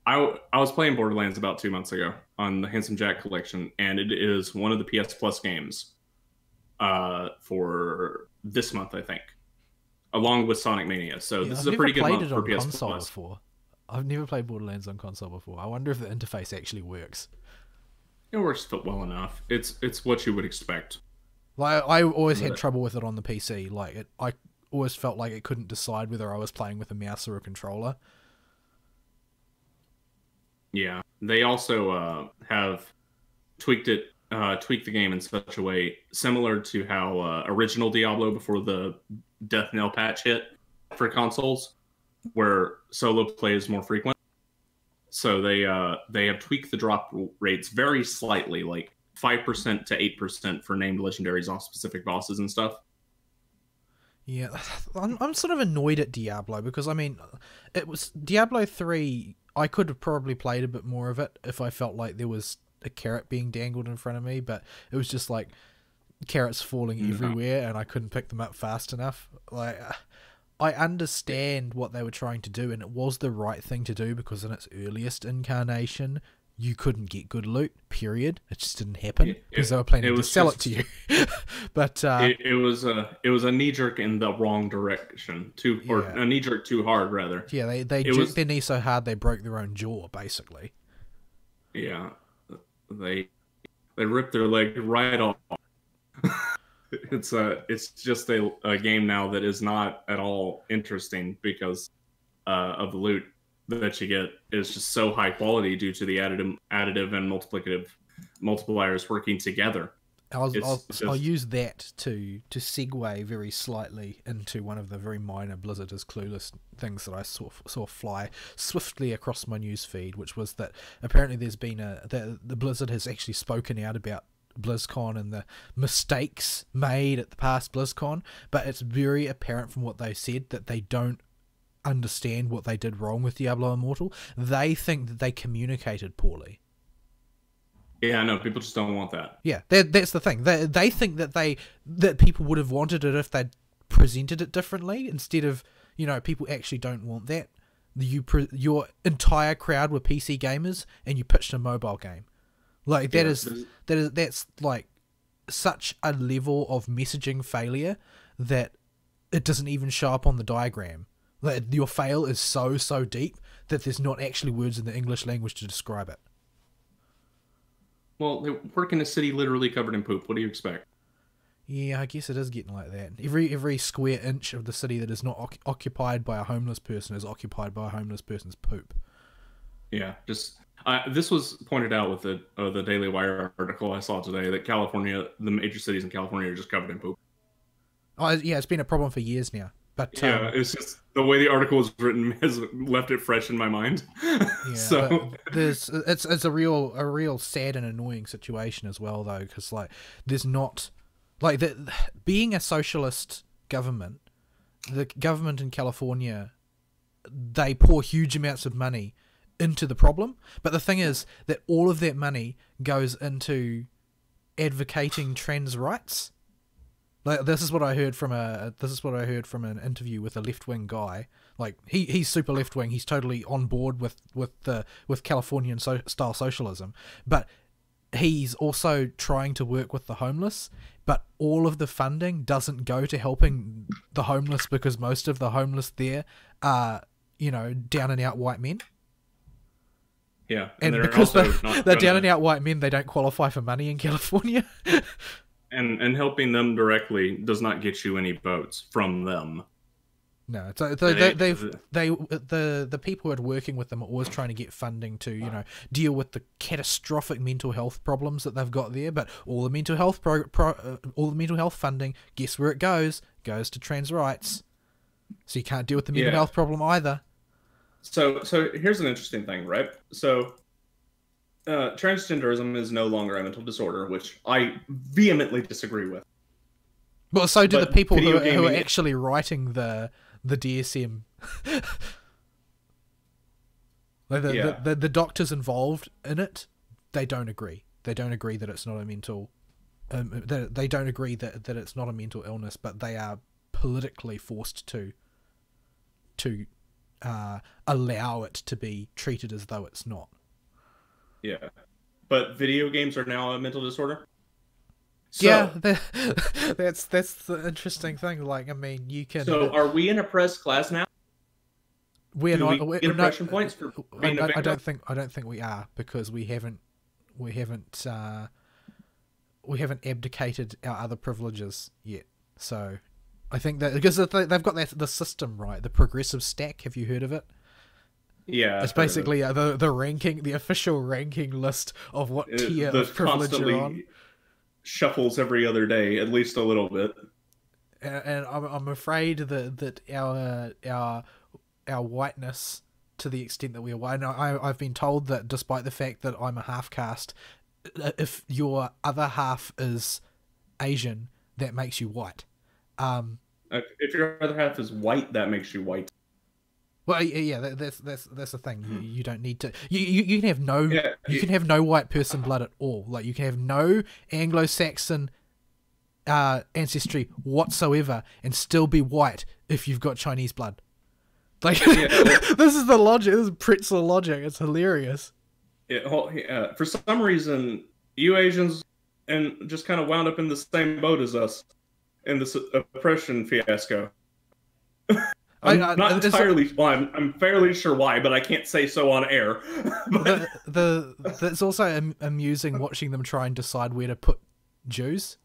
I was playing Borderlands about 2 months ago on the Handsome Jack collection, and it is one of the PS Plus games for this month, I think, along with Sonic Mania. So Yeah, this I've is a pretty never good played month it for on PS console Plus. before. I've never played Borderlands on console before. I wonder if the interface actually works. It works well enough. It's what you would expect. Like I always had But- trouble with it on the PC. I always felt like it couldn't decide whether I was playing with a mouse or a controller. Yeah, they also have tweaked the game in such a way similar to how original Diablo before the Death Knell patch hit for consoles, where solo play is more frequent. So they have tweaked the drop rates very slightly, like 5% to 8% for named legendaries on specific bosses and stuff. Yeah, I'm sort of annoyed at Diablo because, I mean, it was Diablo 3, I could have probably played a bit more of it if I felt like there was a carrot being dangled in front of me, but it was just like carrots falling everywhere and I couldn't pick them up fast enough. Like, I understand what they were trying to do, and it was the right thing to do because in its earliest incarnation, you couldn't get good loot, period. It just didn't happen because they were planning to sell it to you. But it was a knee jerk in the wrong direction, or a knee jerk too hard rather. Yeah, they jerked their knee so hard they broke their own jaw, basically. Yeah, they ripped their leg right off. It's just a game now that is not at all interesting because of the loot that you get is just so high quality due to the additive and multipliers working together. I'll use that to segue very slightly into one of the very minor Blizzard is Clueless things that I saw fly swiftly across my news feed, which was that apparently there's been the Blizzard has actually spoken out about BlizzCon and the mistakes made at the past BlizzCon, but it's very apparent from what they said that they don't understand what they did wrong with Diablo Immortal. They think that they communicated poorly. Yeah, no, people just don't want that. Yeah, that's the thing. They think that people would have wanted it if they'd presented it differently instead of, people actually don't want that. Your entire crowd were PC gamers and you pitched a mobile game. Like that's like such a level of messaging failure that it doesn't even show up on the diagram. Like your fail is so deep that there's not actually words in the English language to describe it. Well, they work in a city literally covered in poop. What do you expect? Yeah, I guess it is getting like that. Every square inch of the city that is not occupied by a homeless person is occupied by a homeless person's poop. Yeah, just this was pointed out with the Daily Wire article I saw today that California, the major cities in California, are just covered in poop. Oh yeah, it's been a problem for years now. But yeah, it's just the way the article was written has left it fresh in my mind. Yeah, so it's a real sad and annoying situation as well, though, because like there's not like being a socialist government, the government in California, they pour huge amounts of money into the problem, but the thing is that all of that money goes into advocating trans rights. Like this is what I heard from an interview with a left-wing guy. Like he's super left-wing. He's totally on board with Californian style socialism, but he's also trying to work with the homeless. But all of the funding doesn't go to helping the homeless because most of the homeless there are down and out white men. Yeah, and because they're down and out white men, they don't qualify for money in California. And helping them directly does not get you any votes from them. No, so the people who are working with them are always trying to get funding to deal with the catastrophic mental health problems that they've got there. But all the mental health all the mental health funding, guess where it goes? Goes to trans rights. So you can't deal with the mental health problem either. So here's an interesting thing, right? So transgenderism is no longer a mental disorder, which I vehemently disagree with. Well, so do the people who are actually writing the DSM. Like the doctors involved in it, they don't agree. They don't agree that it's not a mental. They don't agree that it's not a mental illness, but they are politically forced to allow it to be treated as though it's not. Yeah, but video games are now a mental disorder. So, Yeah, that's the interesting thing. Like, I mean, you can. So, are we in a press class now? We're Do not. we we're, get no, impression points for being a I victim? don't think we are, because we haven't abdicated our other privileges yet. So, I think that because they've got the system right, the progressive stack. Have you heard of it? Yeah, It's basically the ranking, the official ranking list of what tier the of privilege you're on. constantly shuffles every other day, at least a little bit. And I'm afraid that our whiteness, to the extent that we are white, and I've been told that despite the fact that I'm a half caste, if your other half is Asian, that makes you white. If your other half is white, that makes you white. Well, yeah, that's the thing. You don't need to. You can have no. Yeah, you can have no white person blood at all. Like, you can have no Anglo-Saxon ancestry whatsoever and still be white if you've got Chinese blood. Like, Yeah. this is the logic. This is pretzel logic. It's hilarious. For some reason, you Asians and just kind of wound up in the same boat as us in this oppression fiasco. I'm not entirely. Well, I'm fairly sure why, but I can't say so on air. But, It's also amusing watching them try and decide where to put Jews,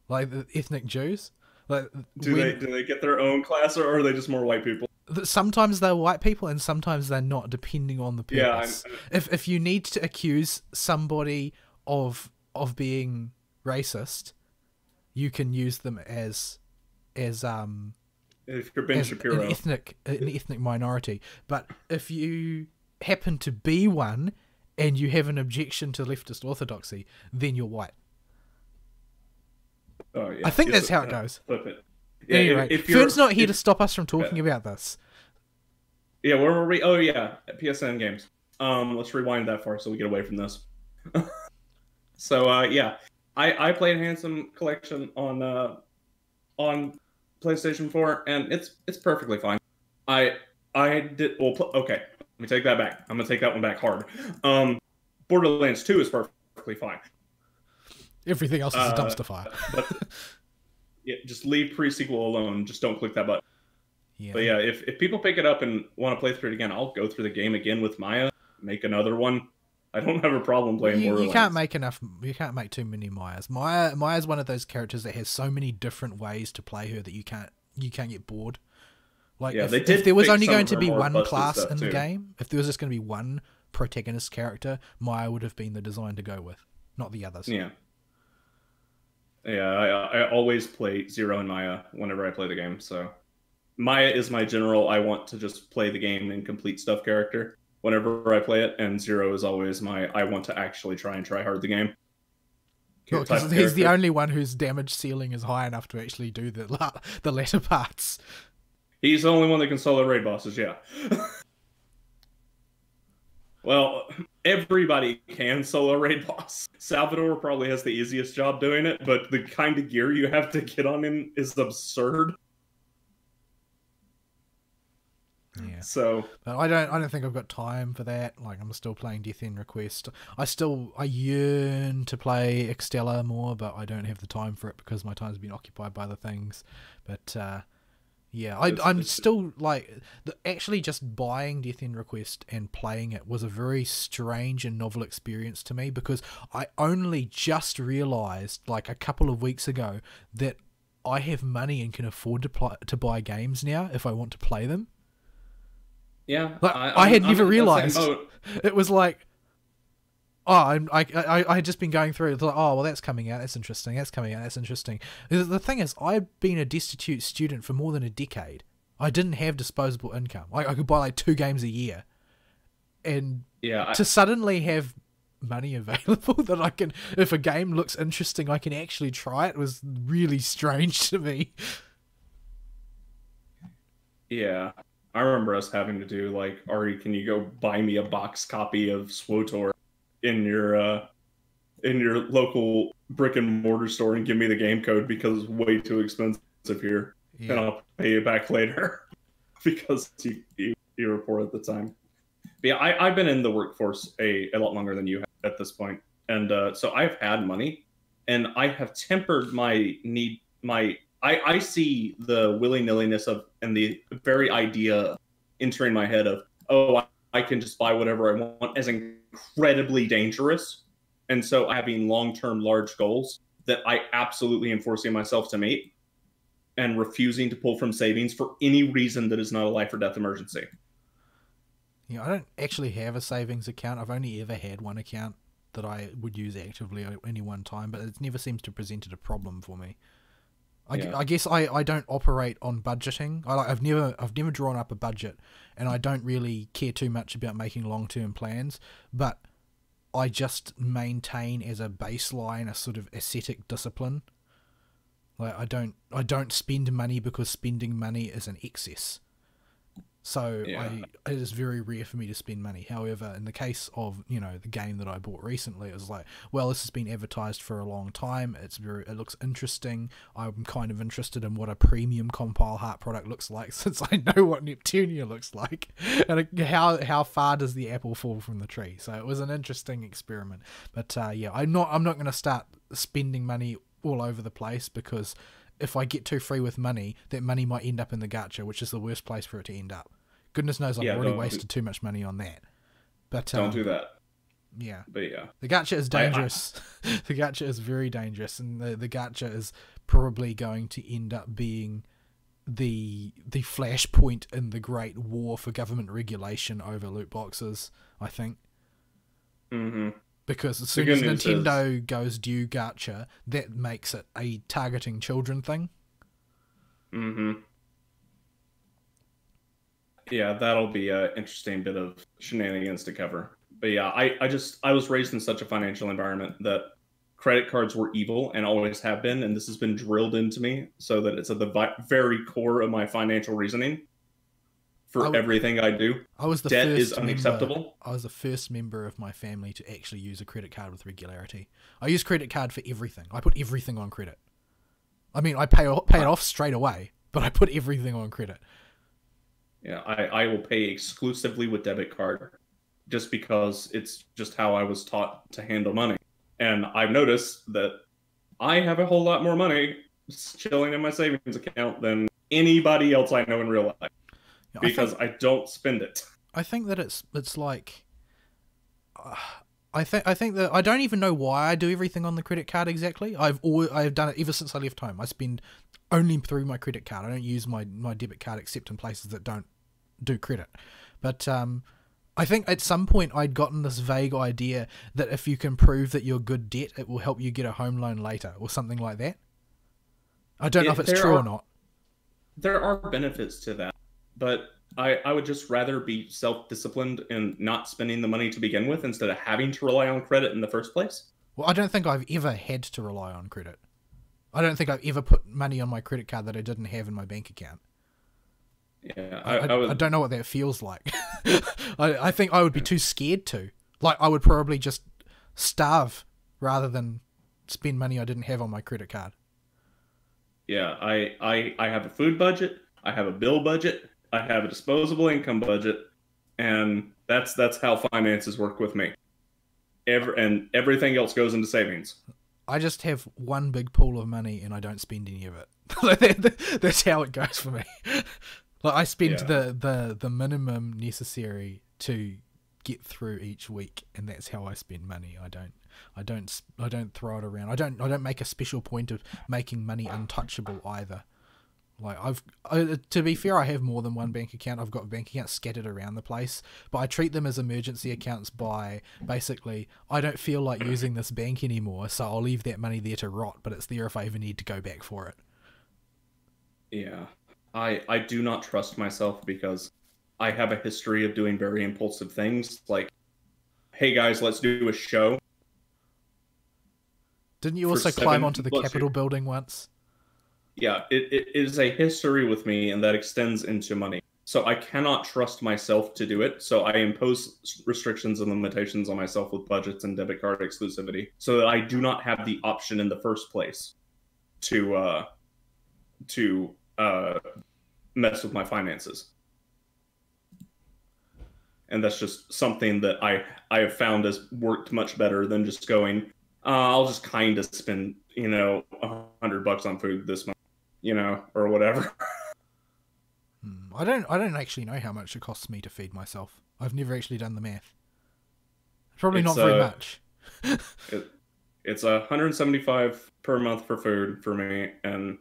like the ethnic Jews. Like, do they get their own class, or are they just more white people? Sometimes they're white people, and sometimes they're not, depending on the purpose. Yeah, if you need to accuse somebody of being racist, you can use them as if you're Ben Shapiro, an ethnic minority. But if you happen to be one and you have an objection to leftist orthodoxy, then you're white. Oh, yeah. I think that's how it goes. Flip it. Yeah, Anyway, Fern's not here to stop us from talking about this. Yeah, where were we? Oh yeah, PSN games. Let's rewind that far so we get away from this. So yeah, I played Handsome Collection on PlayStation 4, and it's perfectly fine. I did okay. Let me take that back. I'm gonna take that one back hard. Borderlands 2 is perfectly fine. Everything else is a dumpster fire. But yeah, just leave pre-sequel alone. Just don't click that button. Yeah. But yeah, if people pick it up and want to play through it again, I'll go through the game again with Maya, make another one. I don't have a problem playing Borderlands. You can't make enough. You can't make too many Mayas. Maya's one of those characters that has so many different ways to play her that you can't get bored. Like, yeah, if there was only going to be one busted class in the too. game, if there was just going to be one protagonist character, Maya would have been the design to go with, not the others. Yeah. Yeah, I always play Zero and Maya whenever I play the game. So Maya is my general, I want to just play the game and complete stuff character whenever I play it, and Zero is always my I want to actually try hard the game. Cool, because he's the only one whose damage ceiling is high enough to actually do the latter parts. He's the only one that can solo raid bosses, yeah. Well, everybody can solo raid boss. Salvador probably has the easiest job doing it, but the kind of gear you have to get on him is absurd. Yeah. So, but I don't think I've got time for that. Like, I'm still playing Death End Request. I yearn to play Extella more, but I don't have the time for it because my time's been occupied by other things. But yeah, I'm still like actually just buying Death End Request and playing it was a very strange and novel experience to me, because I only just realized like a couple of weeks ago that I have money and can afford to buy games now if I want to play them. yeah, Like, I had never realized. It was like, oh, I had just been going through. It's like, oh, well, that's coming out. That's interesting. That's coming out. That's interesting. The thing is, I've been a destitute student for more than a decade. I didn't have disposable income. I could buy like 2 games a year, and to suddenly have money available that I can, if a game looks interesting, I can actually try it, was really strange to me. Yeah. I remember us having to do like, Ari, can you go buy me a box copy of SWTOR in your in your local brick and mortar store and give me the game code because it's way too expensive here, and I'll pay you back later because you were poor at the time. But yeah, I've been in the workforce a lot longer than you have at this point, and so I've had money, and I have tempered my need. I see the willy-nilliness of and the very idea entering my head of, oh, I can just buy whatever I want as incredibly dangerous. And so having long-term large goals that I absolutely am forcing myself to meet and refusing to pull from savings for any reason that is not a life or death emergency. Yeah, I don't actually have a savings account. I've only ever had one account that I would use actively at any one time, but it never seems to have presented a problem for me. I guess I don't operate on budgeting. I've never drawn up a budget, and I don't really care too much about making long-term plans, but I just maintain as a baseline a sort of ascetic discipline. Like I don't spend money because spending money is an excess. So it is very rare for me to spend money. However, in the case of, the game that I bought recently, it was like, well, this has been advertised for a long time. It looks interesting. I'm kind of interested in what a premium compile heart product looks like, since I know what Neptunia looks like, and how far does the apple fall from the tree. So it was an interesting experiment. But I'm not going to start spending money all over the place, because if I get too free with money, that money might end up in the gacha, which is the worst place for it to end up. Goodness knows I've already wasted too much money on that. But don't do that. Yeah. But yeah. The gacha is dangerous. The gacha is very dangerous, and the gacha is probably going to end up being the flashpoint in the great war for government regulation over loot boxes, I think. Mm-hmm. Because as soon as Nintendo goes due gacha, that makes it a targeting children thing. Mm-hmm. Yeah, that'll be an interesting bit of shenanigans to cover. But yeah, I was raised in such a financial environment that credit cards were evil and always have been, and this has been drilled into me so that it's at the very core of my financial reasoning for everything I do. Debt is unacceptable. I was the first member of my family to actually use a credit card with regularity. I use credit card for everything. I put everything on credit. I mean, I pay it off straight away, but I put everything on credit. Yeah, I will pay exclusively with debit card just because it's just how I was taught to handle money. And I've noticed that I have a whole lot more money chilling in my savings account than anybody else I know in real life, because I don't spend it. I think that it's like I think that I don't even know why I do everything on the credit card exactly. I've done it ever since I left home. I spend only through my credit card. I don't use my debit card except in places that don't do credit. But I think at some point I'd gotten this vague idea that if you can prove that you're good debt, it will help you get a home loan later or something like that. I don't know if it's true or not. There are benefits to that, but I would just rather be self-disciplined and not spending the money to begin with instead of having to rely on credit in the first place. Well, I don't think I've ever had to rely on credit. I don't think I've ever put money on my credit card that I didn't have in my bank account. Yeah, I don't know what that feels like. I think I would be too scared to. Like, I would probably just starve rather than spend money I didn't have on my credit card. Yeah, I have a food budget, I have a bill budget, I have a disposable income budget, and that's how finances work with me. And everything else goes into savings. I just have one big pool of money and I don't spend any of it. That's how it goes for me. Like, I spend the minimum necessary to get through each week, and that's how I spend money. I don't throw it around. I don't make a special point of making money untouchable either. Like, to be fair, I have more than one bank account. I've got bank accounts scattered around the place, but I treat them as emergency accounts by basically, I don't feel like using this bank anymore, so I'll leave that money there to rot, but it's there if I ever need to go back for it. Yeah. I do not trust myself because I have a history of doing very impulsive things, like, hey guys, let's do a show. Didn't you also climb onto the Capitol building once? Yeah, it is a history with me, and that extends into money. So I cannot trust myself to do it. So I impose restrictions and limitations on myself with budgets and debit card exclusivity, so that I do not have the option in the first place to mess with my finances. And that's just something that I have found has worked much better than just going, I'll just kind of spend, $100 on food this month, or whatever. I don't actually know how much it costs me to feed myself. I've never actually done the math. Probably not very much. It's $175 per month for food for me, and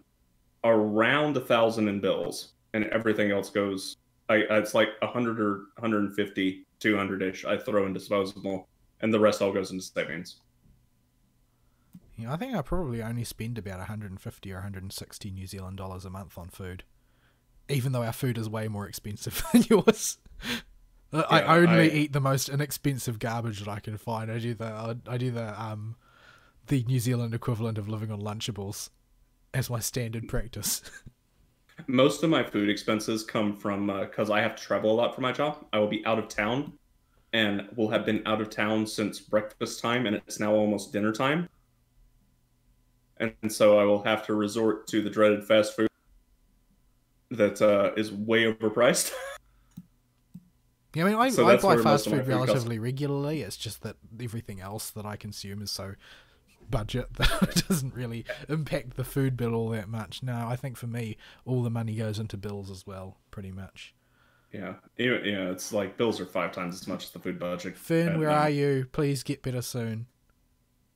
around $1,000 in bills, and everything else goes. It's like 100 or 150, 200-ish. I throw in disposable, and the rest all goes into savings. Yeah, I think I probably only spend about 150 or 160 New Zealand dollars a month on food, even though our food is way more expensive than yours. I only eat the most inexpensive garbage that I can find. I do the New Zealand equivalent of living on Lunchables as my standard practice. Most of my food expenses come from because I have to travel a lot for my job. I will be out of town, and will have been out of town since breakfast time, and it's now almost dinner time. And so I will have to resort to the dreaded fast food that is way overpriced. Yeah, I mean, I buy fast food relatively regularly. It's just that everything else that I consume is so budget that it doesn't really impact the food bill all that much. No, I think for me, all the money goes into bills as well, pretty much. Yeah, it's like bills are 5 times as much as the food budget. Fern, where are you? Please get better soon.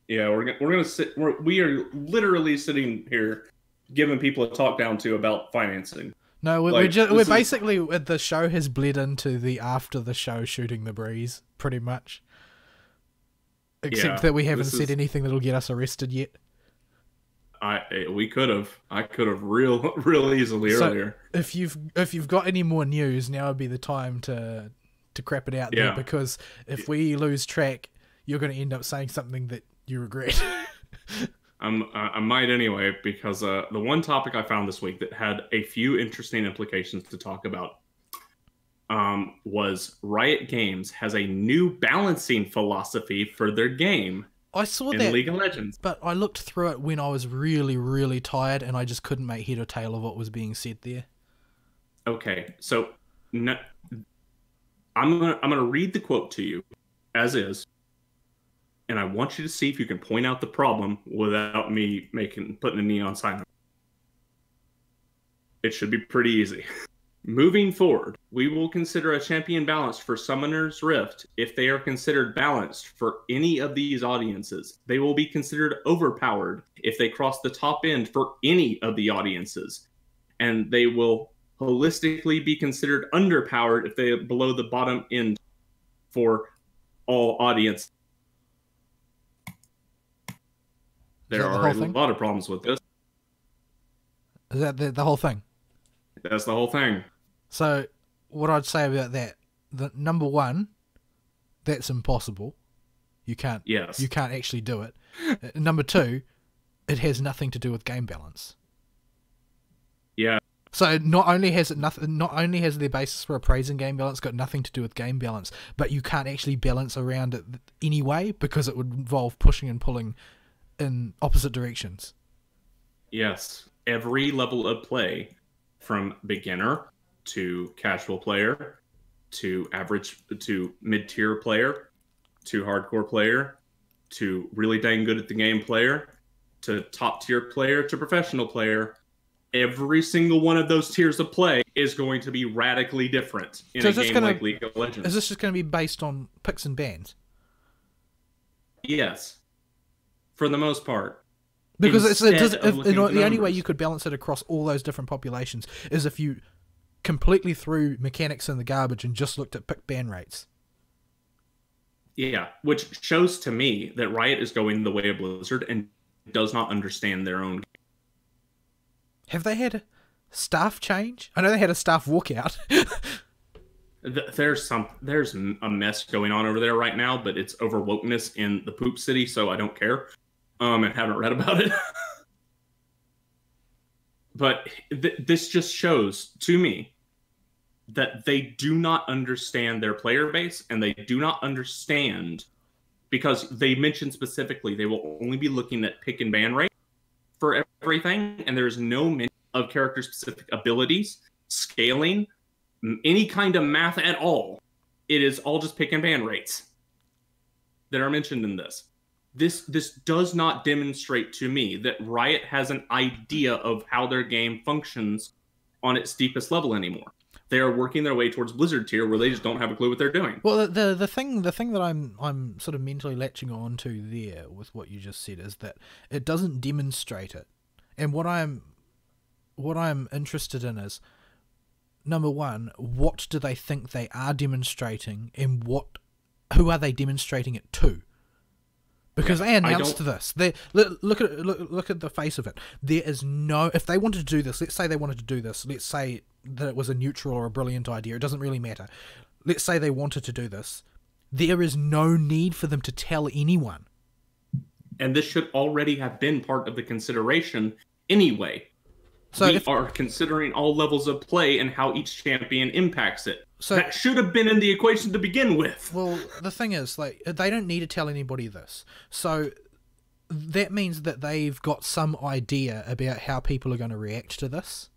Yeah, we're gonna sit. We are literally sitting here giving people a talk down to about financing. No, we're basically the show has bled into the after the show shooting the breeze, pretty much. Except that we haven't said anything that'll get us arrested yet. I could have real easily earlier. If you've got any more news, now would be the time to crap it out there, because if we lose track, you're going to end up saying something that you regret. I might anyway, because the one topic I found this week that had a few interesting implications to talk about was Riot Games has a new balancing philosophy for their game. I saw in that League of Legends, but I looked through it when I was really, really tired, and I just couldn't make head or tail of what was being said there. Okay, so I'm gonna read the quote to you as is, and I want you to see if you can point out the problem without me putting a neon sign. It should be pretty easy. Moving forward, we will consider a champion balanced for Summoner's Rift if they are considered balanced for any of these audiences. They will be considered overpowered if they cross the top end for any of the audiences. And they will holistically be considered underpowered if they are below the bottom end for all audiences. There are a lot of problems with this. Is that the whole thing? That's the whole thing. So, what I'd say about that, number one, that's impossible. You can't actually do it. Number two, it has nothing to do with game balance. Yeah. So not only has their basis for appraising game balance got nothing to do with game balance, but you can't actually balance around it anyway, because it would involve pushing and pulling in opposite directions. Yes. Every level of play, from beginner to casual player to average to mid-tier player to hardcore player to really dang good at the game player to top tier player to professional player, every single one of those tiers of play is going to be radically different in a game like League of Legends. Is this just going to be based on picks and bans? Yes, for the most part. Because the only way you could balance it across all those different populations is if you completely threw mechanics in the garbage and just looked at pick ban rates. Yeah, which shows to me that Riot is going the way of Blizzard and does not understand their own game. Have they had a staff change? I know they had a staff walkout. There's a mess going on over there right now, but it's over wokeness in the poop city, so I don't care. And haven't read about it. But this just shows to me that they do not understand their player base, and they do not understand, because they mentioned specifically they will only be looking at pick and ban rate for everything, and there's no mention of character specific abilities, scaling, any kind of math at all. It is all just pick and ban rates that are mentioned in this. This does not demonstrate to me that Riot has an idea of how their game functions on its deepest level anymore. They are working their way towards Blizzard tier, where they just don't have a clue what they're doing. Well, the thing that I'm sort of mentally latching on to there with what you just said is that it doesn't demonstrate it. And what I'm interested in is, number one, what do they think they are demonstrating, and who are they demonstrating it to? Because they announced this. Look at the face of it. There is no... If they wanted to do this, let's say they wanted to do this, let's say that it was a neutral or a brilliant idea, it doesn't really matter. Let's say they wanted to do this. There is no need for them to tell anyone. And this should already have been part of the consideration anyway. So we are considering all levels of play and how each champion impacts it. So that should have been in the equation to begin with. Well, the thing is, like, they don't need to tell anybody this. So that means that they've got some idea about how people are going to react to this.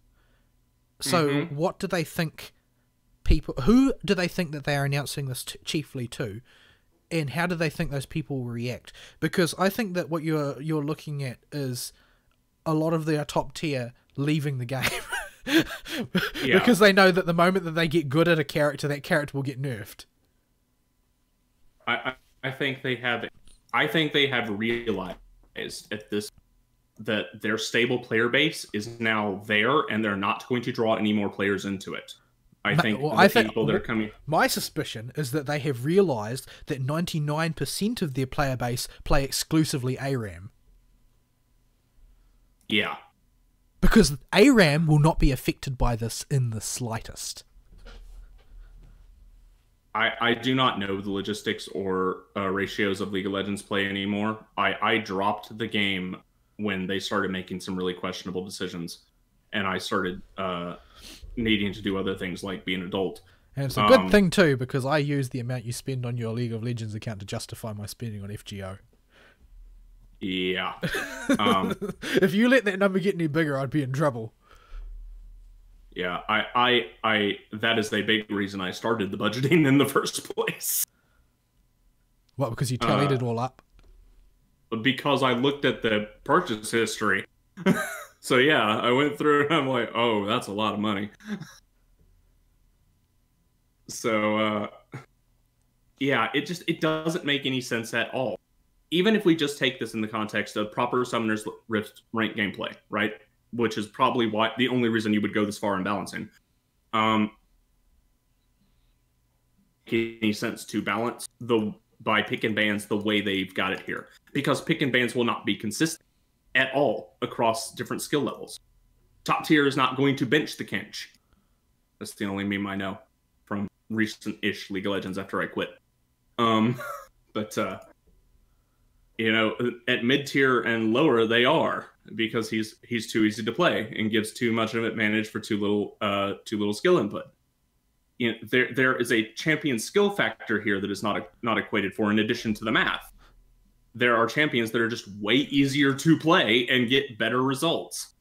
So what do they think who do they think that they are announcing this chiefly to? And how do they think those people will react? Because I think that what you're looking at is a lot of their top tier leaving the game. Because they know that the moment that they get good at a character, that character will get nerfed. I think they have realized at this that their stable player base is now there, and they're not going to draw any more players into it. I think people that are coming... My suspicion is that they have realized that 99% of their player base play exclusively ARAM. Yeah. Because ARAM will not be affected by this in the slightest. I do not know the logistics or ratios of League of Legends play anymore. I dropped the game when they started making some really questionable decisions, and I started needing to do other things like be an adult. And it's a good thing too, because I use the amount you spend on your League of Legends account to justify my spending on FGO. Yeah. If you let that number get any bigger, I'd be in trouble. Yeah, I that is a big reason I started the budgeting in the first place. What, because you tallied it all up? Because I looked at the purchase history. So yeah, I went through and I'm like, oh, that's a lot of money. So yeah, it doesn't make any sense at all. Even if we just take this in the context of proper Summoner's Rift rank gameplay, right? Which is probably the only reason you would go this far in balancing. Any sense to balance by pick and bans the way they've got it here, because pick and bans will not be consistent at all across different skill levels. Top tier is not going to bench the Kench. That's the only meme I know from recent-ish League of Legends after I quit. But you know, at mid tier and lower they are, because he's too easy to play and gives too much of an advantage for too little skill input. You know, there is a champion skill factor here that is not equated for, in addition to the math. There are champions that are just way easier to play and get better results.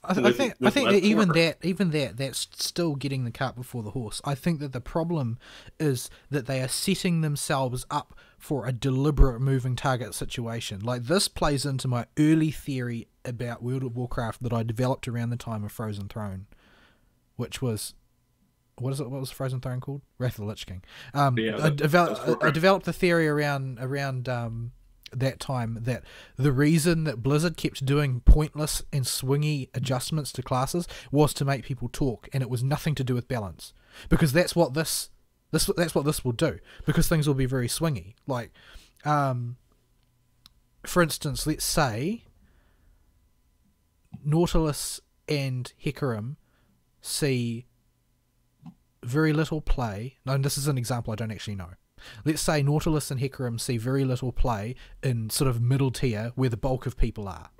I think that even that's still getting the cart before the horse. I think that the problem is that they are setting themselves up for a deliberate moving target situation. Like, this plays into my early theory about World of Warcraft that I developed around the time of Frozen Throne, which was... What was Frozen Throne called? Wrath of the Lich King. I developed the theory around that time that the reason that Blizzard kept doing pointless and swingy adjustments to classes was to make people talk, and it was nothing to do with balance, because that's what this will do, because things will be very swingy. Like, for instance, let's say Nautilus and Hecarim see very little play. No, this is an example I don't actually know. Let's say Nautilus and Hecarim see very little play in sort of middle tier where the bulk of people are.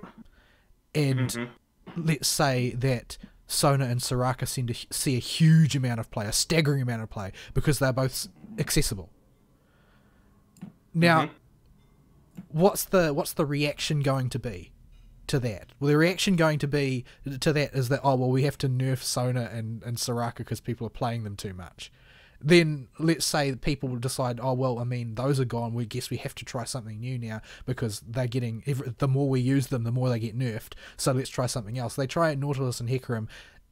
And let's say that Sona and Soraka seem to see a huge amount of play, a staggering amount of play, because they're both accessible. Now, what's the reaction going to be to that? Well, the reaction going to be to that is that, oh, well, we have to nerf Sona and Soraka because people are playing them too much. Then let's say that people will decide, oh, well, I mean, those are gone. We guess we have to try something new now because they're getting, the more we use them, the more they get nerfed. So let's try something else. They try Nautilus and Hecarim.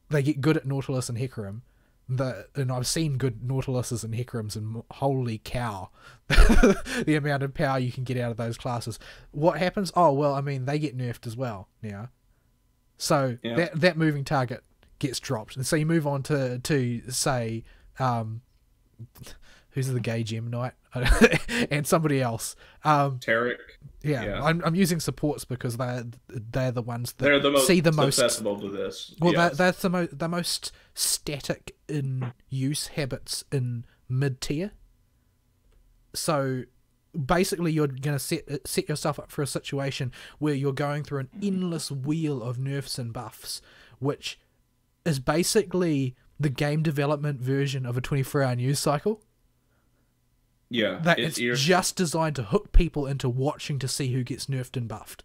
They get good at Nautilus and Hecarim. And I've seen good Nautiluses and Hecarims, and holy cow, the amount of power you can get out of those classes. What happens? Oh, well, I mean, they get nerfed as well now. So that moving target gets dropped. And so you move on to say, who's the gay gem knight? And somebody else. Tarek. Yeah. I'm using supports because they're the ones that they're the most see the most susceptible to this. Well, yes. that's the most static in use habits in mid tier. So basically, you're going to set yourself up for a situation where you're going through an endless wheel of nerfs and buffs, which is basically the game development version of a 24-hour news cycle. Yeah, That it's just designed to hook people into watching to see who gets nerfed and buffed.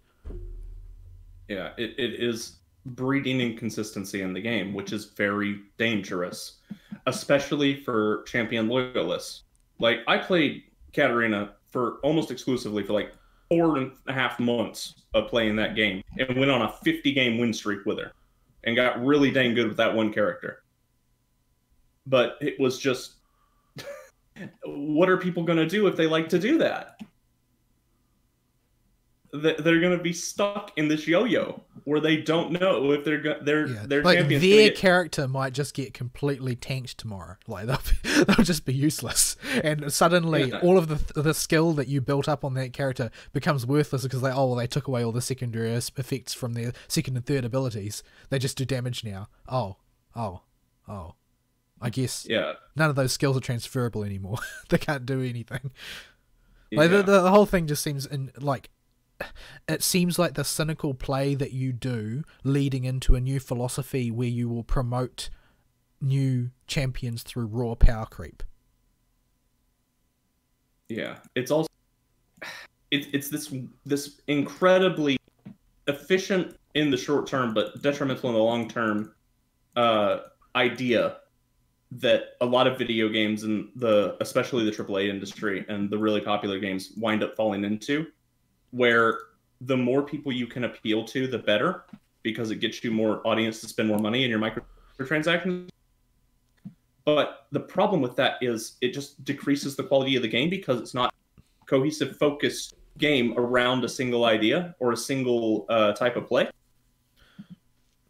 Yeah, it is breeding inconsistency in the game, which is very dangerous, especially for champion loyalists. Like, I played Katarina for almost exclusively for like 4.5 months of playing that game, and went on a 50-game win streak with her, and got really dang good with that one character. But it was just, what are people going to do if they like to do that? They're going to be stuck in this yo-yo where they don't know if their like champions their character might just get completely tanked tomorrow. Like they'll just be useless, and suddenly all of the skill that you built up on that character becomes worthless because they took away all the secondary effects from their second and third abilities. They just do damage now. Oh. I guess none of those skills are transferable anymore. They can't do anything. Like the whole thing just seems it seems like the cynical play that you do leading into a new philosophy where you will promote new champions through raw power creep. Yeah, it's also it's this incredibly efficient in the short term but detrimental in the long term idea that a lot of video games and especially the AAA industry and the really popular games wind up falling into, where the more people you can appeal to, the better, because it gets you more audience to spend more money in your microtransactions. But the problem with that is it just decreases the quality of the game because it's not a cohesive, focused game around a single idea or a single type of play.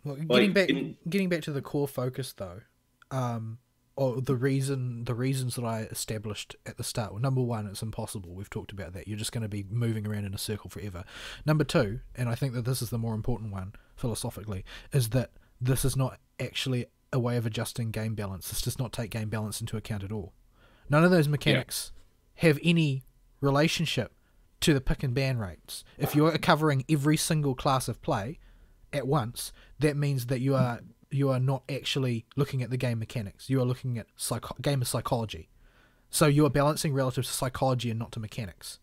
Well, getting back to the core focus though, or the reasons that I established at the start. Well, number one, it's impossible. We've talked about that. You're just going to be moving around in a circle forever. Number two, and I think that this is the more important one philosophically, is that this is not actually a way of adjusting game balance. This does not take game balance into account at all. None of those mechanics have any relationship to the pick and ban rates. If you're covering every single class of play at once, that means that you are not actually looking at the game mechanics. You are looking at gamer psychology. So you are balancing relative to psychology and not to mechanics,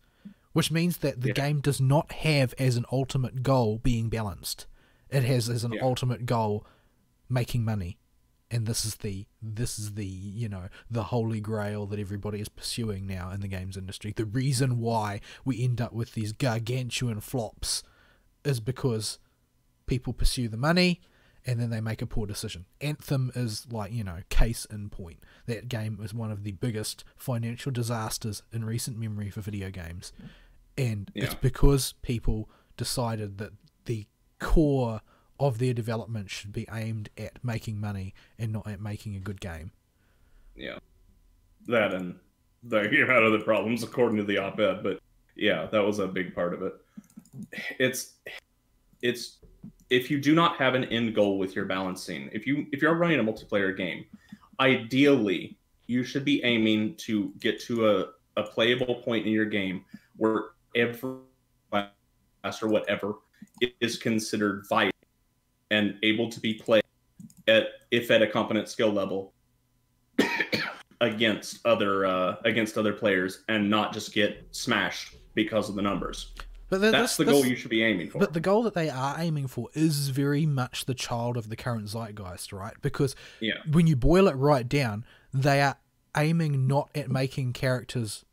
which means that the game does not have as an ultimate goal being balanced. It has as an ultimate goal making money. And this is the the holy grail that everybody is pursuing now in the games industry. The reason why we end up with these gargantuan flops is because people pursue the money and then they make a poor decision. Anthem is case in point. That game was one of the biggest financial disasters in recent memory for video games. And it's because people decided that the core of their development should be aimed at making money and not at making a good game. Yeah. That and the game had other problems according to the op-ed, but yeah, that was a big part of it. It's if you do not have an end goal with your balancing, if you're running a multiplayer game, ideally you should be aiming to get to a playable point in your game where every class or whatever is considered vital and able to be played if at a competent skill level, against other players, and not just get smashed because of the numbers. But that's the goal you should be aiming for. But the goal that they are aiming for is very much the child of the current zeitgeist, right? Because when you boil it right down, they are aiming not at making characters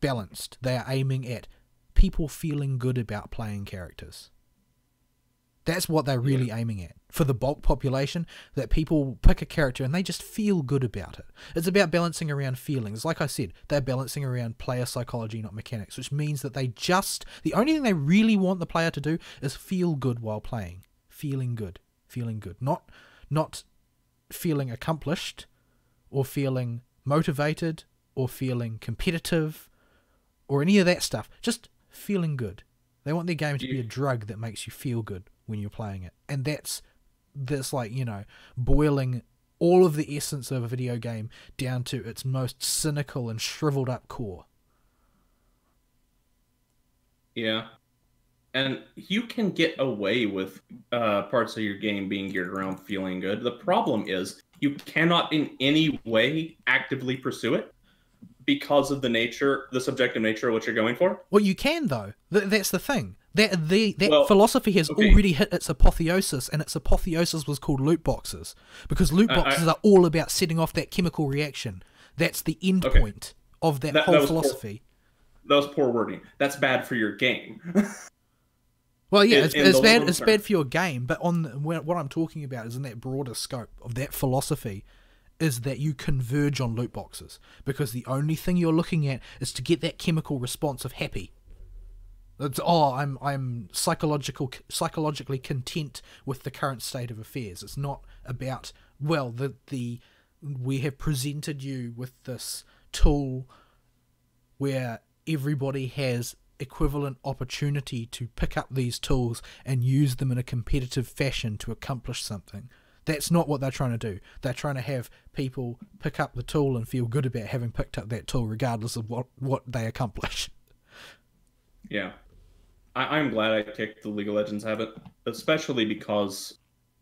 balanced. They are aiming at people feeling good about playing characters. That's what they're really aiming at. For the bulk population, that people pick a character and they just feel good about it. It's about balancing around feelings. Like I said, they're balancing around player psychology, not mechanics, which means that the only thing they really want the player to do is feel good while playing. Feeling good. Not feeling accomplished, or feeling motivated, or feeling competitive, or any of that stuff. Just feeling good. They want their game to be a drug that makes you feel good when you're playing it. And that's like, boiling all of the essence of a video game down to its most cynical and shriveled up core. Yeah. And you can get away with parts of your game being geared around feeling good. The problem is you cannot in any way actively pursue it because of the subjective nature of what you're going for. Well, you can, though. That's the thing. That philosophy has already hit its apotheosis, and its apotheosis was called loot boxes, because loot boxes are all about setting off that chemical reaction. That's the end point of that whole philosophy. That was poor wording. That's bad for your game. Well, yeah, it's bad for your game, but what I'm talking about is in that broader scope of that philosophy, is that you converge on loot boxes, because the only thing you're looking at is to get that chemical response of happy. It's, I'm psychologically content with the current state of affairs. It's not about, well, we have presented you with this tool where everybody has equivalent opportunity to pick up these tools and use them in a competitive fashion to accomplish something. That's not what they're trying to do. They're trying to have people pick up the tool and feel good about having picked up that tool, regardless of what they accomplish. Yeah. I'm glad I kicked the League of Legends habit, especially because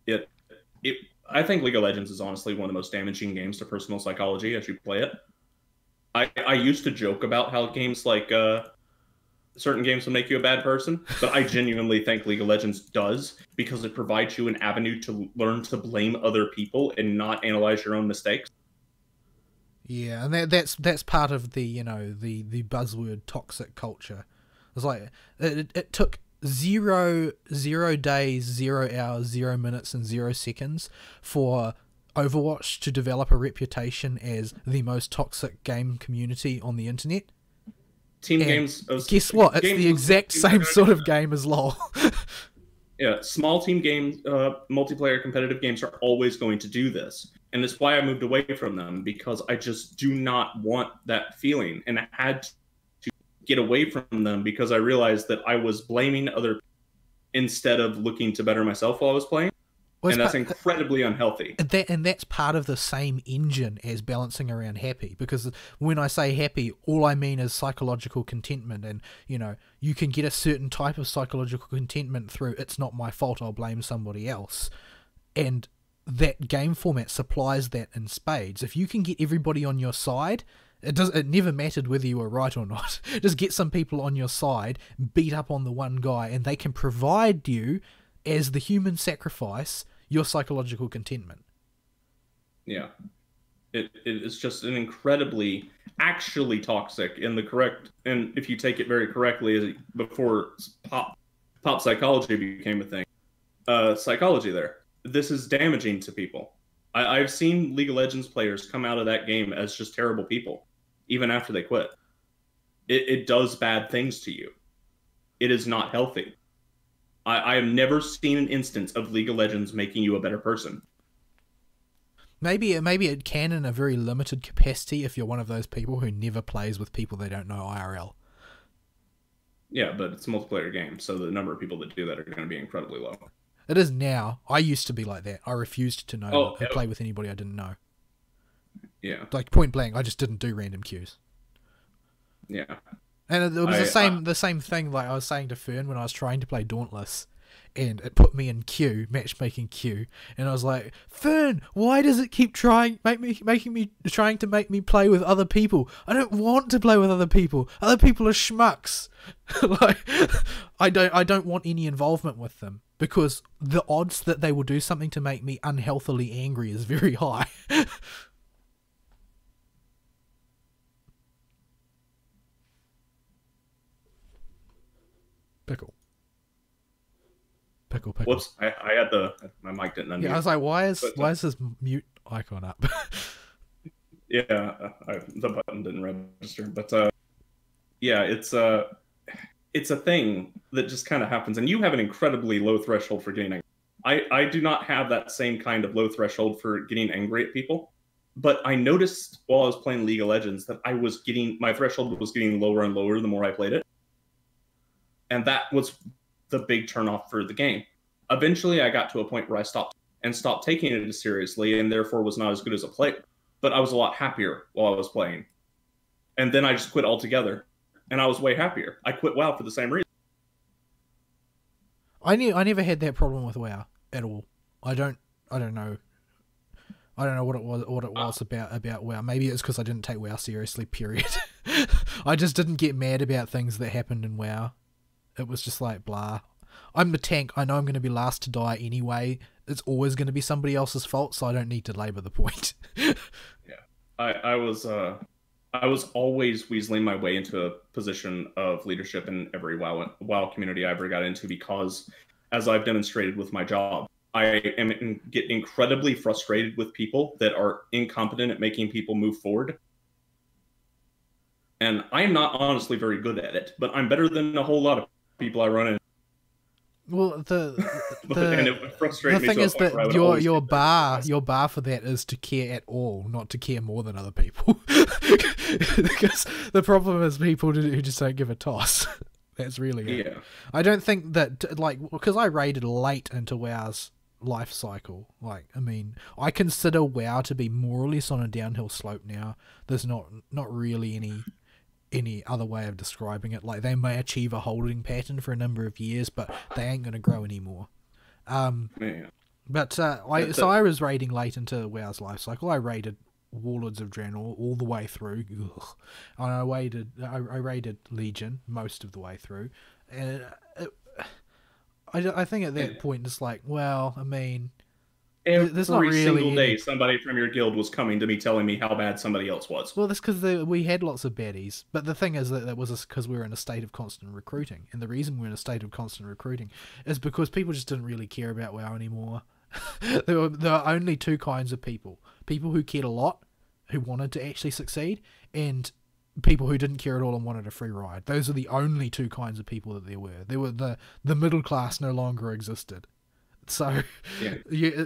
I think League of Legends is honestly one of the most damaging games to personal psychology as you play it. I used to joke about how games like certain games will make you a bad person, but I genuinely think League of Legends does, because it provides you an avenue to learn to blame other people and not analyze your own mistakes. Yeah, and that's part of the the buzzword toxic culture. It's like it took 0 days, 0 hours, 0 minutes, and 0 seconds for Overwatch to develop a reputation as the most toxic game community on the internet. Team games. Guess what? It's the exact same sort of game as LoL. Yeah, small team games, multiplayer competitive games are always going to do this. And it's why I moved away from them, because I just do not want that feeling. And I had to get away from them because I realized that I was blaming other people instead of looking to better myself while I was playing. Well, and that's incredibly unhealthy. And that's part of the same engine as balancing around happy, because when I say happy, all I mean is psychological contentment. And, you can get a certain type of psychological contentment through "it's not my fault, I'll blame somebody else." And that game format supplies that in spades. If you can get everybody on your side, it never mattered whether you were right or not. Just get some people on your side, beat up on the one guy, and they can provide you, as the human sacrifice, your psychological contentment. Yeah. It is just an incredibly actually toxic and if you take it very correctly, before pop psychology became a thing, psychology there. This is damaging to people. I've seen League of Legends players come out of that game as just terrible people, even after they quit. It does bad things to you. It is not healthy. I have never seen an instance of League of Legends making you a better person. Maybe it can in a very limited capacity if you're one of those people who never plays with people they don't know IRL. Yeah, but it's a multiplayer game, so the number of people that do that are going to be incredibly low. It is now. I used to be like that. I refused to play with anybody I didn't know. Yeah. Like, point blank, I just didn't do random queues. Yeah. And it was the same thing like I was saying to Fern when I was trying to play Dauntless, and it put me in queue, matchmaking queue, and I was like, Fern, why does it keep trying to make me play with other people? I don't want to play with other people. Other people are schmucks. Like, I don't want any involvement with them, because the odds that they will do something to make me unhealthily angry is very high. Pickle. Whoops! I had my mic didn't unmute. Yeah, I was like, why is this mute icon up? Yeah, the button didn't register, but yeah, it's a thing that just kind of happens, and you have an incredibly low threshold for getting angry. I do not have that same kind of low threshold for getting angry at people, but I noticed while I was playing League of Legends that my threshold was getting lower and lower the more I played it, and that was the big turnoff for the game. Eventually, I got to a point where I stopped taking it as seriously, and therefore was not as good as a player. But I was a lot happier while I was playing. And then I just quit altogether, and I was way happier. I quit WoW for the same reason. I never had that problem with WoW at all. I don't know. I don't know what it was about WoW. Maybe it's because I didn't take WoW seriously. Period. I just didn't get mad about things that happened in WoW. It was just like, blah. I'm the tank. I know I'm going to be last to die anyway. It's always going to be somebody else's fault, so I don't need to labour the point. Yeah, I was always weaseling my way into a position of leadership in every WoW community I ever got into, because, as I've demonstrated with my job, I get incredibly frustrated with people that are incompetent at making people move forward. And I'm not honestly very good at it, but I'm better than a whole lot of people I run into. Well, And it frustrated the me thing to a is point where I that would your always bar for that is to care at all, not to care more than other people. Because the problem is people who just don't give a toss. That's really it. Yeah. I don't think that, because I raided late into WoW's life cycle. I mean, I consider WoW to be more or less on a downhill slope now. There's not really any other way of describing it. Like, they may achieve a holding pattern for a number of years, but they ain't going to grow anymore. But I was raiding late into WoW's life cycle. I raided Warlords of Draenor all the way through. Ugh. And I raided Legion most of the way through. And I think at that point it's like, well, I mean, there's not really single day somebody from your guild was coming to me telling me how bad somebody else was. Well, that's because we had lots of baddies. But the thing is that was because we were in a state of constant recruiting. And the reason we're in a state of constant recruiting is because people just didn't really care about WoW anymore. There were only two kinds of people. People who cared a lot, who wanted to actually succeed, and people who didn't care at all and wanted a free ride. Those are the only two kinds of people that there were. The middle class no longer existed. So,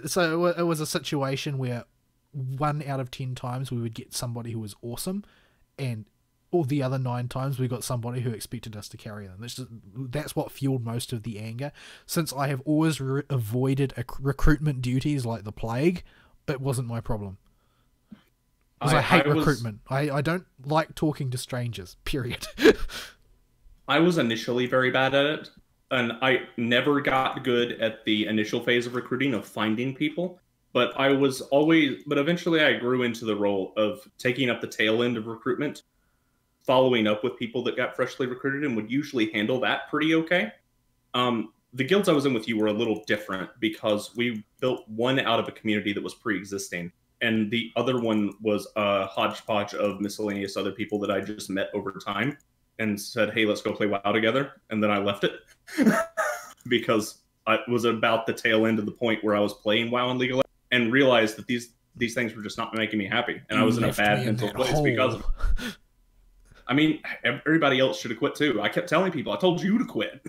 so it was a situation where 1 out of 10 times we would get somebody who was awesome, and all the other 9 times we got somebody who expected us to carry them. That's what fueled most of the anger. Since I have always avoided recruitment duties like the plague, it wasn't my problem. Because I hate recruitment. I don't like talking to strangers, period. I was initially very bad at it. And I never got good at the initial phase of recruiting, of finding people. But eventually I grew into the role of taking up the tail end of recruitment, following up with people that got freshly recruited, and would usually handle that pretty okay. The guilds I was in with you were a little different, because we built one out of a community that was pre-existing, and the other one was a hodgepodge of miscellaneous other people that I just met over time and said, hey, let's go play WoW together. And then I left it because I was about the tail end of the point where I was playing WoW and League of Legends, and realized that these things were just not making me happy. And I was in a bad mental place because of it. I mean, everybody else should have quit too. I kept telling people, I told you to quit.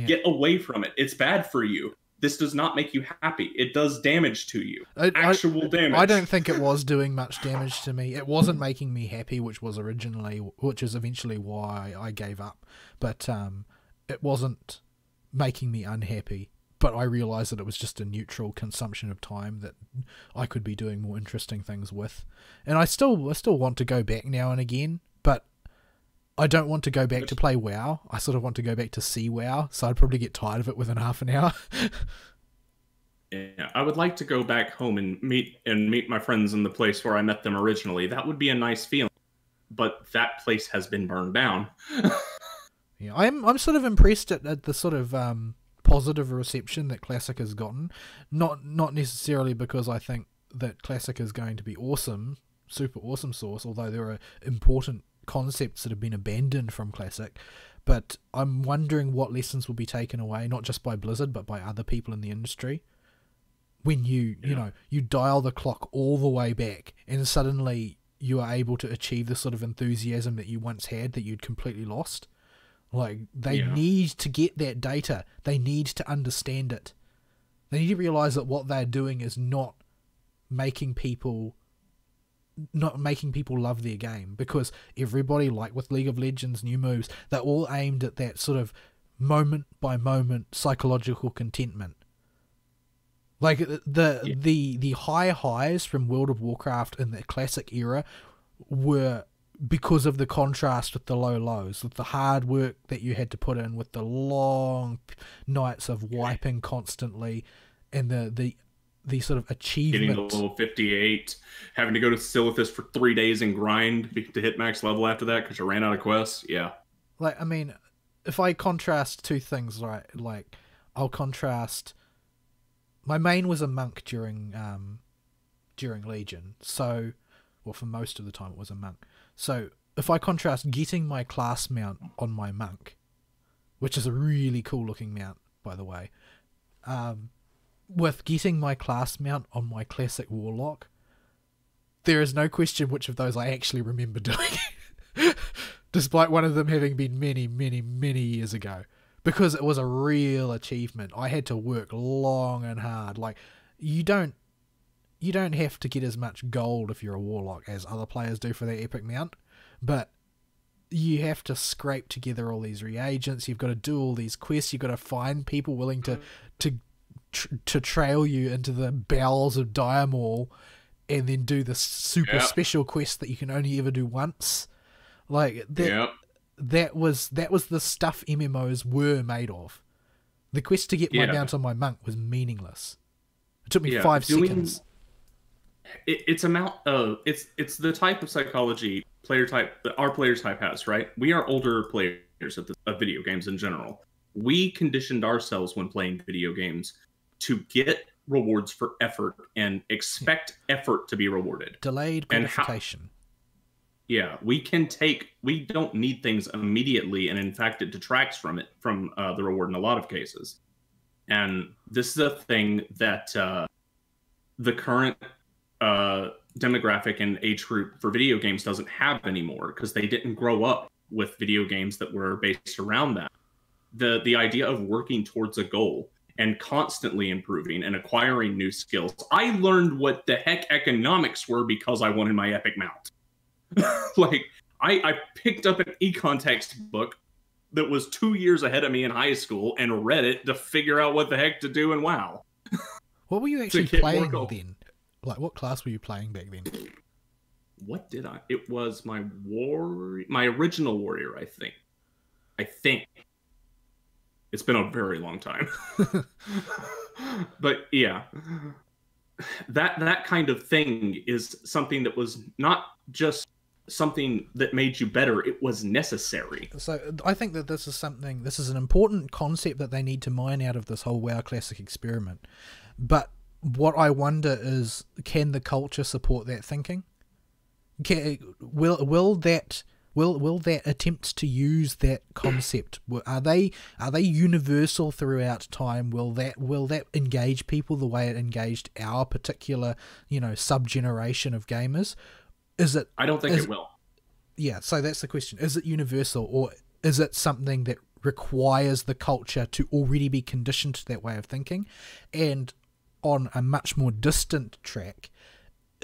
Get away from it. It's bad for you. This does not make you happy. It does damage to you. Actual damage. I don't think it was doing much damage to me. It wasn't making me happy, which is eventually why I gave up. But it wasn't making me unhappy. But I realised that it was just a neutral consumption of time that I could be doing more interesting things with. And I still want to go back now and again, but I don't want to go back to play WoW. I sort of want to go back to see WoW, so I'd probably get tired of it within half an hour. Yeah, I would like to go back home and meet my friends in the place where I met them originally. That would be a nice feeling. But that place has been burned down. Yeah, I'm sort of impressed at the sort of positive reception that Classic has gotten. Not necessarily because I think that Classic is going to be awesome, super awesome source, although there are important concepts that have been abandoned from Classic. But I'm wondering what lessons will be taken away, not just by Blizzard, but by other people in the industry. When you know, you dial the clock all the way back and suddenly you are able to achieve the sort of enthusiasm that you once had that you'd completely lost. Like, they need to get that data. They need to understand it. They need to realize that what they're doing is not making people love their game, because everybody, like with League of Legends new moves, they're all aimed at that sort of moment by moment psychological contentment. Like the high highs from World of Warcraft in the Classic era were because of the contrast with the low lows, with the hard work that you had to put in, with the long nights of wiping constantly, and the sort of achievement. Getting to level 58, having to go to Silithus for 3 days and grind to hit max level after that because you ran out of quests. Yeah. Like, I mean, if I contrast two things, right? Like, I'll contrast. My main was a monk during Legion, so, well, for most of the time it was a monk. So if I contrast getting my class mount on my monk, which is a really cool looking mount, by the way, with getting my class mount on my Classic Warlock, there is no question which of those I actually remember doing, despite one of them having been many, many, many years ago. Because it was a real achievement. I had to work long and hard. Like, you don't have to get as much gold if you're a warlock as other players do for their epic mount, but you have to scrape together all these reagents. You've got to do all these quests. You've got to find people willing to trail you into the bowels of Dire Maul, and then do the super special quest that you can only ever do once. Like that. Yep. That was the stuff MMOs were made of. The quest to get my mount on my monk was meaningless. It took me 5 seconds. It's the type of psychology player type that our player type has, right? We are older players of video games in general. We conditioned ourselves when playing video games to get rewards for effort and expect effort to be rewarded. Delayed gratification. Yeah, we don't need things immediately, and in fact, it detracts from the reward in a lot of cases. And this is a thing that the current demographic and age group for video games doesn't have anymore, because they didn't grow up with video games that were based around that. The idea of working towards a goal and constantly improving and acquiring new skills. I learned what the heck economics were because I wanted my epic mount. Like, I picked up an econ textbook that was 2 years ahead of me in high school and read it to figure out what the heck to do in WoW. What were you actually playing then? Like, what class were you playing back then? What did I? It was my original warrior, I think. It's been a very long time. But yeah, that kind of thing is something that was not just something that made you better, it was necessary. So I think that this is an important concept that they need to mine out of this whole WoW Classic experiment. But what I wonder is, can the culture support that thinking? Will that attempt to use that concept, are they universal throughout time? Will that engage people the way it engaged our particular, sub-generation of gamers? I don't think it will. Yeah, so that's the question. Is it universal, or is it something that requires the culture to already be conditioned to that way of thinking? And on a much more distant track,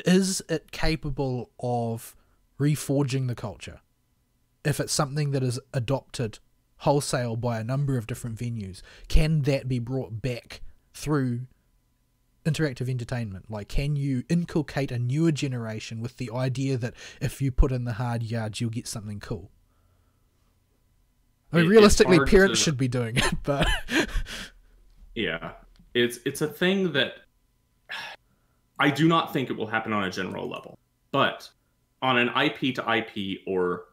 is it capable of reforging the culture? If it's something that is adopted wholesale by a number of different venues, can that be brought back through interactive entertainment? Like, can you inculcate a newer generation with the idea that if you put in the hard yards, you'll get something cool? I mean, realistically, parents should be doing it, but yeah, it's a thing that I do not think it will happen on a general level, but on an IP to IP or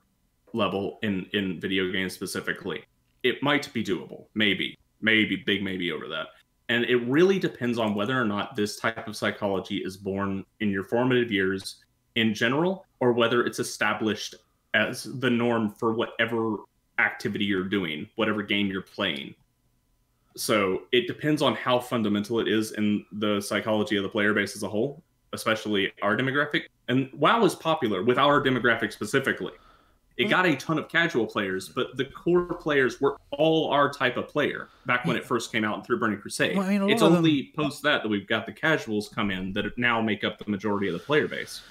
level in video games specifically, it might be doable. Maybe big maybe over that. And it really depends on whether or not this type of psychology is born in your formative years in general, or whether it's established as the norm for whatever activity you're doing, whatever game you're playing. So it depends on how fundamental it is in the psychology of the player base as a whole, especially our demographic. And WoW is popular with our demographic specifically. It got a ton of casual players, but the core players were all our type of player back when it first came out through Burning Crusade. Well, I mean, it's only post that we've got the casuals come in that now make up the majority of the player base.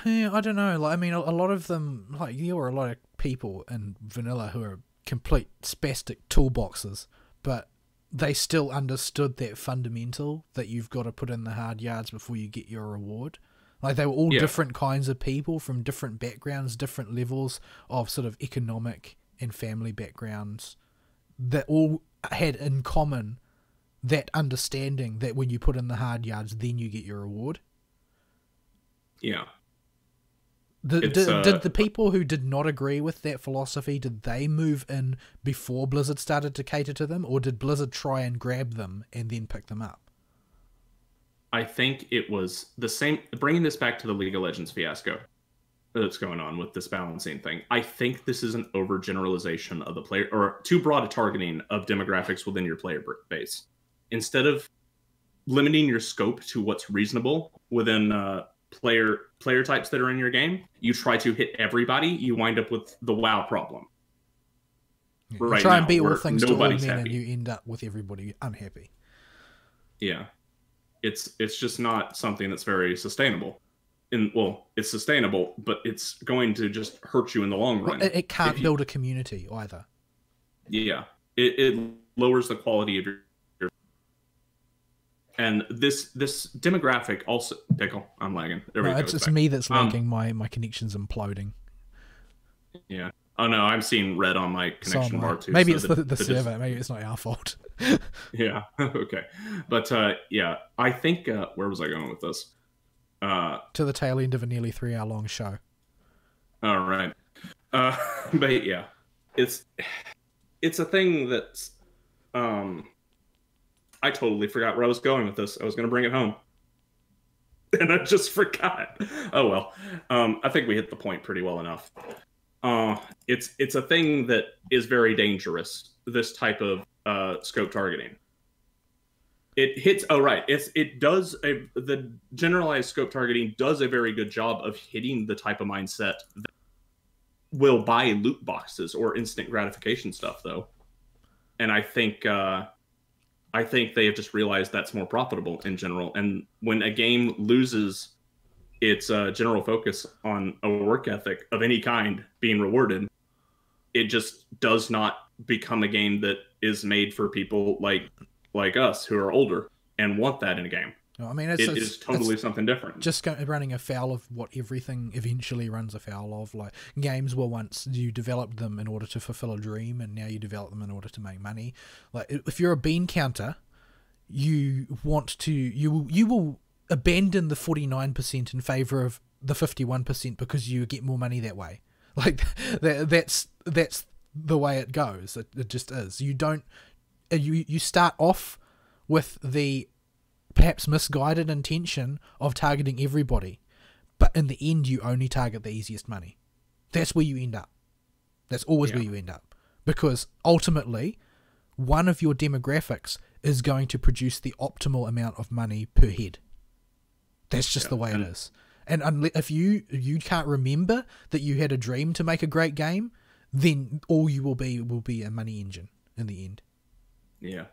Yeah, I don't know. Like, I mean, a lot of them, like, there were a lot of people in vanilla who are complete spastic toolboxes, but they still understood that fundamental that you've got to put in the hard yards before you get your reward. Like, they were all different kinds of people from different backgrounds, different levels of sort of economic and family backgrounds that all had in common that understanding that when you put in the hard yards, then you get your reward. Yeah. Did the people who did not agree with that philosophy, did they move in before Blizzard started to cater to them, or did Blizzard try and grab them and then pick them up? I think it was the same, bringing this back to the League of Legends fiasco that's going on with this balancing thing. I think this is an overgeneralization of the player, or too broad a targeting of demographics within your player base. Instead of limiting your scope to what's reasonable within player types that are in your game, you try to hit everybody, you wind up with the WoW problem. Yeah, right you try and now, be all things to all men, happy. and you end up with everybody unhappy. Yeah, it's just not something that's very sustainable. It's sustainable, but it's going to just hurt you in the long run. It can't build a community either. Yeah, it lowers the quality of your. And this demographic also... Pickle, I'm lagging. It's me that's lagging. My connection's imploding. Yeah. Oh, no, I'm seeing red on my connection bar, too. Maybe so it's the server. Maybe it's not our fault. Yeah, okay. But, yeah, I think... where was I going with this? To the tail end of a nearly 3-hour-long show. All right. But, yeah. It's a thing that's... I totally forgot where I was going with this. I was going to bring it home. And I just forgot. Oh, well. I think we hit the point pretty well enough. It's a thing that is very dangerous, this type of scope targeting. It hits... Oh, right. The generalized scope targeting does a very good job of hitting the type of mindset that will buy loot boxes or instant gratification stuff, though. And I think they have just realized that's more profitable in general. And when a game loses its general focus on a work ethic of any kind being rewarded, it just does not become a game that is made for people like us who are older and want that in a game. I mean, it is totally something different. Just running afoul of what everything eventually runs afoul of. Like, games were once you developed them in order to fulfill a dream, and now you develop them in order to make money. Like, if you're a bean counter, you will abandon the 49% in favor of the 51% because you get more money that way. Like, that's the way it goes. It just is. You start off with the perhaps misguided intention of targeting everybody, but in the end you only target the easiest money. That's where you end up. That's always where you end up, because ultimately one of your demographics is going to produce the optimal amount of money per head. That's just the way it is. And if you can't remember that you had a dream to make a great game, then all you will be a money engine in the end. Yeah.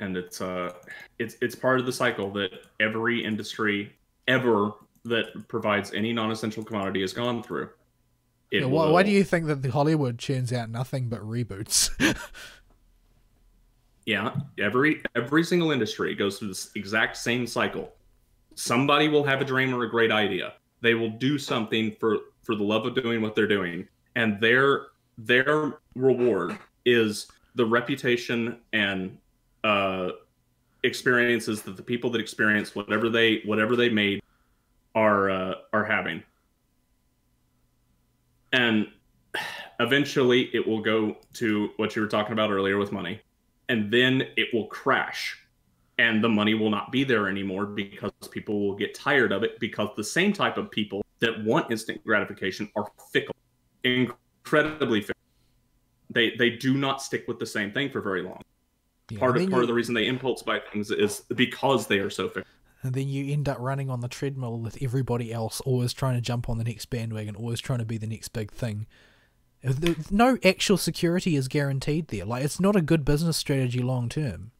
And it's part of the cycle that every industry ever that provides any non-essential commodity has gone through. Why do you think that the Hollywood churns out nothing but reboots? Yeah, every single industry goes through this exact same cycle. Somebody will have a dream or a great idea. They will do something for the love of doing what they're doing, and their their reward is the reputation and experiences that the people that experience whatever they made are having. And eventually it will go to what you were talking about earlier with money. And then it will crash. And the money will not be there anymore because people will get tired of it, because the same type of people that want instant gratification are fickle, incredibly fickle. They do not stick with the same thing for very long. Yeah, Part of the reason they impulse buy things is because they are so fickle. And then you end up running on the treadmill with everybody else, always trying to jump on the next bandwagon, always trying to be the next big thing. No actual security is guaranteed there. Like, it's not a good business strategy long term.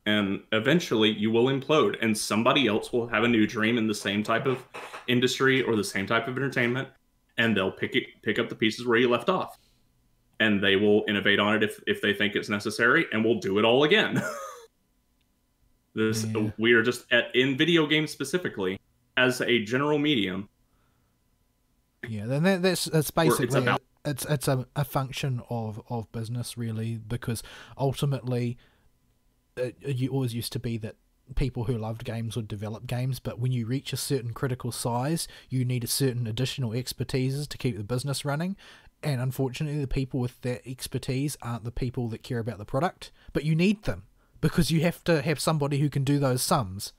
And eventually you will implode, and somebody else will have a new dream in the same type of industry or the same type of entertainment, and they'll pick up the pieces where you left off. And they will innovate on it if they think it's necessary, and we'll do it all again. We are just in video games specifically, as a general medium. Yeah, then that's basically it's a function of business, really, because ultimately you always used to be that people who loved games would develop games, but when you reach a certain critical size, you need a certain additional expertise to keep the business running. And unfortunately, the people with that expertise aren't the people that care about the product, but you need them because you have to have somebody who can do those sums.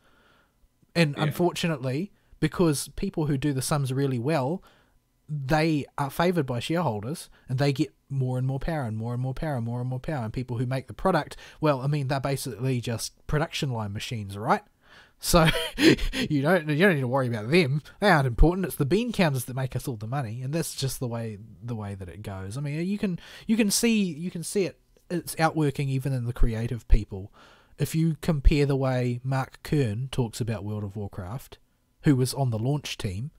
And unfortunately, because people who do the sums really well, they are favoured by shareholders, and they get more and more power and more and more power and more and more power. And people who make the product, well, I mean, they're basically just production line machines, right? So you don't need to worry about them. They aren't important. It's the bean counters that make us all the money, and that's just the way that it goes. I mean, you can see it. It's outworking even in the creative people. If you compare the way Mark Kern talks about World of Warcraft, who was on the launch team,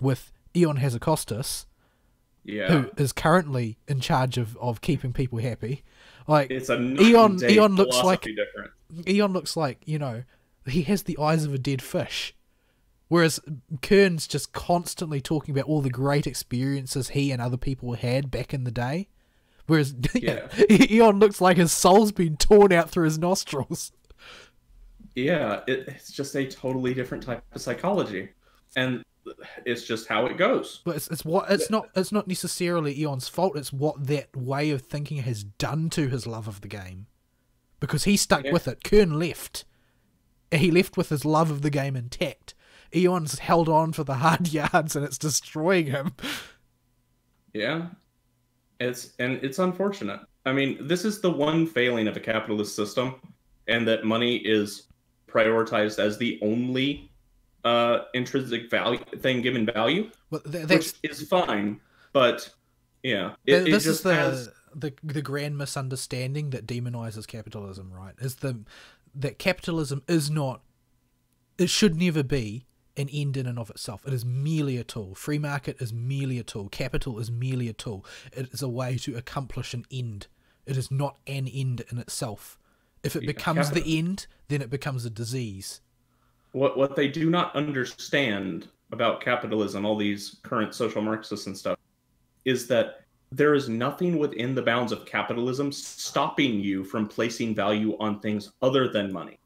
with Eon Hazakostas, who is currently in charge of keeping people happy. Like, it's a Eon looks like different. Eon looks like, you know, he has the eyes of a dead fish. Whereas Kern's just constantly talking about all the great experiences he and other people had back in the day. Whereas Eon looks like his soul's been torn out through his nostrils. Yeah, it's just a totally different type of psychology. And it's just how it goes. But it's not necessarily Eon's fault. It's what that way of thinking has done to his love of the game, because he stuck with it. Kern left. He left with his love of the game intact. Eon's held on for the hard yards, and it's destroying him. Yeah, it's unfortunate. I mean, this is the one failing of a capitalist system, and that money is prioritized as the only intrinsic value thing given value, which is fine. But yeah, this is the grand misunderstanding that demonizes capitalism. Right? Is that capitalism is not, it should never be an end in and of itself. It is merely a tool. Free market is merely a tool. Capital is merely a tool. It is a way to accomplish an end. It is not an end in itself. If it becomes the end, then it becomes a disease. What they do not understand about capitalism, all these current social Marxists and stuff, is that there is nothing within the bounds of capitalism stopping you from placing value on things other than money.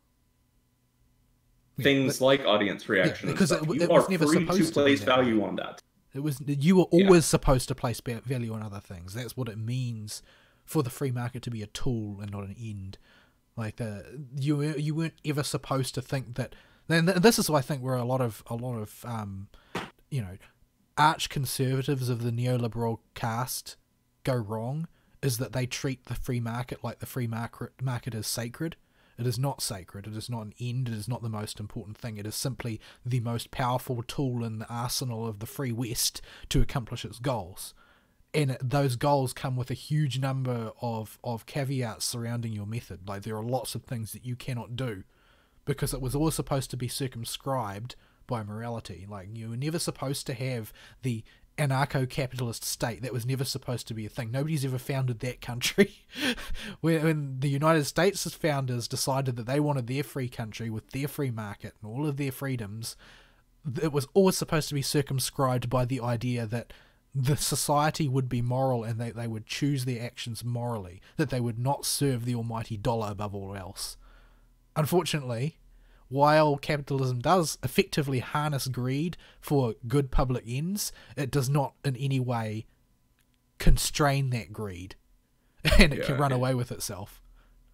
Things like audience reaction. Because and stuff. it You was are never free supposed to place be that value way. on that. You were always supposed to place value on other things. That's what it means for the free market to be a tool and not an end. Like you weren't ever supposed to think that. Then this is why I think where a lot of arch conservatives of the neoliberal caste go wrong is that they treat the free market like the free market is sacred. It is not sacred. It is not an end. It is not the most important thing. It is simply the most powerful tool in the arsenal of the free West to accomplish its goals. And those goals come with a huge number of caveats surrounding your method. Like, there are lots of things that you cannot do because it was always supposed to be circumscribed by morality. Like, you were never supposed to have the anarcho-capitalist state. That was never supposed to be a thing. Nobody's ever founded that country. when the United States' founders decided that they wanted their free country with their free market and all of their freedoms, it was always supposed to be circumscribed by the idea that the society would be moral and they would choose their actions morally, that they would not serve the almighty dollar above all else. Unfortunately, while capitalism does effectively harness greed for good public ends, it does not in any way constrain that greed, and it can run away with itself.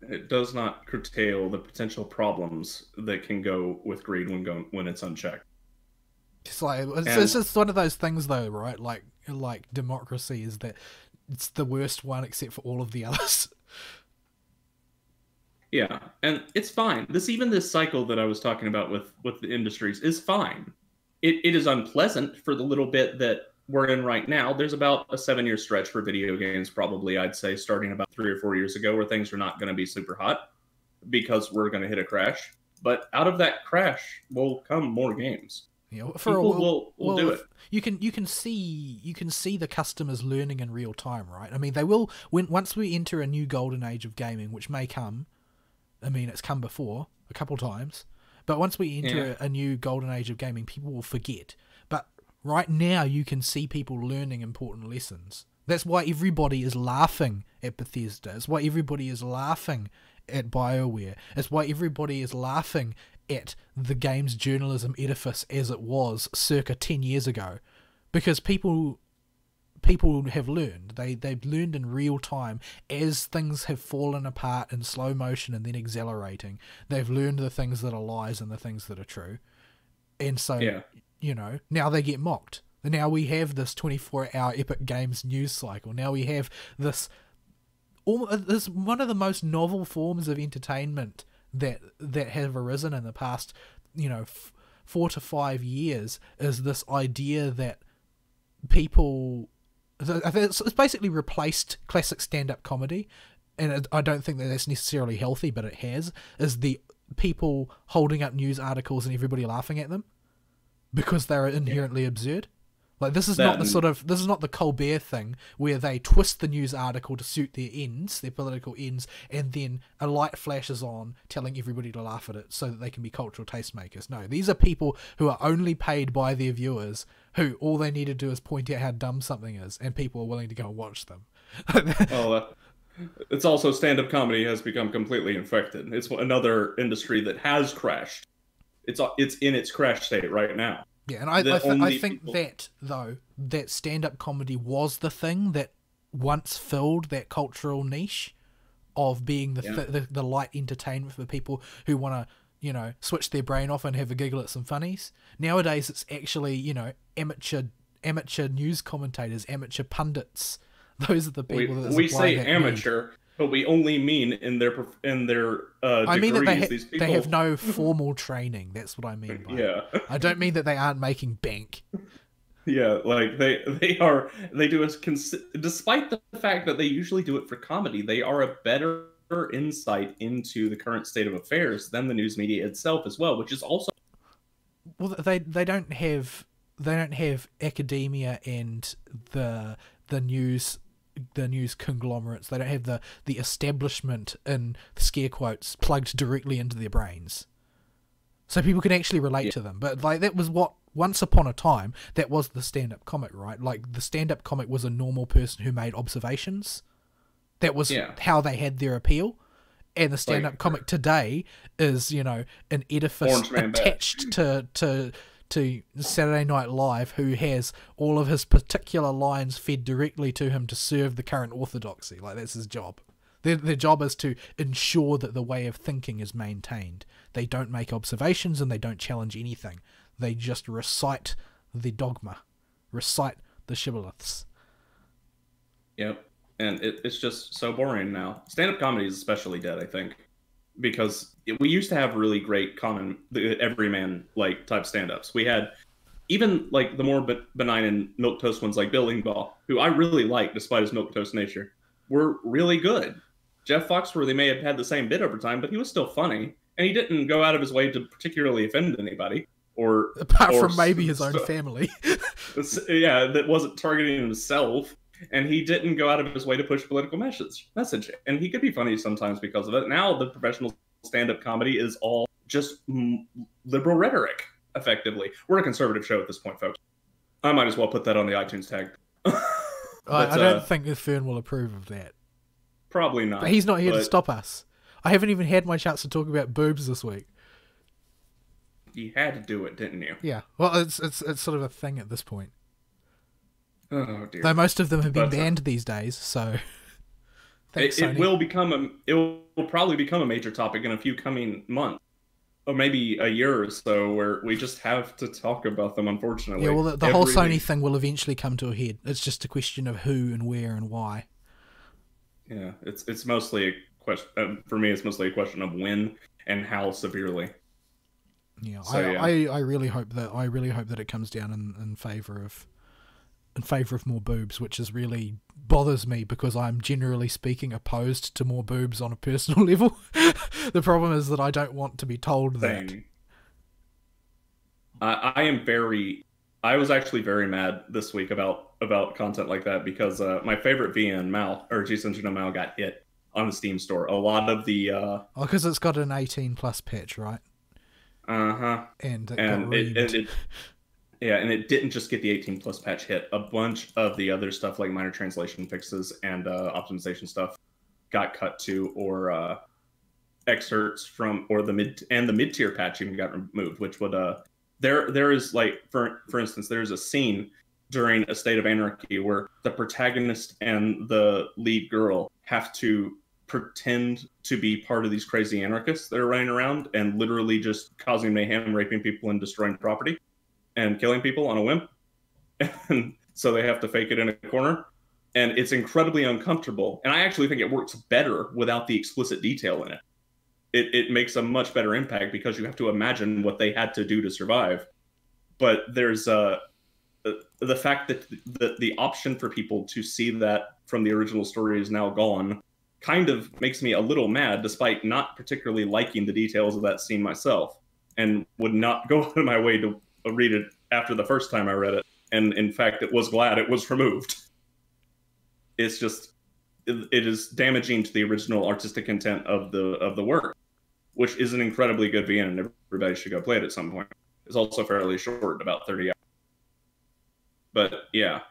It does not curtail the potential problems that can go with greed when it's unchecked. It's just one of those things, though, right? Like democracy is that it's the worst one except for all of the others. Yeah, and it's fine. This cycle that I was talking about with the industries is fine. It is unpleasant for the little bit that we're in right now. There's about a 7-year stretch for video games, probably, I'd say, starting about 3 or 4 years ago, where things are not going to be super hot because we're going to hit a crash. But out of that crash will come more games. Yeah, People will do it. You can see the customers learning in real time, right? I mean, they will once we enter a new golden age of gaming, which may come. I mean, it's come before a couple times, but once we enter a new golden age of gaming, people will forget. But right now, you can see people learning important lessons. That's why everybody is laughing at Bethesda. It's why everybody is laughing at BioWare. It's why everybody is laughing at the game's journalism edifice as it was circa 10 years ago. Because people have learned. They've learned in real time as things have fallen apart in slow motion and then accelerating. They've learned the things that are lies and the things that are true. And so, now they get mocked. Now we have this 24-hour Epic Games news cycle. Now we have this one of the most novel forms of entertainment that have arisen in the past, 4 to 5 years, is this idea that people... It's basically replaced classic stand-up comedy, and I don't think that that's necessarily healthy, but it has, is the people holding up news articles and everybody laughing at them because they're inherently absurd. Like, this is not the Colbert thing where they twist the news article to suit their political ends, and then a light flashes on telling everybody to laugh at it so that they can be cultural tastemakers. No, these are people who are only paid by their viewers, who all they need to do is point out how dumb something is, and people are willing to go and watch them. It's also stand-up comedy has become completely infected. It's another industry that has crashed. It's in its crash state right now. Yeah, and I think that stand-up comedy was the thing that once filled that cultural niche of being the light entertainment for people who want to, switch their brain off and have a giggle at some funnies. Nowadays, it's actually, amateur news commentators, amateur pundits. Those are the people that we say amateur, but we only mean in their I mean that they have no formal training. That's what I mean by it. I don't mean that they aren't making bank. Yeah, like they do despite the fact that they usually do it for comedy, they are a better insight into the current state of affairs than the news media itself as well, which is also... Well, they don't have academia and the news conglomerates. They don't have the establishment, in scare quotes, plugged directly into their brains, so people can actually relate to them. But like, that was what once upon a time that was the stand-up comic, right? Like, the stand-up comic was a normal person who made observations. That was how they had their appeal. And the stand-up comic today is, an edifice attached to Saturday Night Live, who has all of his particular lines fed directly to him to serve the current orthodoxy. Like, that's his job. Their job is to ensure that the way of thinking is maintained. They don't make observations and they don't challenge anything. They just recite the dogma, recite the shibboleths. Yep. And it's just so boring now. Stand-up comedy is especially dead, I think, because we used to have really great everyman like type stand-ups. We had even like the more benign and milquetoast ones like Bill Engvall, who I really like despite his milquetoast nature, were really good. Jeff Foxworthy may have had the same bit over time, but he was still funny, and he didn't go out of his way to particularly offend anybody. Apart from maybe his own family. Yeah, that wasn't targeting himself. And he didn't go out of his way to push political message. And he could be funny sometimes because of it. Now the professional stand-up comedy is all just liberal rhetoric, effectively. We're a conservative show at this point, folks. I might as well put that on the iTunes tag. But, I don't think the Fern will approve of that. Probably not. But he's not here to but stop us. I haven't even had my chance to talk about boobs this week. You had to do it, didn't you? Yeah. Well, it's sort of a thing at this point. Oh dear. Though most of them have been But, banned these days, so thanks, it Sony. will probably become a major topic in a few coming months, or maybe a year or so, where we just have to talk about them. Unfortunately, Yeah, well, the whole Every Sony week. thing will eventually come to a head. It's just a question of who and where and why. Yeah, it's mostly a question for me. It's mostly a question of when and how severely. Yeah, So, yeah. I really hope that it comes down in favor of more boobs, which is really bothers me because I'm generally speaking opposed to more boobs on a personal level. The problem is that I don't want to be told that. Thing. I was actually very mad this week about content like that because my favorite VN Mal or G Sentinel Mal got hit on the Steam store. A lot of the Oh, because it's got an 18 plus patch, right? And it got reamed. And it didn't just get the 18 plus patch hit. A bunch of the other stuff like minor translation fixes and optimization stuff got cut to, or excerpts from, or the mid tier patch even got removed, which would there is like for instance, there's a scene during A State of Anarchy where the protagonist and the lead girl have to pretend to be part of these crazy anarchists that are running around and literally just causing mayhem, raping people and destroying property and killing people on a whim. And so they have to fake it in a corner. And it's incredibly uncomfortable. And I actually think it works better without the explicit detail in it. It makes a much better impact because you have to imagine what they had to do to survive. But there's the fact that the option for people to see that from the original story is now gone kind of makes me a little mad, despite not particularly liking the details of that scene myself, and would not go out of my way to read it after the first time I read it. And in fact, it was glad it was removed. It's just, it is damaging to the original artistic intent of the work, which is an incredibly good VN, and everybody should go play it at some point. It's also fairly short, about 30 hours. But yeah.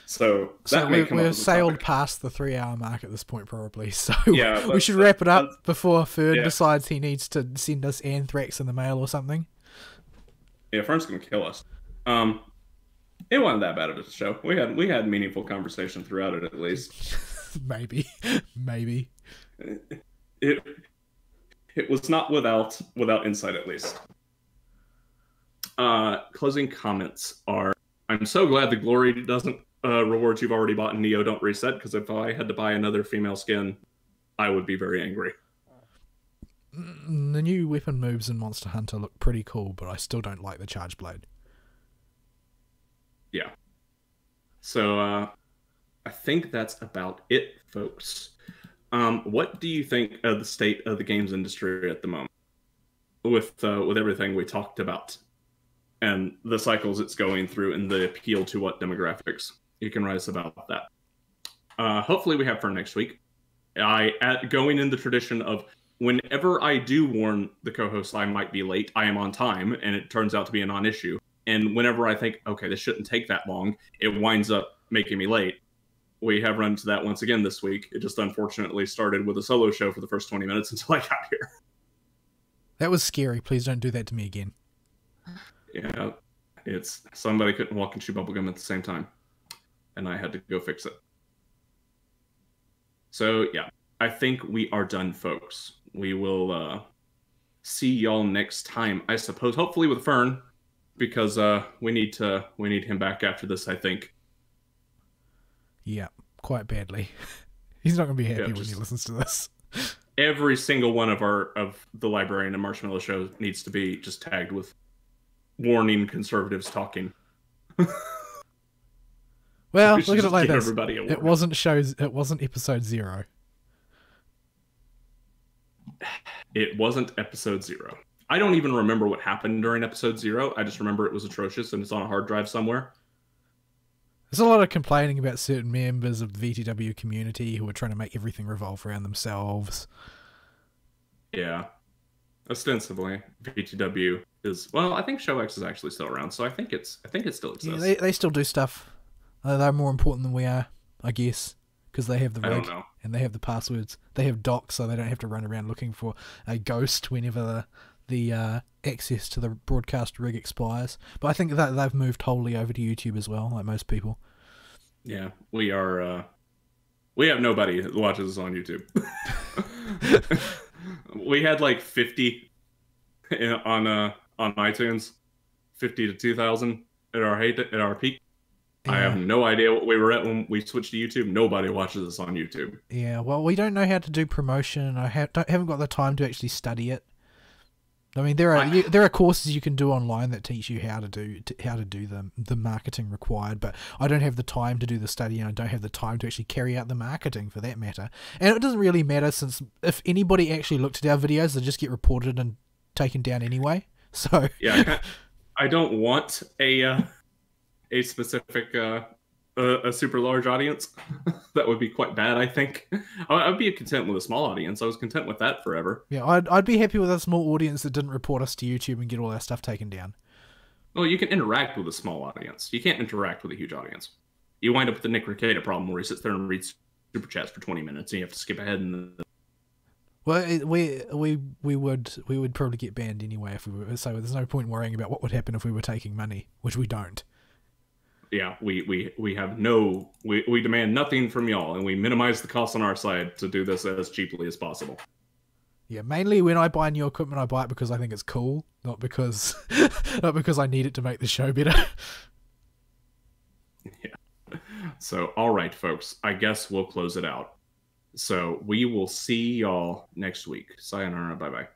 So we've sailed past the 3-hour mark at this point, probably. So yeah, we should wrap it up before Ferd decides he needs to send us anthrax in the mail or something. Yeah, Fern's gonna kill us. It wasn't that bad of a show. We had meaningful conversation throughout it, at least. maybe. It was not without insight, at least. Closing comments are: I'm so glad the glory doesn't rewards you've already bought in Neo don't reset, because if I had to buy another female skin, I would be very angry. The new weapon moves in Monster Hunter look pretty cool, but I still don't like the charge blade. Yeah. So I think that's about it, folks. What do you think of the state of the games industry at the moment, with everything we talked about and the cycles it's going through and the appeal to what demographics? You can write us about that. Hopefully we have for next week. Going in the tradition of whenever I do warn the co-host I might be late, I am on time, and it turns out to be a non-issue. And whenever I think, okay, this shouldn't take that long, it winds up making me late. We have run into that once again this week. It just unfortunately started with a solo show for the first 20 minutes until I got here. That was scary. Please don't do that to me again. Yeah, it's somebody couldn't walk and chew bubblegum at the same time, and I had to go fix it. So yeah, I think we are done, folks. We will see y'all next time, I suppose. Hopefully with Fern, because we need him back after this, I think. Yeah, quite badly. He's not going to be happy when just he listens to this. Every single one of the Librarian and Marshmallow show needs to be just tagged with warning conservatives talking. Well, look at it like this. It wasn't episode 0. It wasn't episode 0. I don't even remember what happened during episode 0. I just remember it was atrocious and it's on a hard drive somewhere. There's a lot of complaining about certain members of the VTW community who are trying to make everything revolve around themselves. Yeah. Ostensibly, VTW is... Well, I think ShowX is actually still around, so I think it still exists. Yeah, they still do stuff. They're more important than we are, I guess, because they have the I don't rig know. and they have the passwords. They have docs, so they don't have to run around looking for a ghost whenever the access to the broadcast rig expires. But I think that they've moved wholly over to YouTube as well, like most people. Yeah, we are. We have nobody that watches us on YouTube. We had like 50 on iTunes, 50 to 2,000 at our peak. I have no idea what we were at when we switched to YouTube. Nobody watches us on YouTube. Yeah, well, we don't know how to do promotion, and I haven't got the time to actually study it. I mean, there are courses you can do online that teach you how to do the marketing required, but I don't have the time to do the study, and I don't have the time to actually carry out the marketing for that matter. And it doesn't really matter, since if anybody actually looked at our videos, they just get reported and taken down anyway. So yeah, I don't want a specific a super large audience. That would be quite bad, I think. I'd be content with a small audience. I was content with that forever. Yeah, I'd be happy with a small audience that didn't report us to YouTube and get all our stuff taken down. Well, you can interact with a small audience. You can't interact with a huge audience. You wind up with the Nick Rekieta problem where he sits there and reads super chats for 20 minutes and you have to skip ahead and Well, we would probably get banned anyway if we were, so there's no point worrying about what would happen if we were taking money, which we don't. Yeah, we have no, we demand nothing from y'all, and we minimize the costs on our side to do this as cheaply as possible. Yeah, mainly when I buy new equipment, I buy it because I think it's cool, not because I need it to make the show better. Yeah. So, all right, folks, I guess we'll close it out. So we will see y'all next week. Sayonara, bye-bye.